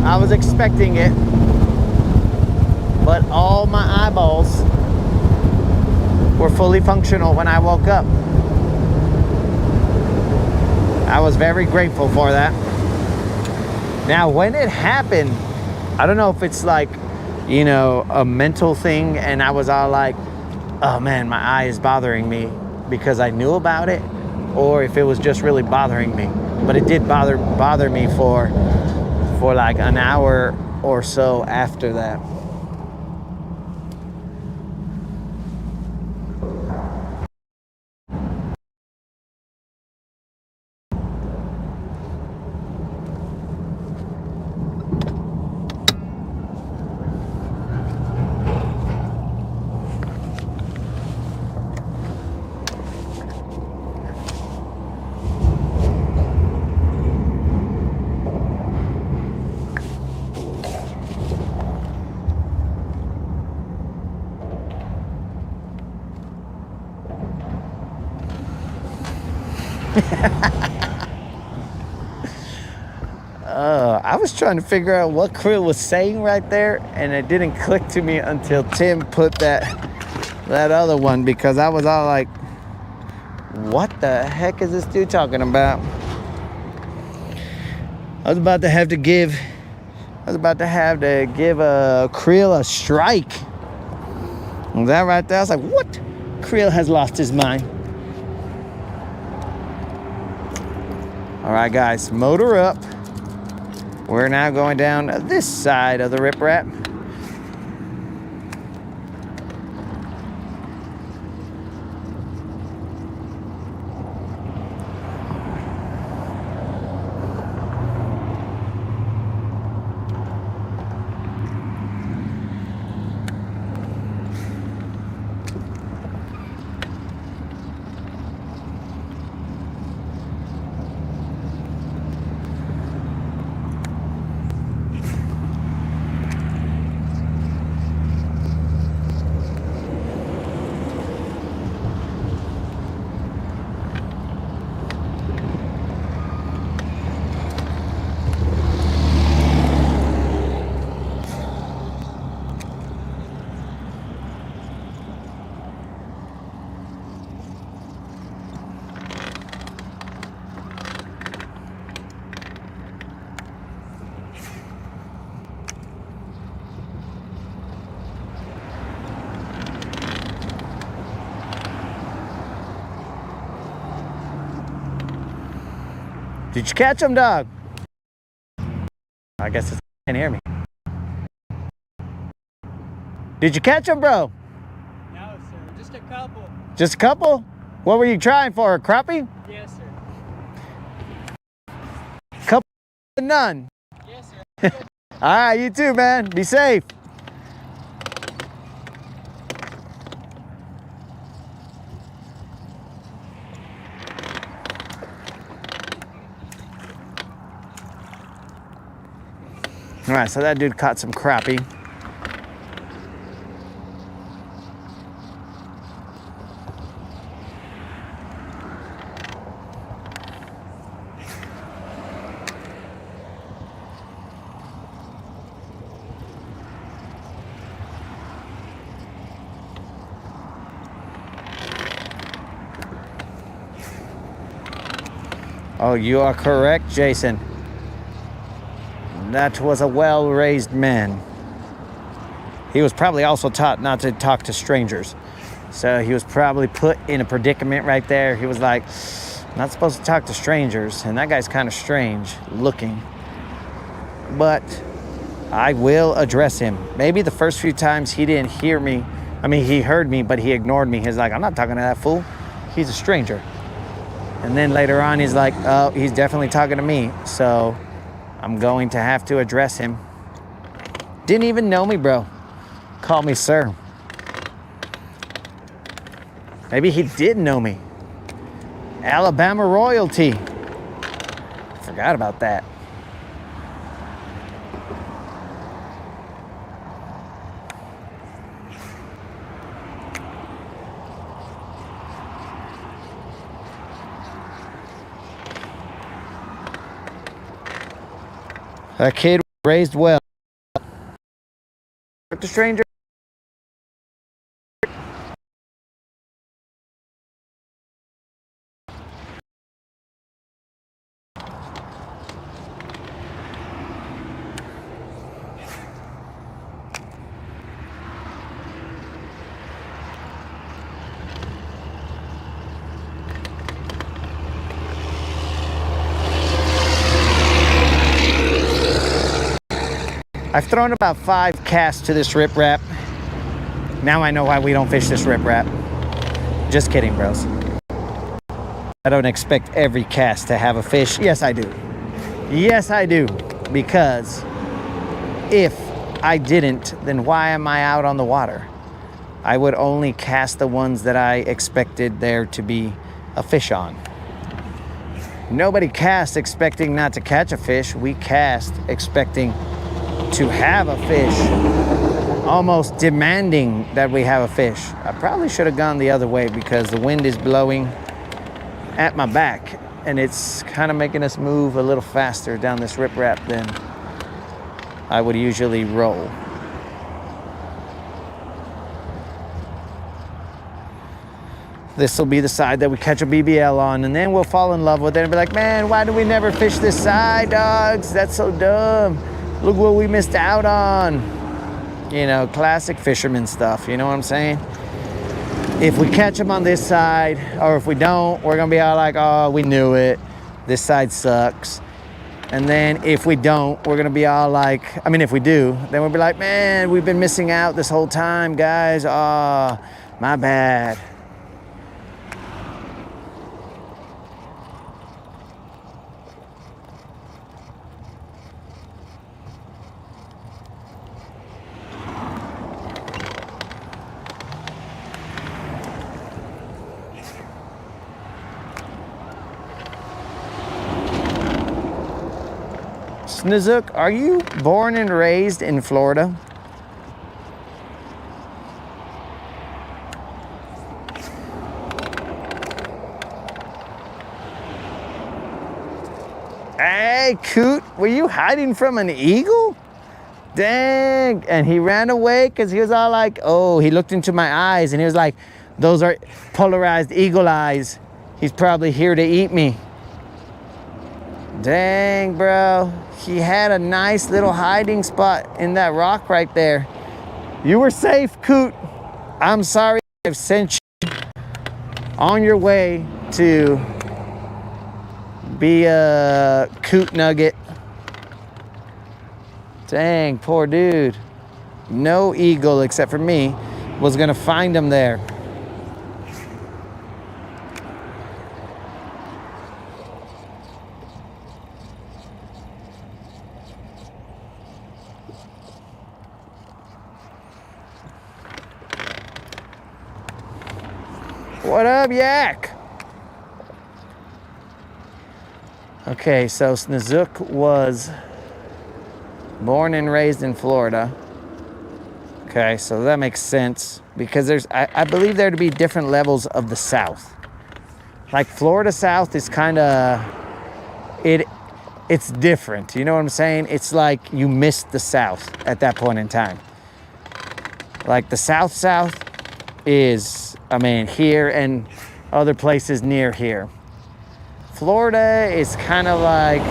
I was expecting it, but all my eyeballs were fully functional when I woke up. I was very grateful for that. Now, when it happened, I don't know if it's like, you know, a mental thing, and I was all like, oh man, my eye is bothering me because I knew about it, or if it was just really bothering me. But it did bother me for like an hour or so after that. I was trying to figure out what Krill was saying right there, and it didn't click to me until Tim put that other one, because I was all like, what the heck is this dude talking about? I was about to have to give Krill a strike. Was that right there? I was like, what? Krill has lost his mind. All right, guys, motor up. We're now going down this side of the riprap. Did you catch him, dog? I guess it can't hear me. Did you catch him, bro? No, sir. Just a couple. Just a couple? What were you trying for, a crappie? Yes, sir. Couple none. Yes, sir. All right, you too, man. Be safe. All right, so that dude caught some crappie. Oh, you are correct, Jason. That was a well-raised man. He was probably also taught not to talk to strangers. So he was probably put in a predicament right there. He was like, not supposed to talk to strangers. And that guy's kind of strange looking. But I will address him. Maybe the first few times he didn't hear me. I mean, he heard me, but he ignored me. He's like, I'm not talking to that fool. He's a stranger. And then later on, he's like, oh, he's definitely talking to me. So I'm going to have to address him. Didn't even know me, bro. Call me sir. Maybe he did know me. Alabama royalty. Forgot about that. That kid was raised well. The stranger. I've thrown about 5 casts to this riprap. Now I know why we don't fish this riprap. Just kidding, bros. I don't expect every cast to have a fish. Yes, I do. Yes, I do. Because if I didn't, then why am I out on the water? I would only cast the ones that I expected there to be a fish on. Nobody casts expecting not to catch a fish. We cast expecting to have a fish, almost demanding that we have a fish. I probably should have gone the other way because the wind is blowing at my back and it's kind of making us move a little faster down this riprap than I would usually roll. This will be the side that we catch a BBL on, and then we'll fall in love with it and be like, man, why do we never fish this side, dogs? That's so dumb. Look what we missed out on. You know, classic fisherman stuff, you know what I'm saying? If we catch them on this side, or if we don't, we're gonna be all like, oh, we knew it. This side sucks. And then if we don't, we're gonna be all like, I mean, if we do, then we'll be like, man, we've been missing out this whole time, guys. Oh, my bad. Snizook, are you born and raised in Florida? Hey, Coot, were you hiding from an eagle? Dang, and he ran away because he was all like, oh, he looked into my eyes and he was like, those are polarized eagle eyes. He's probably here to eat me. Dang, bro. He had a nice little hiding spot in that rock right there. You were safe, Coot. I'm sorry I've sent you on your way to be a Coot nugget. Dang, poor dude. No eagle, except for me, was gonna find him there. What up, Yak? Okay, so Snizook was born and raised in Florida. Okay, so that makes sense because I believe there to be different levels of the South. Like Florida South is kind of, it's different. You know what I'm saying? It's like you missed the South at that point in time. Like the South is, I mean, here and other places near here. Florida is kind of like,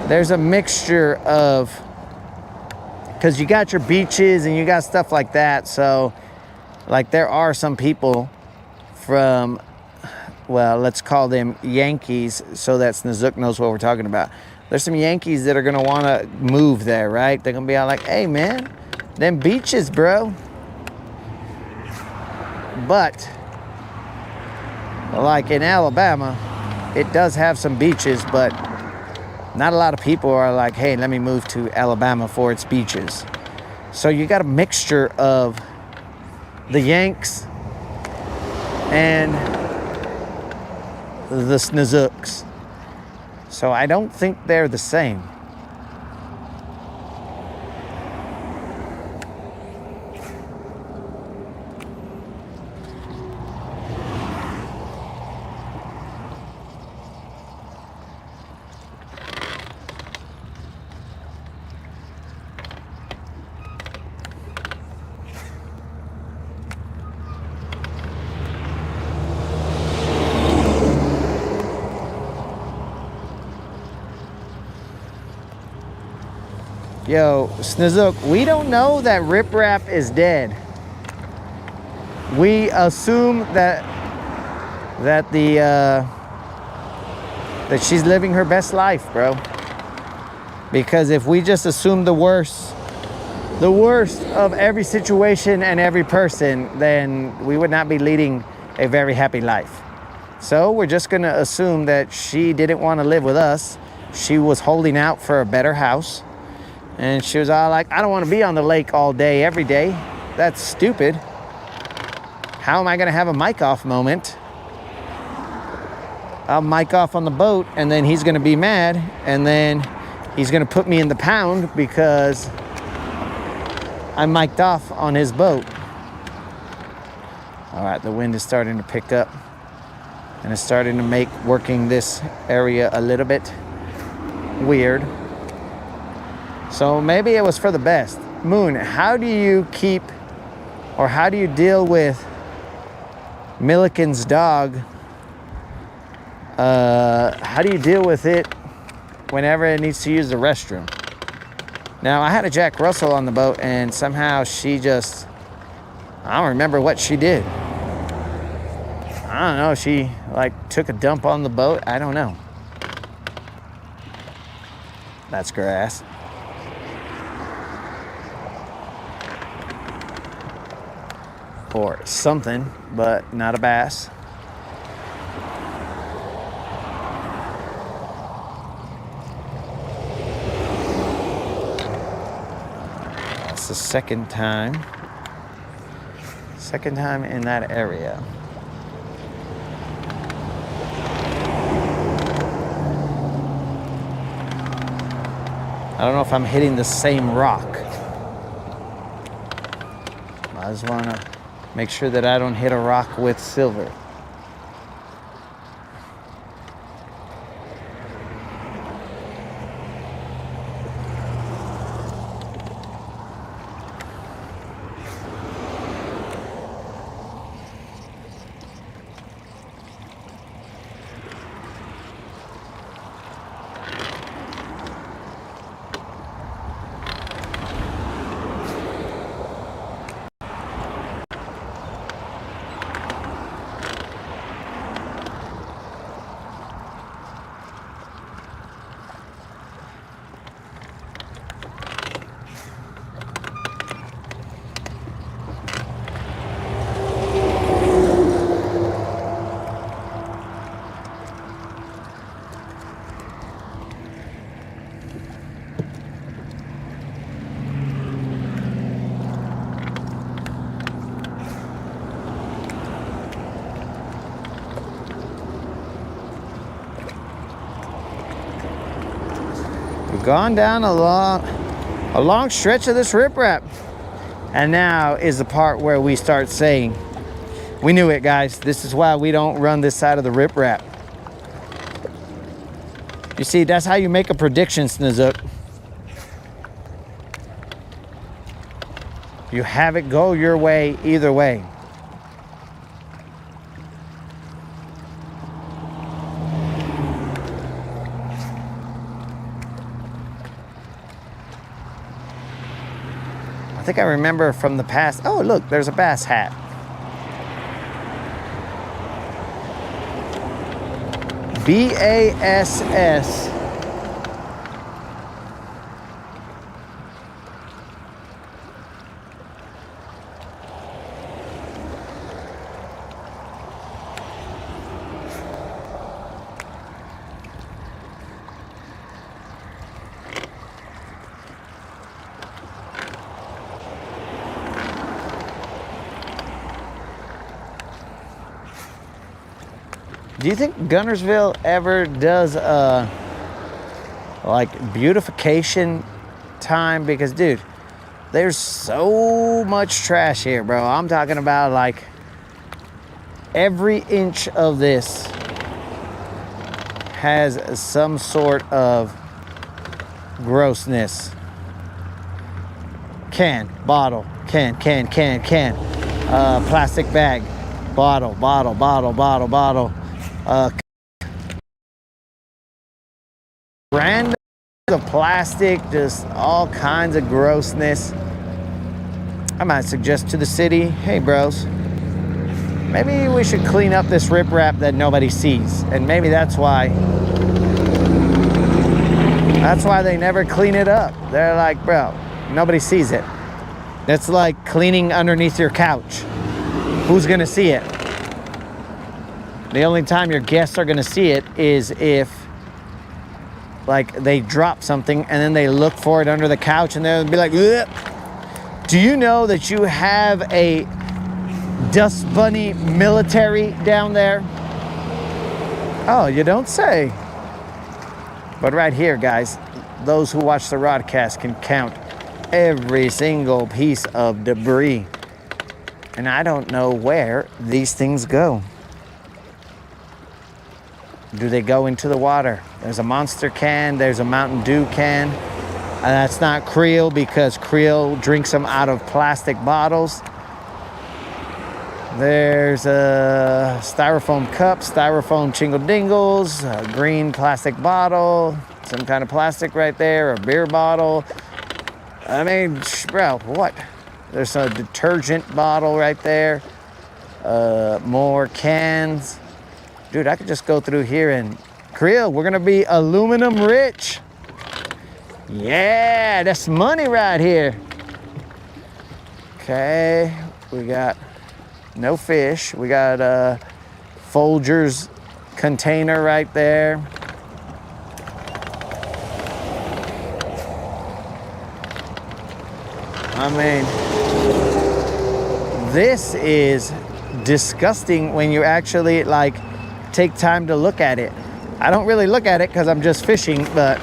there's a mixture of, because you got your beaches and you got stuff like that. So, like, there are some people from, well, let's call them Yankees so that Snizook knows what we're talking about. There's some Yankees that are going to want to move there, right? They're going to be all like, hey, man, them beaches, bro. But, like in Alabama, it does have some beaches, but not a lot of people are like, hey, let me move to Alabama for its beaches. So you got a mixture of the Yanks and the Snizooks. So I don't think they're the same. Yo, Snizook, we don't know that riprap is dead. We assume that that she's living her best life, bro. Because if we just assume the worst of every situation and every person, then we would not be leading a very happy life. So we're just gonna assume that she didn't want to live with us. She was holding out for a better house. And she was all like, I don't want to be on the lake all day, every day. That's stupid. How am I gonna have a mic off moment? I'll mic off on the boat, and then he's gonna be mad, and then he's gonna put me in the pound because I'm mic'd off on his boat. All right, the wind is starting to pick up, and it's starting to make working this area a little bit weird. So maybe it was for the best. Moon, how do you keep, or how do you deal with Milliken's dog? How do you deal with it whenever it needs to use the restroom? Now, I had a Jack Russell on the boat, and somehow she just, I don't remember what she did. I don't know, she like took a dump on the boat. I don't know. That's grass. Or something, but not a bass. That's the second time in that area. I don't know if I'm hitting the same rock. I just want to make sure that I don't hit a rock with silver. We've gone down a long stretch of this riprap. And now is the part where we start saying, we knew it, guys. This is why we don't run this side of the riprap. You see, that's how you make a prediction, Snizook. You have it go your way either way. I think I remember from the past. Oh, look, there's a bass hat. BASS. Do you think Guntersville ever does like beautification time? Because dude, there's so much trash here, bro. I'm talking about like every inch of this has some sort of grossness. Can, bottle, can, plastic bag, bottle, random of plastic, just all kinds of grossness. I might suggest to the city, hey bros, maybe we should clean up this riprap that nobody sees. And maybe that's why That's why they never clean it up. They're like, bro, nobody sees it. It's like cleaning underneath your couch. Who's gonna see it? The only time your guests are gonna see it is if like they drop something and then they look for it under the couch and they'll be like, ugh. Do you know that you have a dust bunny military down there? Oh, you don't say. But right here, guys, those who watch the broadcast can count every single piece of debris. And I don't know where these things go. Do they go into the water? There's a Monster can, there's a Mountain Dew can. And that's not Creel because Creel drinks them out of plastic bottles. There's a styrofoam cup, styrofoam chingle dingles, a green plastic bottle, some kind of plastic right there, a beer bottle. I mean, bro, what? There's a detergent bottle right there. More cans. Dude, I could just go through here and Creel, we're gonna be aluminum rich. Yeah, that's money right here. Okay, we got no fish. We got a Folgers container right there. I mean, this is disgusting when you actually like take time to look at it. I don't really look at it because I'm just fishing, but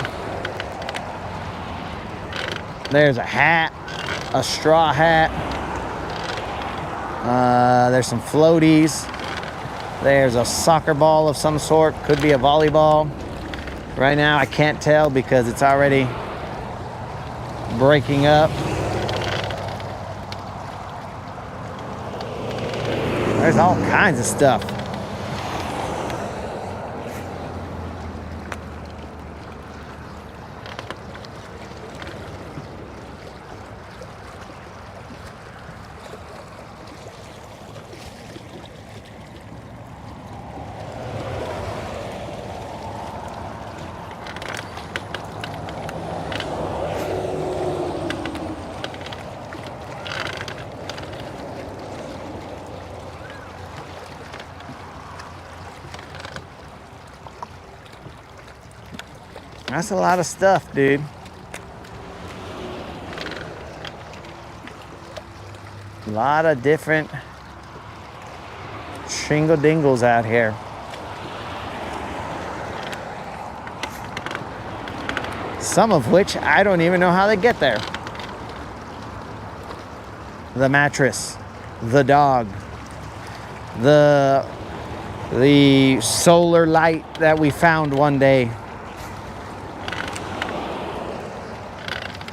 there's a hat, a straw hat. There's some floaties. There's a soccer ball of some sort. Could be a volleyball. Right now I can't tell because it's already breaking up. There's all kinds of stuff. That's a lot of stuff, dude. A lot of different shingle dingles out here. Some of which I don't even know how they get there. The mattress, the dog, the solar light that we found one day.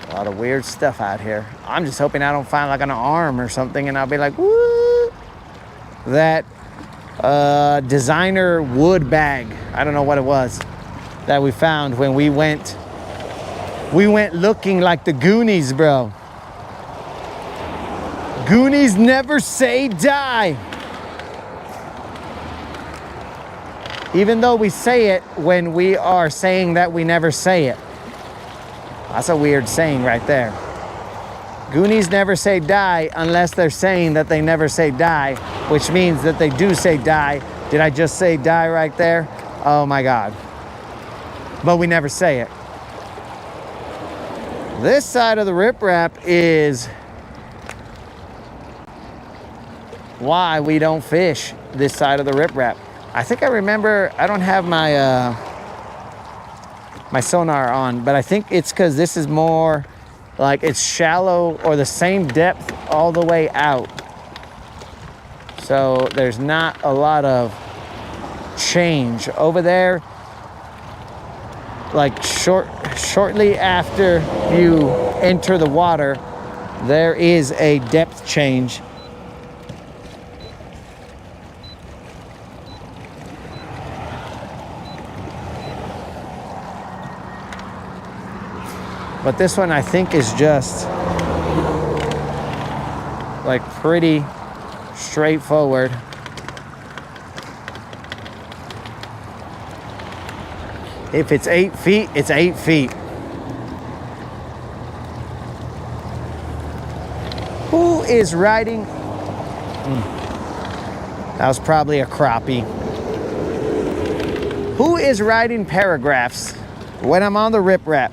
A lot of weird stuff out here. I'm just hoping I don't find like an arm or something and I'll be like, woo! That designer wood bag, I don't know what it was, that we found when we went looking like the Goonies, bro. Goonies never say die. Even though we say it when we are saying that we never say it. That's a weird saying right there. Goonies never say die unless they're saying that they never say die, which means that they do say die. Did I just say die right there? Oh my God. But we never say it. This side of the riprap is why we don't fish this side of the riprap. I think I remember, I don't have my my sonar on, but I think it's because this is more like it's shallow or the same depth all the way out. So there's not a lot of change over there. Like shortly after you enter the water, there is a depth change. But this one I think is just like pretty straightforward. If it's 8 feet, it's 8 feet. is writing? That was probably a crappie. Who is writing paragraphs when I'm on the riprap?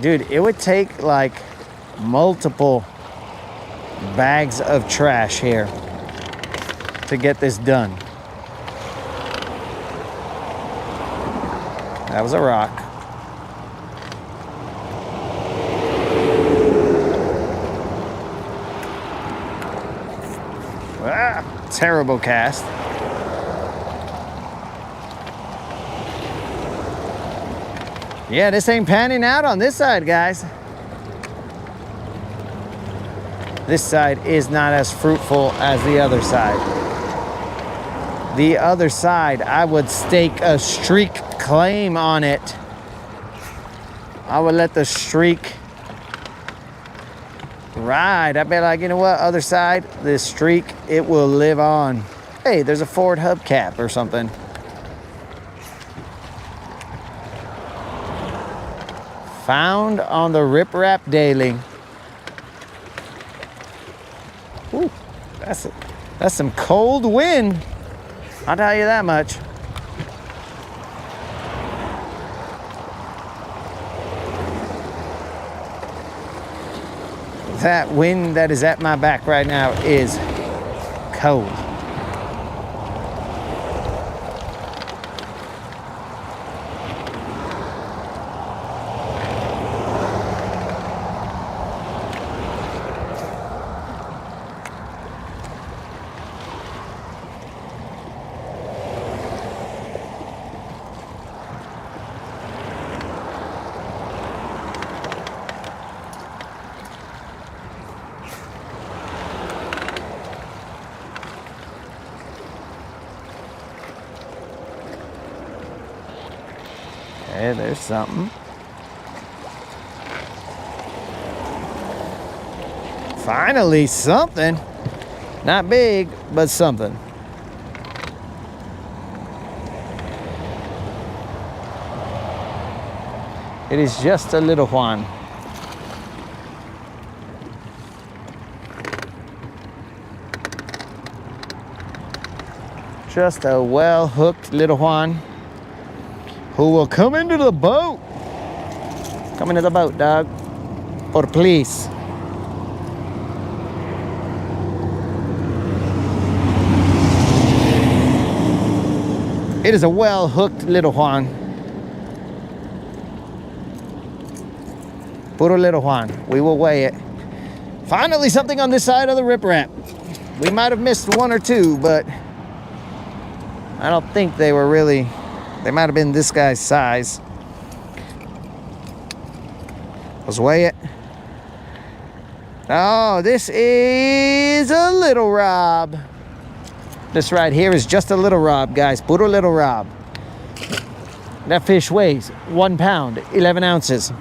Dude, it would take like multiple bags of trash here to get this done. That was a rock. Ah, terrible cast. Yeah, this ain't panning out on this side, guys. This side is not as fruitful as the other side. The other side, I would stake a streak claim on it. I would let the streak ride. I'd be like, you know what, other side, this streak, it will live on. Hey, there's a Ford hubcap or something. Found on the Riprap Daily. Ooh, that's some cold wind. I'll tell you that much. That wind that is at my back right now is cold. Okay, there's something. Finally, something. Not big, but something. It is just a little one. Just a well-hooked little one who will come into the boat. Come into the boat, dog. Or please. It is a well-hooked little Juan. Puro little Juan. We will weigh it. Finally, something on this side of the riprap. We might have missed one or two, but I don't think they were really... They might have been this guy's size. Let's weigh it. Oh, this is a little Rob. This right here is just a little Rob, guys. Puro little Rob. That fish weighs 1 pound, 11 ounces.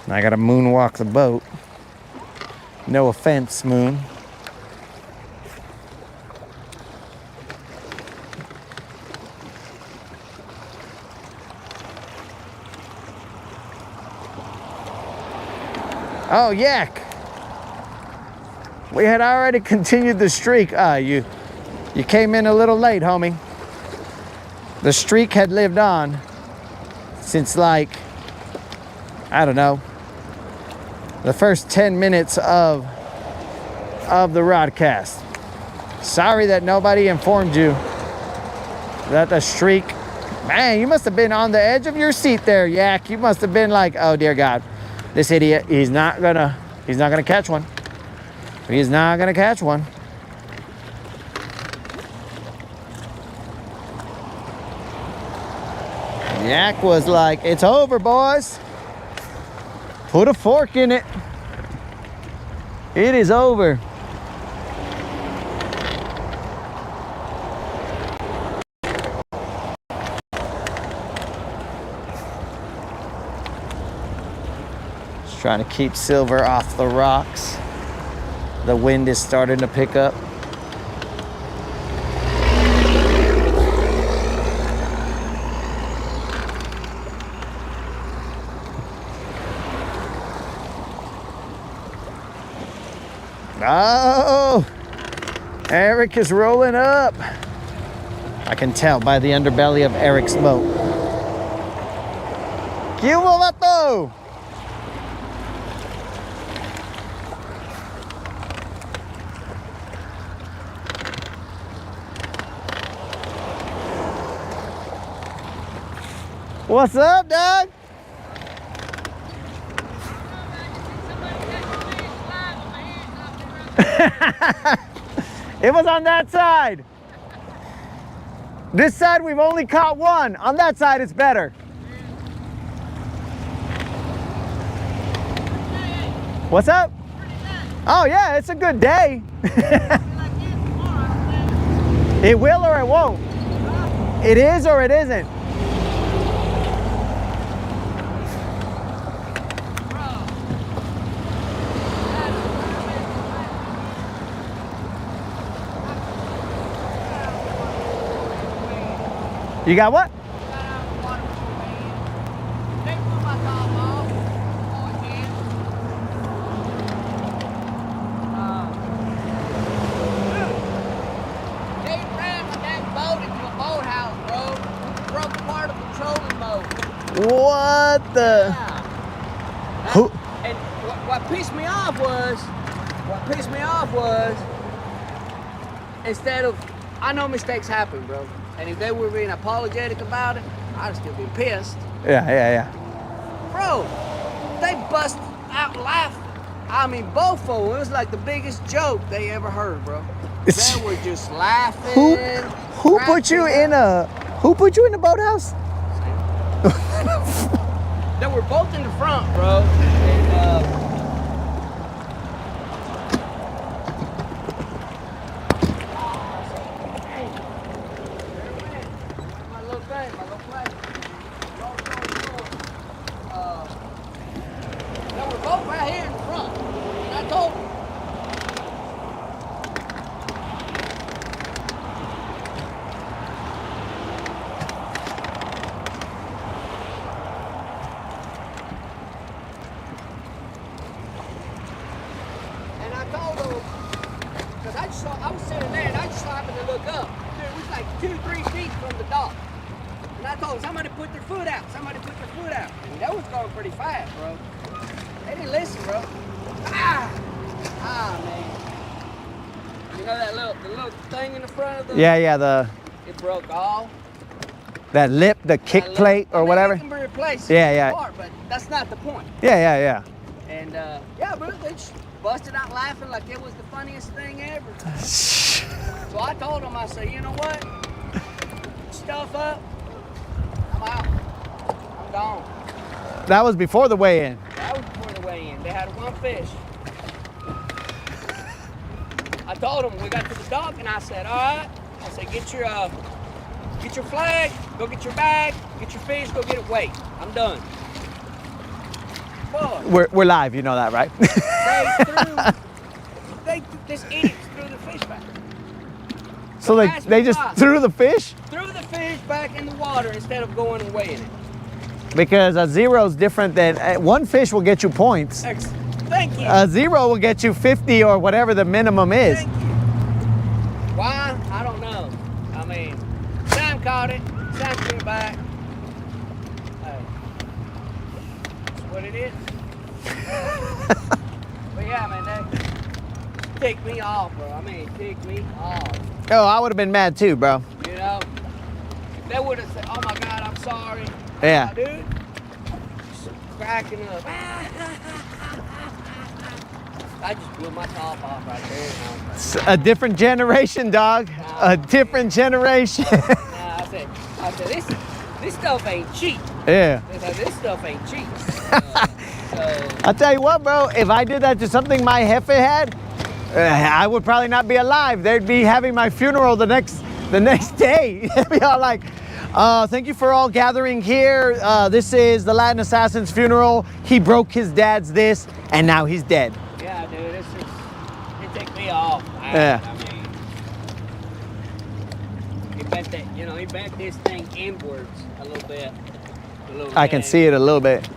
I gotta moonwalk the boat. No offense, Moon. Oh, yak. We had already continued the streak. You came in a little late, homie. The streak had lived on since, like, I don't know, the first 10 minutes of the rodcast. Sorry that nobody informed you that the streak? Man, you must have been on the edge of your seat there, Yak. You must have been like, oh dear God, this idiot, he's not gonna catch one. He's not gonna catch one. Yak was like, it's over, boys. Put a fork in it. It is over. Just trying to keep Silver off the rocks. The wind is starting to pick up. Oh, Eric is rolling up. I can tell by the underbelly of Eric's boat. Que vato! What's up, Doug? It was on that side. This side we've only caught one. On that side it's better. What's up? Oh yeah, it's a good day. It will or it won't. It is or it isn't. You got what? They ran that boat into a boathouse, bro. Broke part of the trolling boat. What the? Yeah. Who? And what pissed me off was, instead of, I know mistakes happen, bro. And if they were being apologetic about it, I'd have still been pissed. Yeah. Bro, they bust out laughing. I mean, both of them. It was like the biggest joke they ever heard, bro. They were just laughing. Who put you in a boathouse? They were both in the front, bro. And my little play. They were both right here in the front. And I told them. Because I was sitting there and I just happened to look up. Dude, it was like 2-3 feet from the dock. And I told them, somebody put their foot out. And that was going pretty fast, bro. They didn't listen, bro. Man. You know that the little thing in the front of the... Yeah, It broke off. that lip, the kick plate or whatever. It can be replaced. Yeah. Apart, but that's not the point. Yeah. And bro, they just busted out laughing like it was the funniest thing ever. So I told them, I said, you know what? Stuff up. I'm out. I'm gone. That was before the weigh-in. That was before the weigh-in. They had one fish. I told them, we got to the dock, and I said, all right. I said, get your flag, go get your bag, get your fish, go get it weighed. I'm done. Boy, We're live, you know that, right? this idiot threw the fish back. So they just threw the fish? Threw the fish back in the water instead of going and weighing it. Because a zero is different than one fish will get you points. Thank you. A zero will get you 50 or whatever the minimum is. Thank you. Why? I don't know. I mean, Sam caught it. Sam threw it back. Hey, that's what it is. But yeah, man, that ticked me off, bro. I mean, ticked me off. Oh, I would have been mad too, bro. You know? they would have said, "Oh my God, I'm sorry." Yeah. Oh, dude, just cracking up. I just blew my top off right there. And I was like, It's a different generation, dog. A different generation. nah, I said, this stuff ain't cheap. Yeah. I said, this stuff ain't cheap. So I'll tell you what, bro. If I did that to something my jefe had, I would probably not be alive. They'd be having my funeral the next day. They'd be all like, "Thank you for all gathering here. This is the Latin assassin's funeral. He broke his dad's this, and now he's dead." yeah, dude, it ticked me off. Yeah. I mean, he bent this thing inwards a little bit. I can see it a little bit.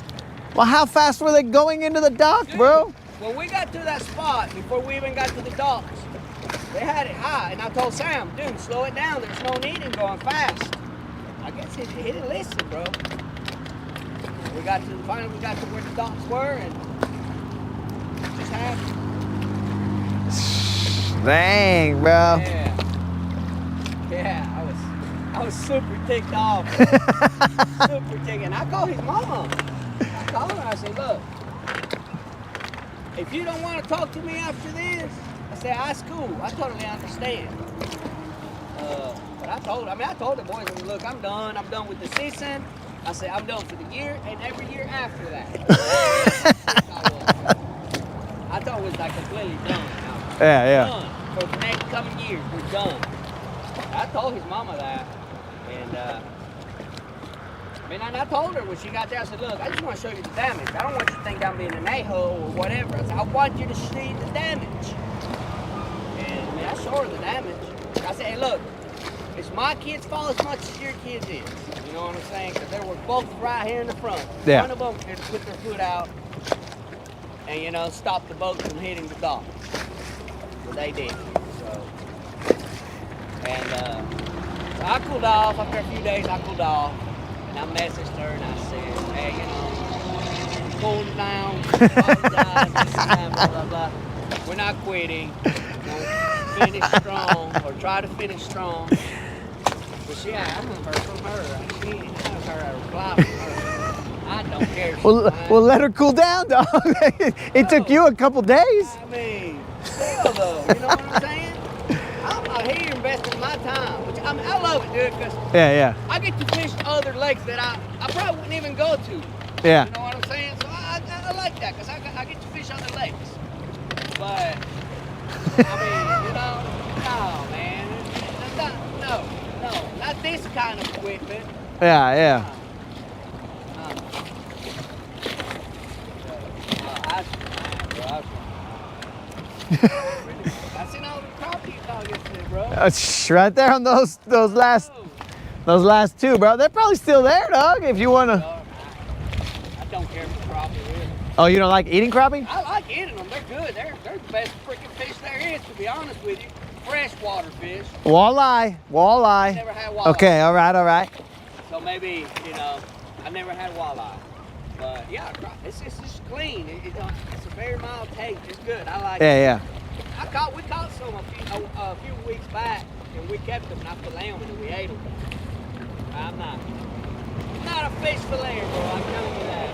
Well, how fast were they going into the dock, Dude, bro? when we got to that spot, before we even got to the docks, they had it high, and I told Sam, "Dude, slow it down. There's no need in going fast." I guess he didn't listen, bro. Finally we got to where the docks were, and it just happened. Dang, bro. Yeah, I was super ticked off. Super ticked. And I called his mom. I called her. I said, "Look, if you don't want to talk to me after this," I said, "that's cool. I totally understand." But I told the boys, "Look, I'm done. I'm done with the season." I said, "I'm done for the year and every year after that." I thought it was like completely done. Yeah. Done. For the next coming years, we're done. I told his mama that, and I told her when she got there, I said, "Look, I just want to show you the damage. I don't want you to think I'm being an a-hole or whatever. I said, I want you to see the damage." And I showed her the damage. I said, "Hey, look, it's my kid's fault as much as your kid's is." You know what I'm saying? Because they were both right here in the front. Yeah. One of them had put their foot out and, stop the boat from hitting the dock. So they did. So I cooled off. After a few days, I cooled off. And I messaged her and I said, "Hey, cool down, apologize, this and that, blah, blah, blah. We're not quitting. We'll finish strong, or try to finish strong." But I haven't heard from her. She ain't heard a reply from her. I don't care. Well, let her cool down, dog. It took you a couple days. I mean, still though, you know what I'm saying? I'm out here investing my time, which I love it, dude, because Yeah. I get to fish other lakes that I probably wouldn't even go to. Yeah. You know what I'm saying? So I like that, because I get to fish other lakes. But, I mean, no, man. No, not this kind of equipment. Yeah. I seen all the crappie you caught yesterday, bro. Right there on those last two, bro. They're probably still there, dog. If you wanna. I don't care if it's crappie really. Oh, you don't like eating crappie? I like eating them. They're good. They're the best freaking fish there is, to be honest with you. Freshwater fish. Walleye. Never had walleye. Okay, all right. So maybe, I never had walleye. But yeah, it's just clean. It's a very mild taste. It's good. I like it. Yeah. We caught some a few weeks back, and we kept them, and I filet them, and we ate them. I'm not a fish filleter, bro. I'm telling you that.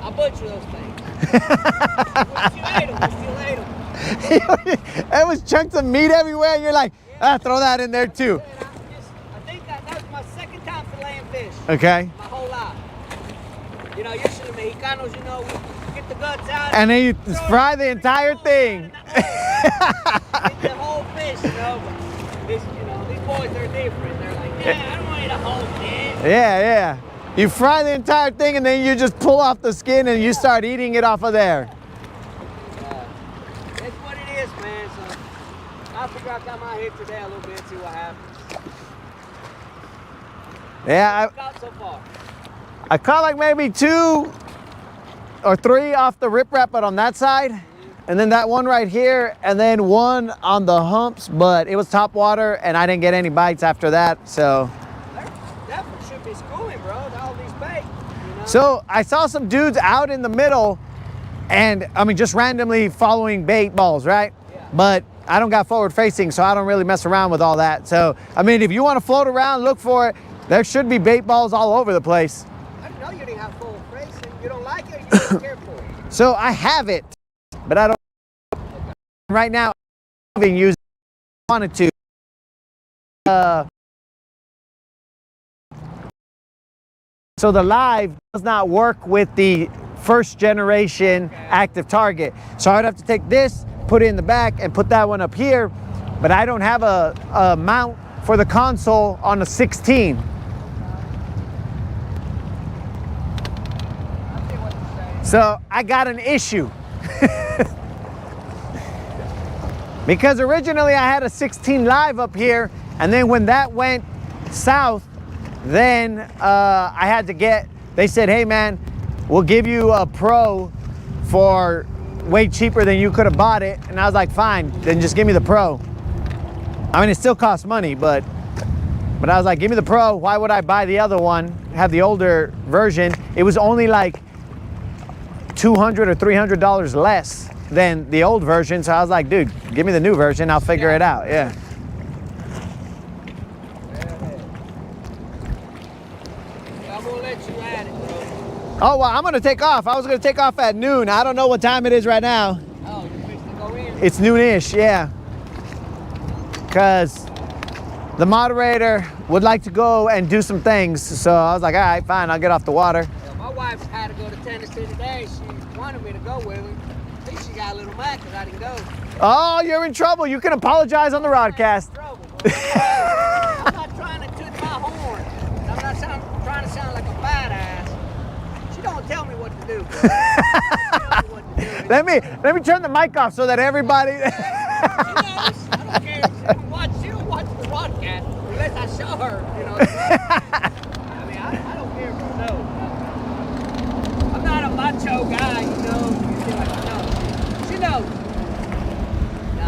I butcher those things. We still ate them. There was chunks of meat everywhere, and you're like, throw that in there too. I think that was my second time filleting fish. Okay. My whole life. Usually the Mexicanos, we get the guts out. And then you fry the entire thing. Get the whole fish, but these boys are different. They're like, I don't want to eat a whole fish. Yeah. You fry the entire thing, and then you just pull off the skin, and you start eating it off of there. That's what it is, man. So I figure I'll come out here today a little bit, see what happens. Yeah, Caught so far. I caught like maybe 2 or 3 off the riprap, but on that side, and then that one right here, and then one on the humps, but it was top water, and I didn't get any bites after that, so. There definitely should be schooling, bro, all these bait, So I saw some dudes out in the middle, and just randomly following bait balls, right? Yeah. But I don't got forward facing, so I don't really mess around with all that. So, I mean, if you want to float around, look for it. There should be bait balls all over the place. I didn't know you didn't have forward facing. You don't like it, or you don't care for it? So I have it, but I don't. Right now, I'm being used. Wanted to. So the live does not work with the first generation active target. So I'd have to take this, put it in the back, and put that one up here. But I don't have a mount for the console on a 16. So I got an issue. Because originally I had a 16 live up here, and then when that went south, then I had to get, they said, hey man, we'll give you a Pro for way cheaper than you could have bought it. And I was like, fine, then just give me the Pro. I mean, it still costs money, but I was like, give me the Pro. Why would I buy the other one, have the older version? It was only like $200 or $300 less than the old version. So I was like, dude, give me the new version. I'll figure it out. Yeah. I'm gonna let you at it, bro. Oh, well, I'm gonna take off. I was gonna take off at noon. I don't know what time it is right now. Oh, you're fixing to go in? It's noonish, yeah. Cause the moderator would like to go and do some things. So I was like, all right, fine, I'll get off the water. Yeah, my wife had to go to Tennessee today. She wanted me to go with her. I think she got a little mad because I didn't go. Oh, you're in trouble. You can apologize on the broadcast. Trouble, bro. I'm not trying to toot my horn. I'm not trying to sound like a badass. She don't tell me what to do, bro. Tell me what to do. Let me turn the mic off so that everybody. She knows. I don't care. She don't watch the broadcast unless I show her, you know. I mean, I don't care, bro. No. I'm not a macho guy, you know. She knows.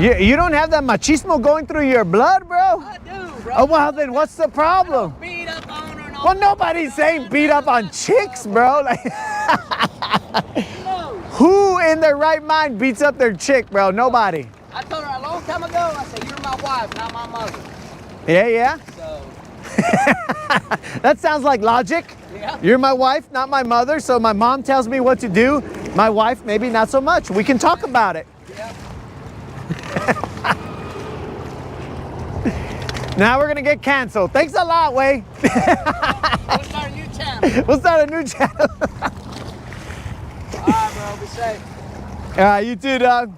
No. You don't have that machismo going through your blood, bro? I do, bro. Oh, well, then what's the problem? Beat up on her and all Well, nobody's saying beat up on chicks, bro. Like, She knows. who in their right mind beats up their chick, bro? Nobody. I told her a long time ago, I said, you're my wife, not my mother. Yeah, yeah. So, That sounds like logic. yeah. You're my wife, not my mother. So my mom tells me what to do. My wife, maybe not so much. We can talk about it. Yeah. Now we're gonna get canceled. Thanks a lot, Way. We'll start a new channel. We'll start a new channel. All right, bro. Be safe. All right, you too, dog.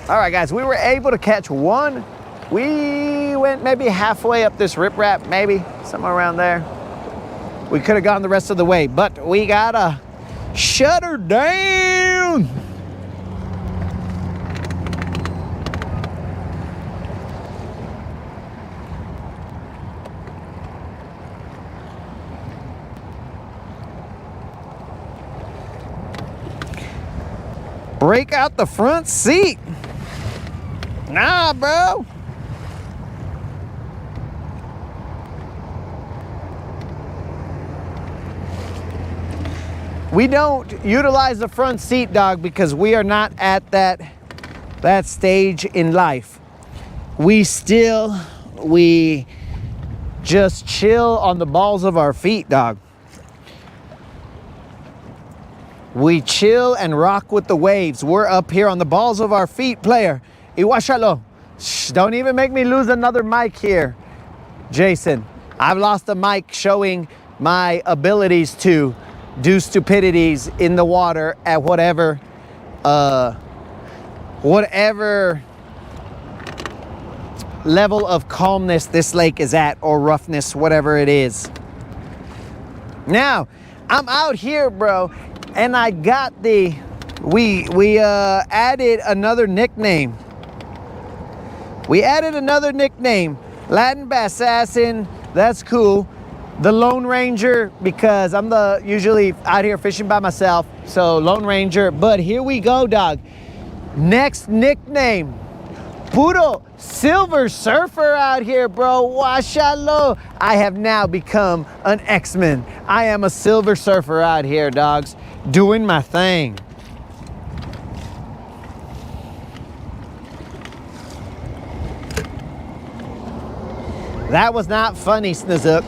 All right, guys, we were able to catch one. We went maybe halfway up this riprap, maybe somewhere around there. We could have gone the rest of the way, but we gotta shut her down. Break out the front seat. Nah, bro. We don't utilize the front seat, dog, because we are not at that stage in life. We just chill on the balls of our feet, dog. We chill and rock with the waves. We're up here on the balls of our feet, player. Iwashalo. Shh, don't even make me lose another mic here, Jason. I've lost a mic showing my abilities to do stupidities in the water at whatever level of calmness this lake is at, or roughness, whatever it is. Now, I'm out here, bro, and I got we added another nickname. We added another nickname, Latin Bassassin. That's cool. The Lone Ranger, because I'm usually out here fishing by myself, so Lone Ranger. But here we go, dog. Next nickname, Puro Silver Surfer out here, bro. Washalo. I have now become an X-Men. I am a Silver Surfer out here, dogs. doing my thing. That was not funny, Snizook.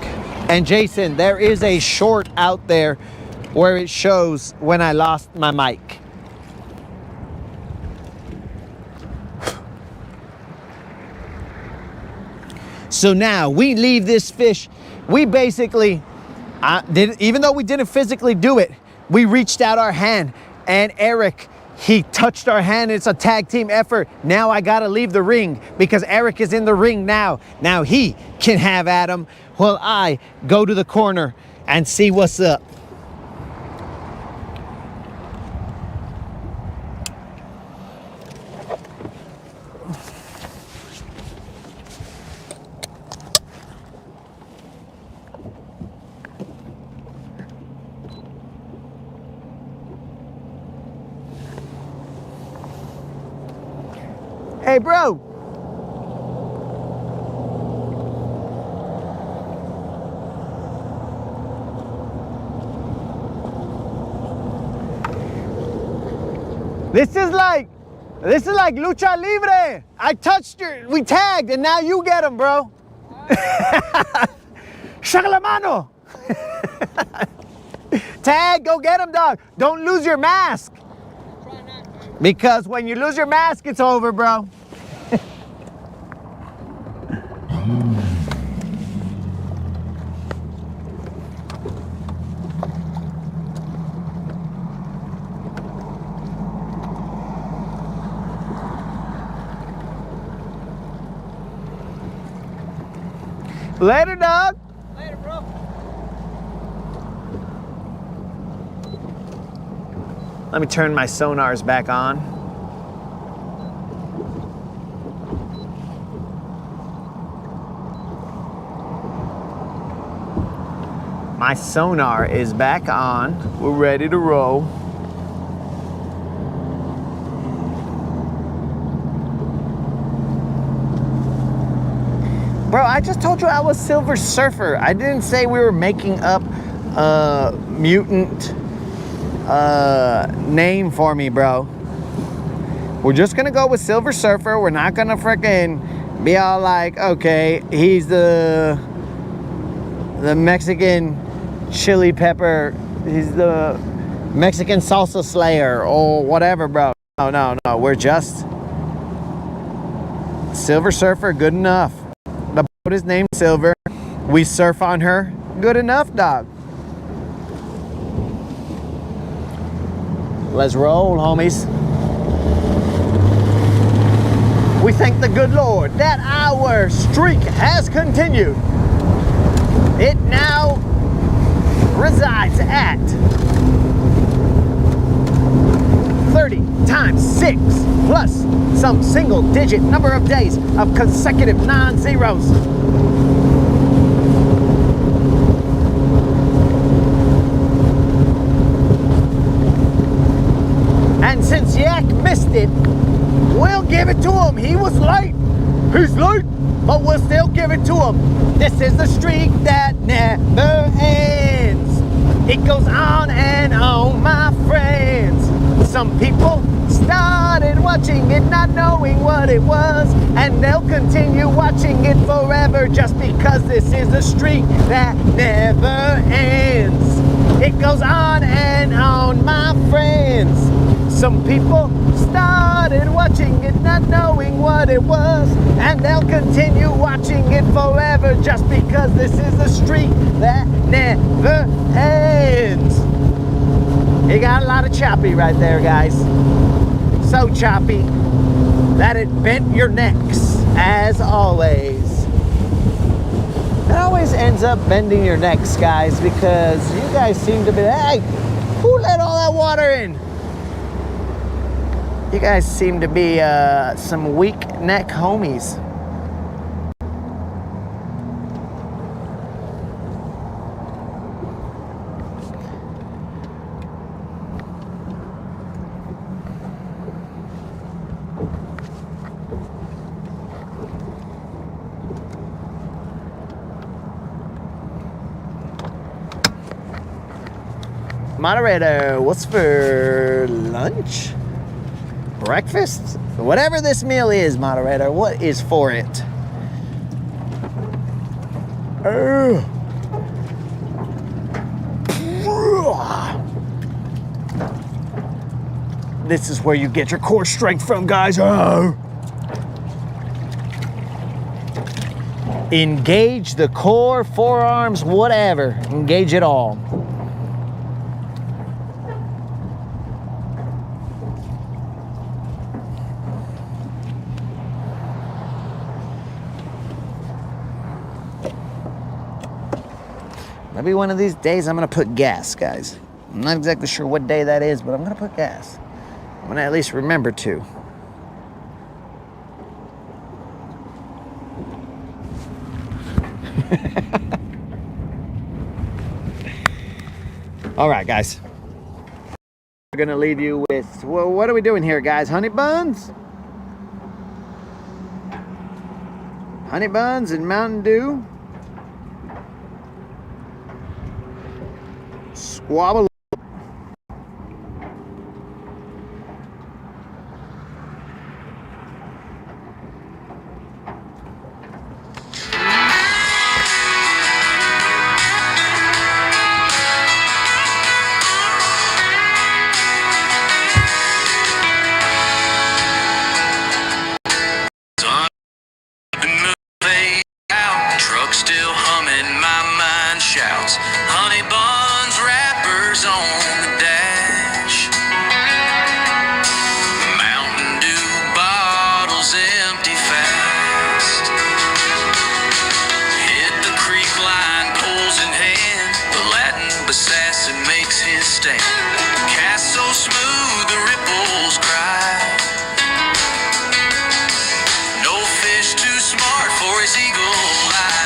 And Jason, there is a short out there where it shows when I lost my mic. So now we leave this fish. We basically, even though we didn't physically do it, we reached out our hand, and Eric, he touched our hand. It's a tag team effort. Now I gotta leave the ring because Eric is in the ring now. Now he can have Adam while I go to the corner and see what's up. Hey, bro. This is like lucha libre. I touched we tagged, and now you get him, bro. Shakalamano. Tag, go get him, dog. Don't lose your mask. Because when you lose your mask, it's over, bro. Later, dog. Later, bro. Let me turn my sonars back on. My sonar is back on. We're ready to roll. Bro, I just told you I was Silver Surfer. I didn't say we were making up a mutant name for me, bro. We're just gonna go with Silver Surfer. We're not gonna frickin' be all like, okay, he's the Mexican chili pepper, he's the Mexican salsa slayer or whatever, bro. No, we're just Silver Surfer, good enough. The boat is named Silver. We surf on her, good enough, dog. Let's roll, homies. We thank the good Lord that our streak has continued. It now resides at 30 times 6 plus some single digit number of days of consecutive non-zeros. And since Yak missed it, we'll give it to him. He was late. He's late, but we'll still give it to him. This is the streak that never ends. It goes on and on, my friends. Some people started watching it not knowing what it was, and they'll continue watching it forever just because this is a streak that never ends. It goes on and on, my friends. Some people started watching it not knowing what it was, and they'll continue watching it forever just because this is a streak that never ends. It got a lot of choppy right there, guys. So choppy that it bent your necks, as always. It always ends up bending your necks, guys, because you guys seem to be, hey, who let all that water in? You guys seem to be some weak neck homies. Moderator, what's for lunch? Breakfast? Whatever this meal is, moderator, what is for it? This is where you get your core strength from, guys. Engage the core, forearms, whatever. Engage it all. Maybe one of these days I'm gonna put gas, guys. I'm not exactly sure what day that is, but I'm gonna put gas. I'm gonna at least remember to. All right, guys. We're gonna leave you with, well, what are we doing here, guys? Honey buns? Honey buns and Mountain Dew. Squabble. Truck still humming, my mind shouts. Honey buns, wrappers on the dash. Mountain Dew bottles empty fast. Hit the creek line, poles in hand. The Latin assassin makes his stand. Cast so smooth the ripples cry. No fish too smart for his eagle eye.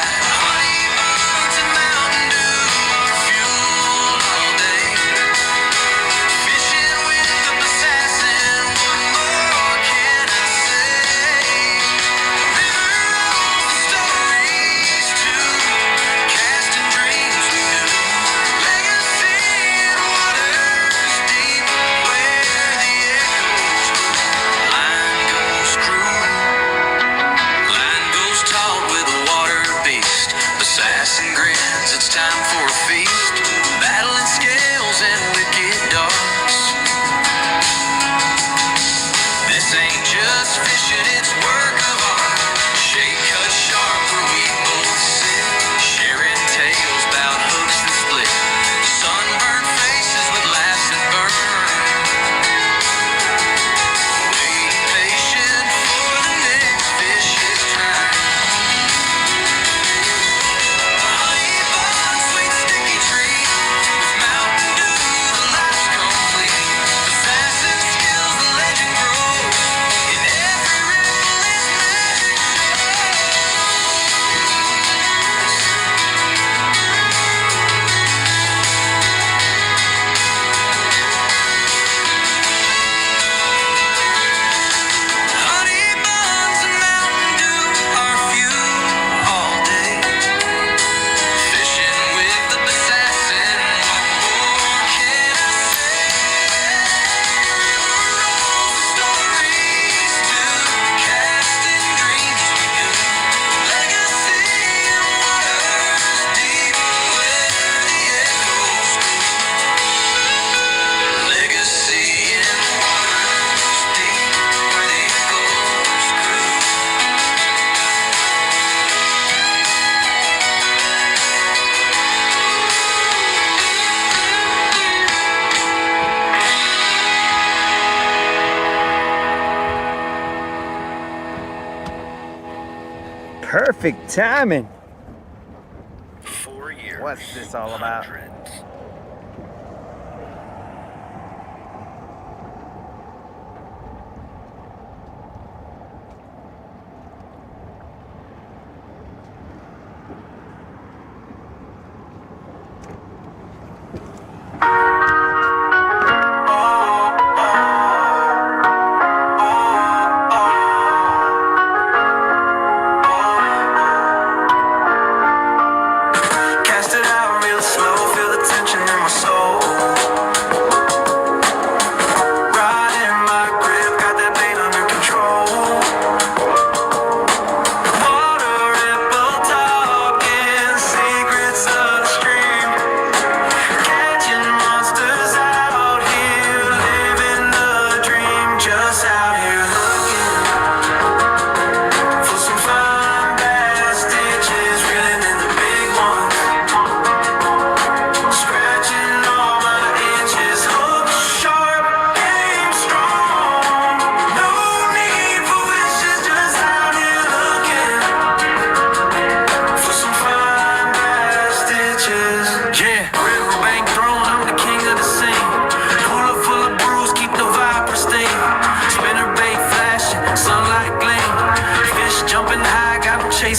Perfect timing. 4 years. What's this all about? Hundreds. Cast it out real slow, feel the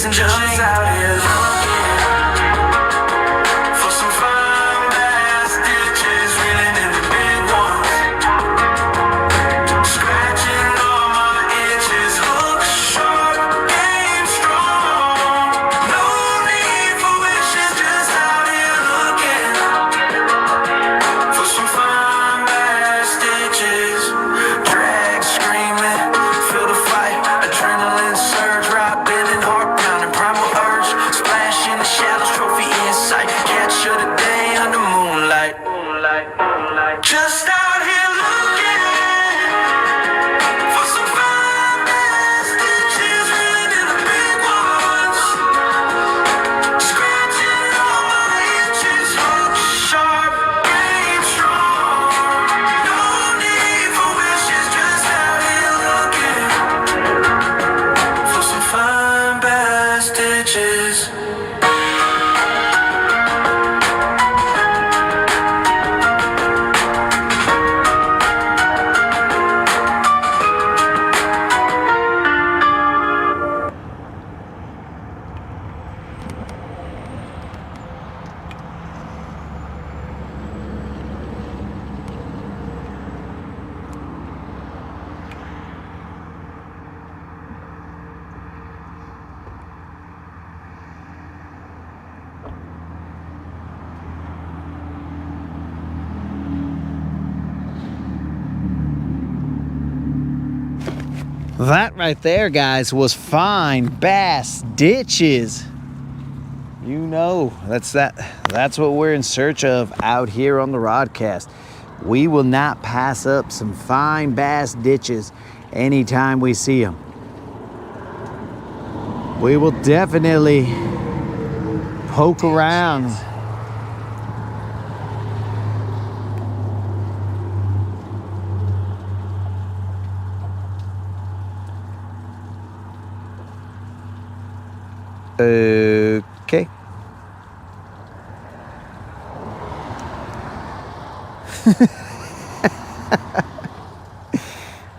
and just out here looking for some fine bass ditches, reeling in the big ones, scratching all my itches. Look sharp, game strong. No need for wishes, just out here looking for some fine bass ditches. Drag screaming, feel the fight, adrenaline surge, right bending, heart pounding, primal urge, splash in the shadows, trophy in sight, catch of the day under moonlight. Just out here looking for some fine bass ditches, reeling in the big ones, scratching all my itches. Hook sharp, game strong. No need for wishes, just out here looking for some fine bass ditches. That right there, guys, was fine bass ditches. You know, that's what we're in search of out here on the Rodcast. We will not pass up some fine bass ditches anytime we see them. We will definitely poke around. Okay.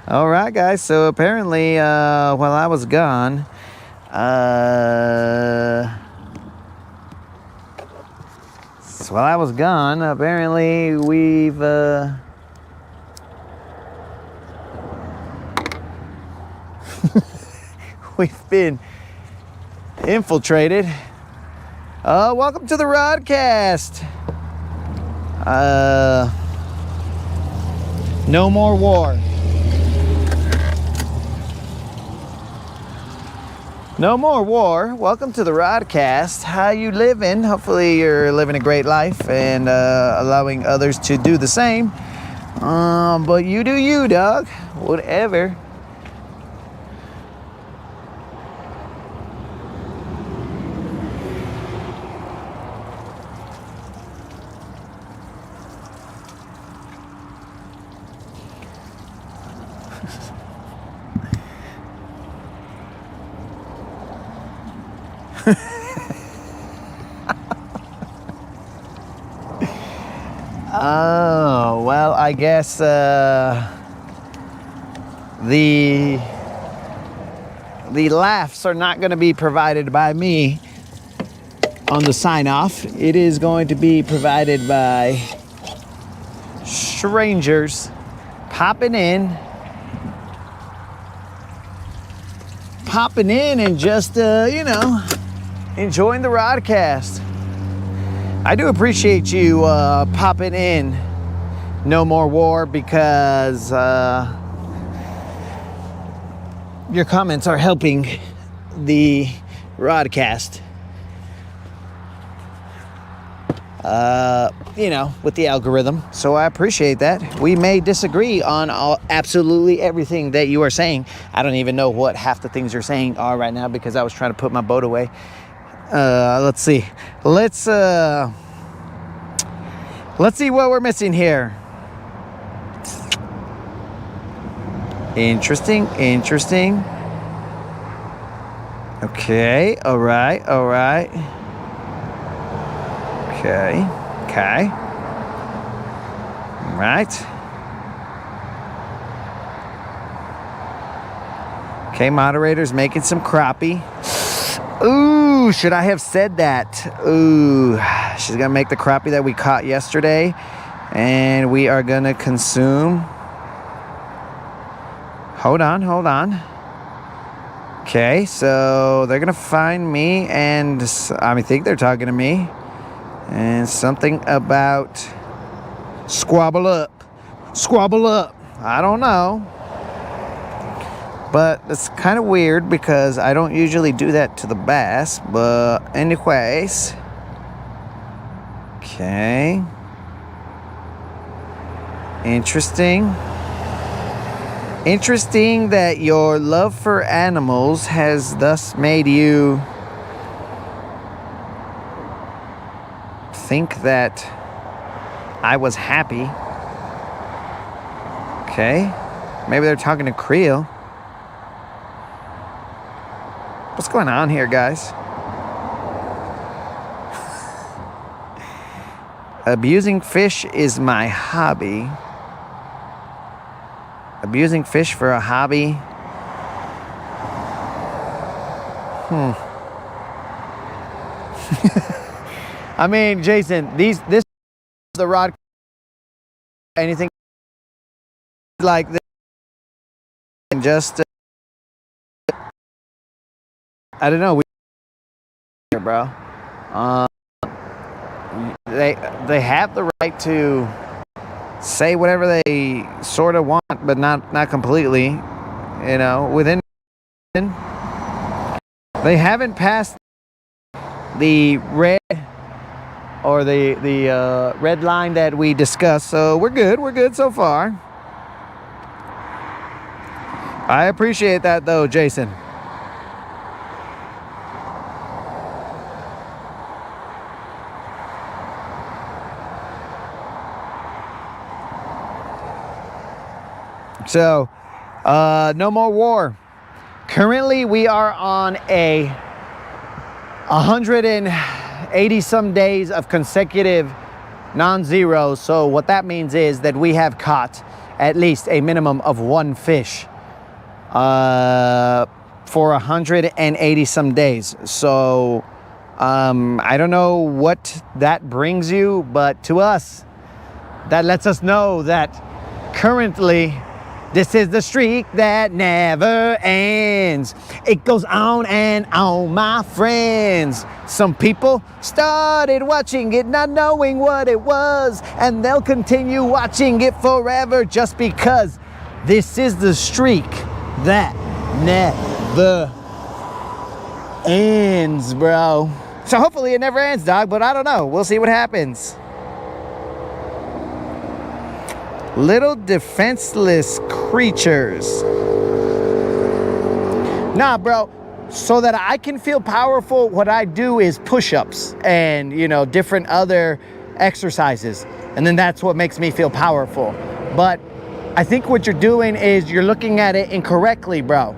All right, guys. So apparently, while I was gone, apparently we've we've been infiltrated. Welcome to the Rodcast. No more war. No more war. Welcome to the Rodcast. How you living? Hopefully you're living a great life and allowing others to do the same. But you do you, dog. Whatever. Oh, well, I guess the laughs are not going to be provided by me on the sign-off. It is going to be provided by strangers popping in and just, enjoying the Rodcast. I do appreciate you popping in, No More War, because your comments are helping the Rodcast, with the algorithm. So I appreciate that. We may disagree on absolutely everything that you are saying. I don't even know what half the things you're saying are right now because I was trying to put my boat away. Let's see. Let's see what we're missing here. Interesting. Okay. All right. Okay. All right. Okay, moderator's making some crappie. Ooh. Ooh, should I have said that? Ooh, she's gonna make the crappie that we caught yesterday, and we are gonna consume. Hold on. Okay, so they're gonna find me, and I think they're talking to me, and something about squabble up. I don't know. But it's kind of weird because I don't usually do that to the bass. But anyways. Okay. Interesting. Interesting that your love for animals has thus made you think that I was happy. Okay. Maybe they're talking to Creel. What's going on here, guys? Abusing fish is my hobby. Abusing fish for a hobby? I mean, Jason, this the rod. Anything like this, and just I don't know. Bro, they have the right to say whatever they sort of want, but not completely. You know, within they haven't passed the red or the red line that we discussed, so we're good so far. I appreciate that though, Jason. So, no more war. Currently, we are on a 180 some days of consecutive non-zero. So what that means is that we have caught at least a minimum of one fish for 180 some days. So I don't know what that brings you, but to us, that lets us know that currently this is the streak that never ends. It goes on and on, my friends. Some people started watching it not knowing what it was, and they'll continue watching it forever just because this is the streak that never ends, bro. So hopefully it never ends, dog, but I don't know. We'll see what happens. Little defenseless creatures. Nah, bro. So that I can feel powerful, what I do is push-ups and, you know, different other exercises. And then that's what makes me feel powerful. But I think what you're doing is you're looking at it incorrectly, bro.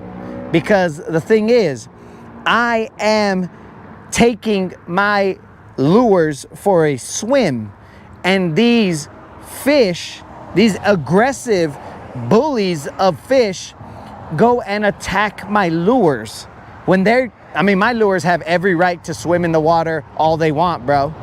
Because the thing is, I am taking my lures for a swim, and these fish, these aggressive bullies of fish, go and attack my lures. When my lures have every right to swim in the water all they want, bro.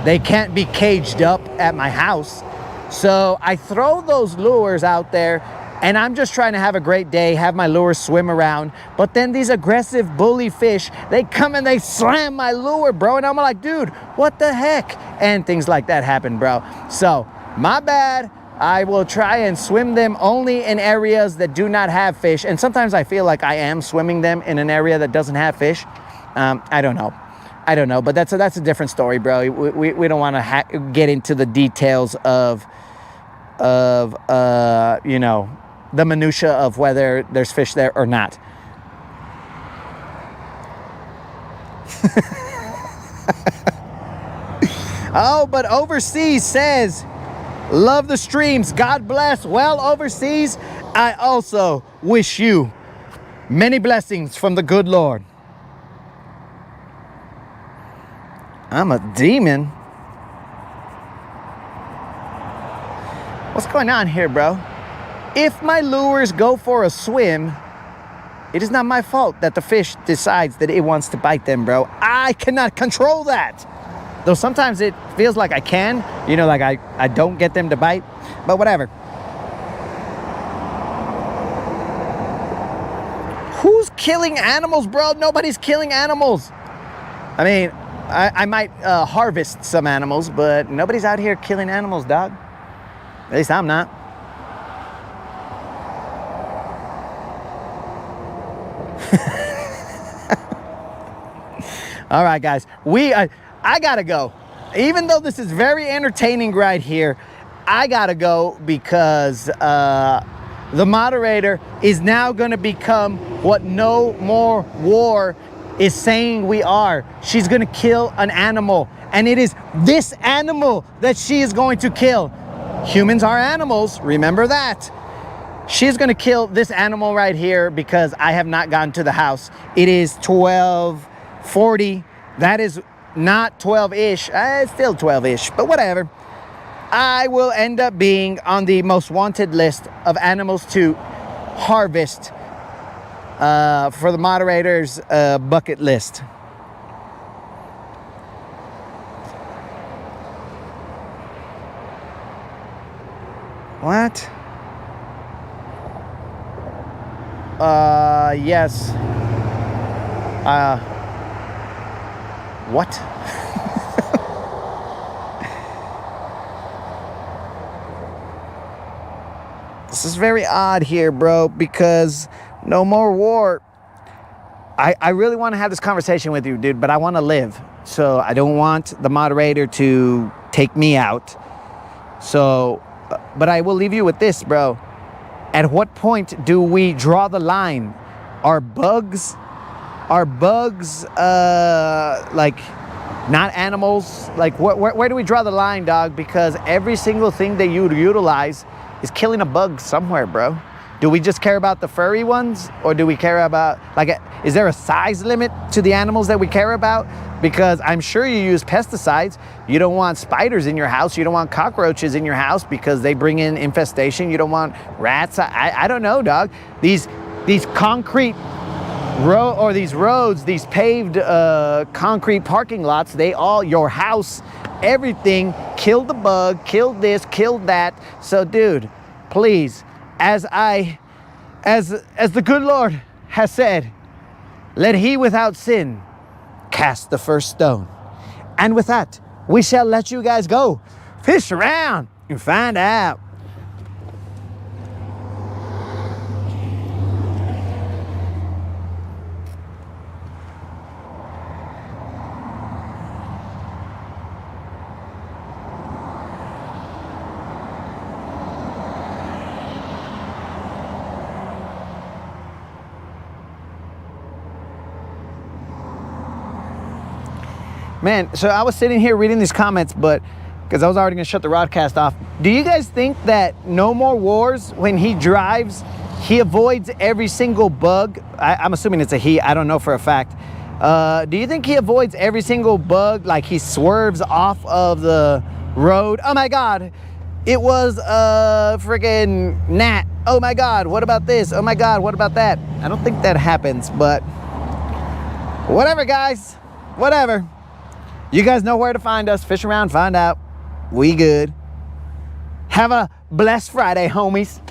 They can't be caged up at my house. So I throw those lures out there, and I'm just trying to have a great day, have my lures swim around. But then these aggressive bully fish, they come and they slam my lure, bro. And I'm like, dude, what the heck? And things like that happen, bro. So my bad. I will try and swim them only in areas that do not have fish. And sometimes I feel like I am swimming them in an area that doesn't have fish. I don't know. But that's a different story, bro. We don't want to get into the details of you know, the minutia of whether there's fish there or not. Oh, but Overseas says, love the streams. God bless. Well, Overseas, I also wish you many blessings from the good Lord. I'm a demon. What's going on here, bro? If my lures go for a swim, It is not my fault that the fish decides that it wants to bite them, bro. I cannot control that. Though sometimes it feels like I can, you know, like I don't get them to bite, but whatever. Who's killing animals, bro? Nobody's killing animals. I mean, I might harvest some animals, but nobody's out here killing animals, dog. At least I'm not. All right, guys, I gotta go. Even though this is very entertaining right here, I gotta go because the moderator is now gonna become what No More War is saying we are. She's gonna kill an animal, and it is this animal that she is going to kill. Humans are animals, remember that. She's gonna kill this animal right here because I have not gotten to the house. It is 12:40. That is not 12-ish. It's still 12-ish, but whatever. I will end up being on the most wanted list of animals to harvest for the moderator's bucket list. What? Yes. What? This is very odd here, bro, because No More War. I really want to have this conversation with you, dude, but I want to live. So I don't want the moderator to take me out. So, but I will leave you with this, bro. At what point do we draw the line? Are bugs like not animals? Like where do we draw the line, dog? Because every single thing that you utilize is killing a bug somewhere, bro. Do we just care about the furry ones, or do we care about, like, is there a size limit to the animals that we care about? Because I'm sure you use pesticides. You don't want spiders in your house. You don't want cockroaches in your house because they bring in infestation. You don't want rats. I don't know, dog. These concrete these roads, these paved concrete parking lots, they all, your house, everything, killed the bug, killed this, killed that. So, dude, please, as the good Lord has said, let he without sin cast the first stone. And with that, we shall let you guys go. Fish around and find out. Man, so I was sitting here reading these comments, but because I was already gonna shut the broadcast off. Do you guys think that No More Wars, when he drives, he avoids every single bug? I'm assuming it's a he, I don't know for a fact. Do you think he avoids every single bug, like he swerves off of the road? Oh my God, it was a friggin' gnat. Oh my God, what about this? Oh my God, what about that? I don't think that happens, but whatever, guys, whatever. You guys know where to find us. Fish around, find out. We good. Have a blessed Friday, homies.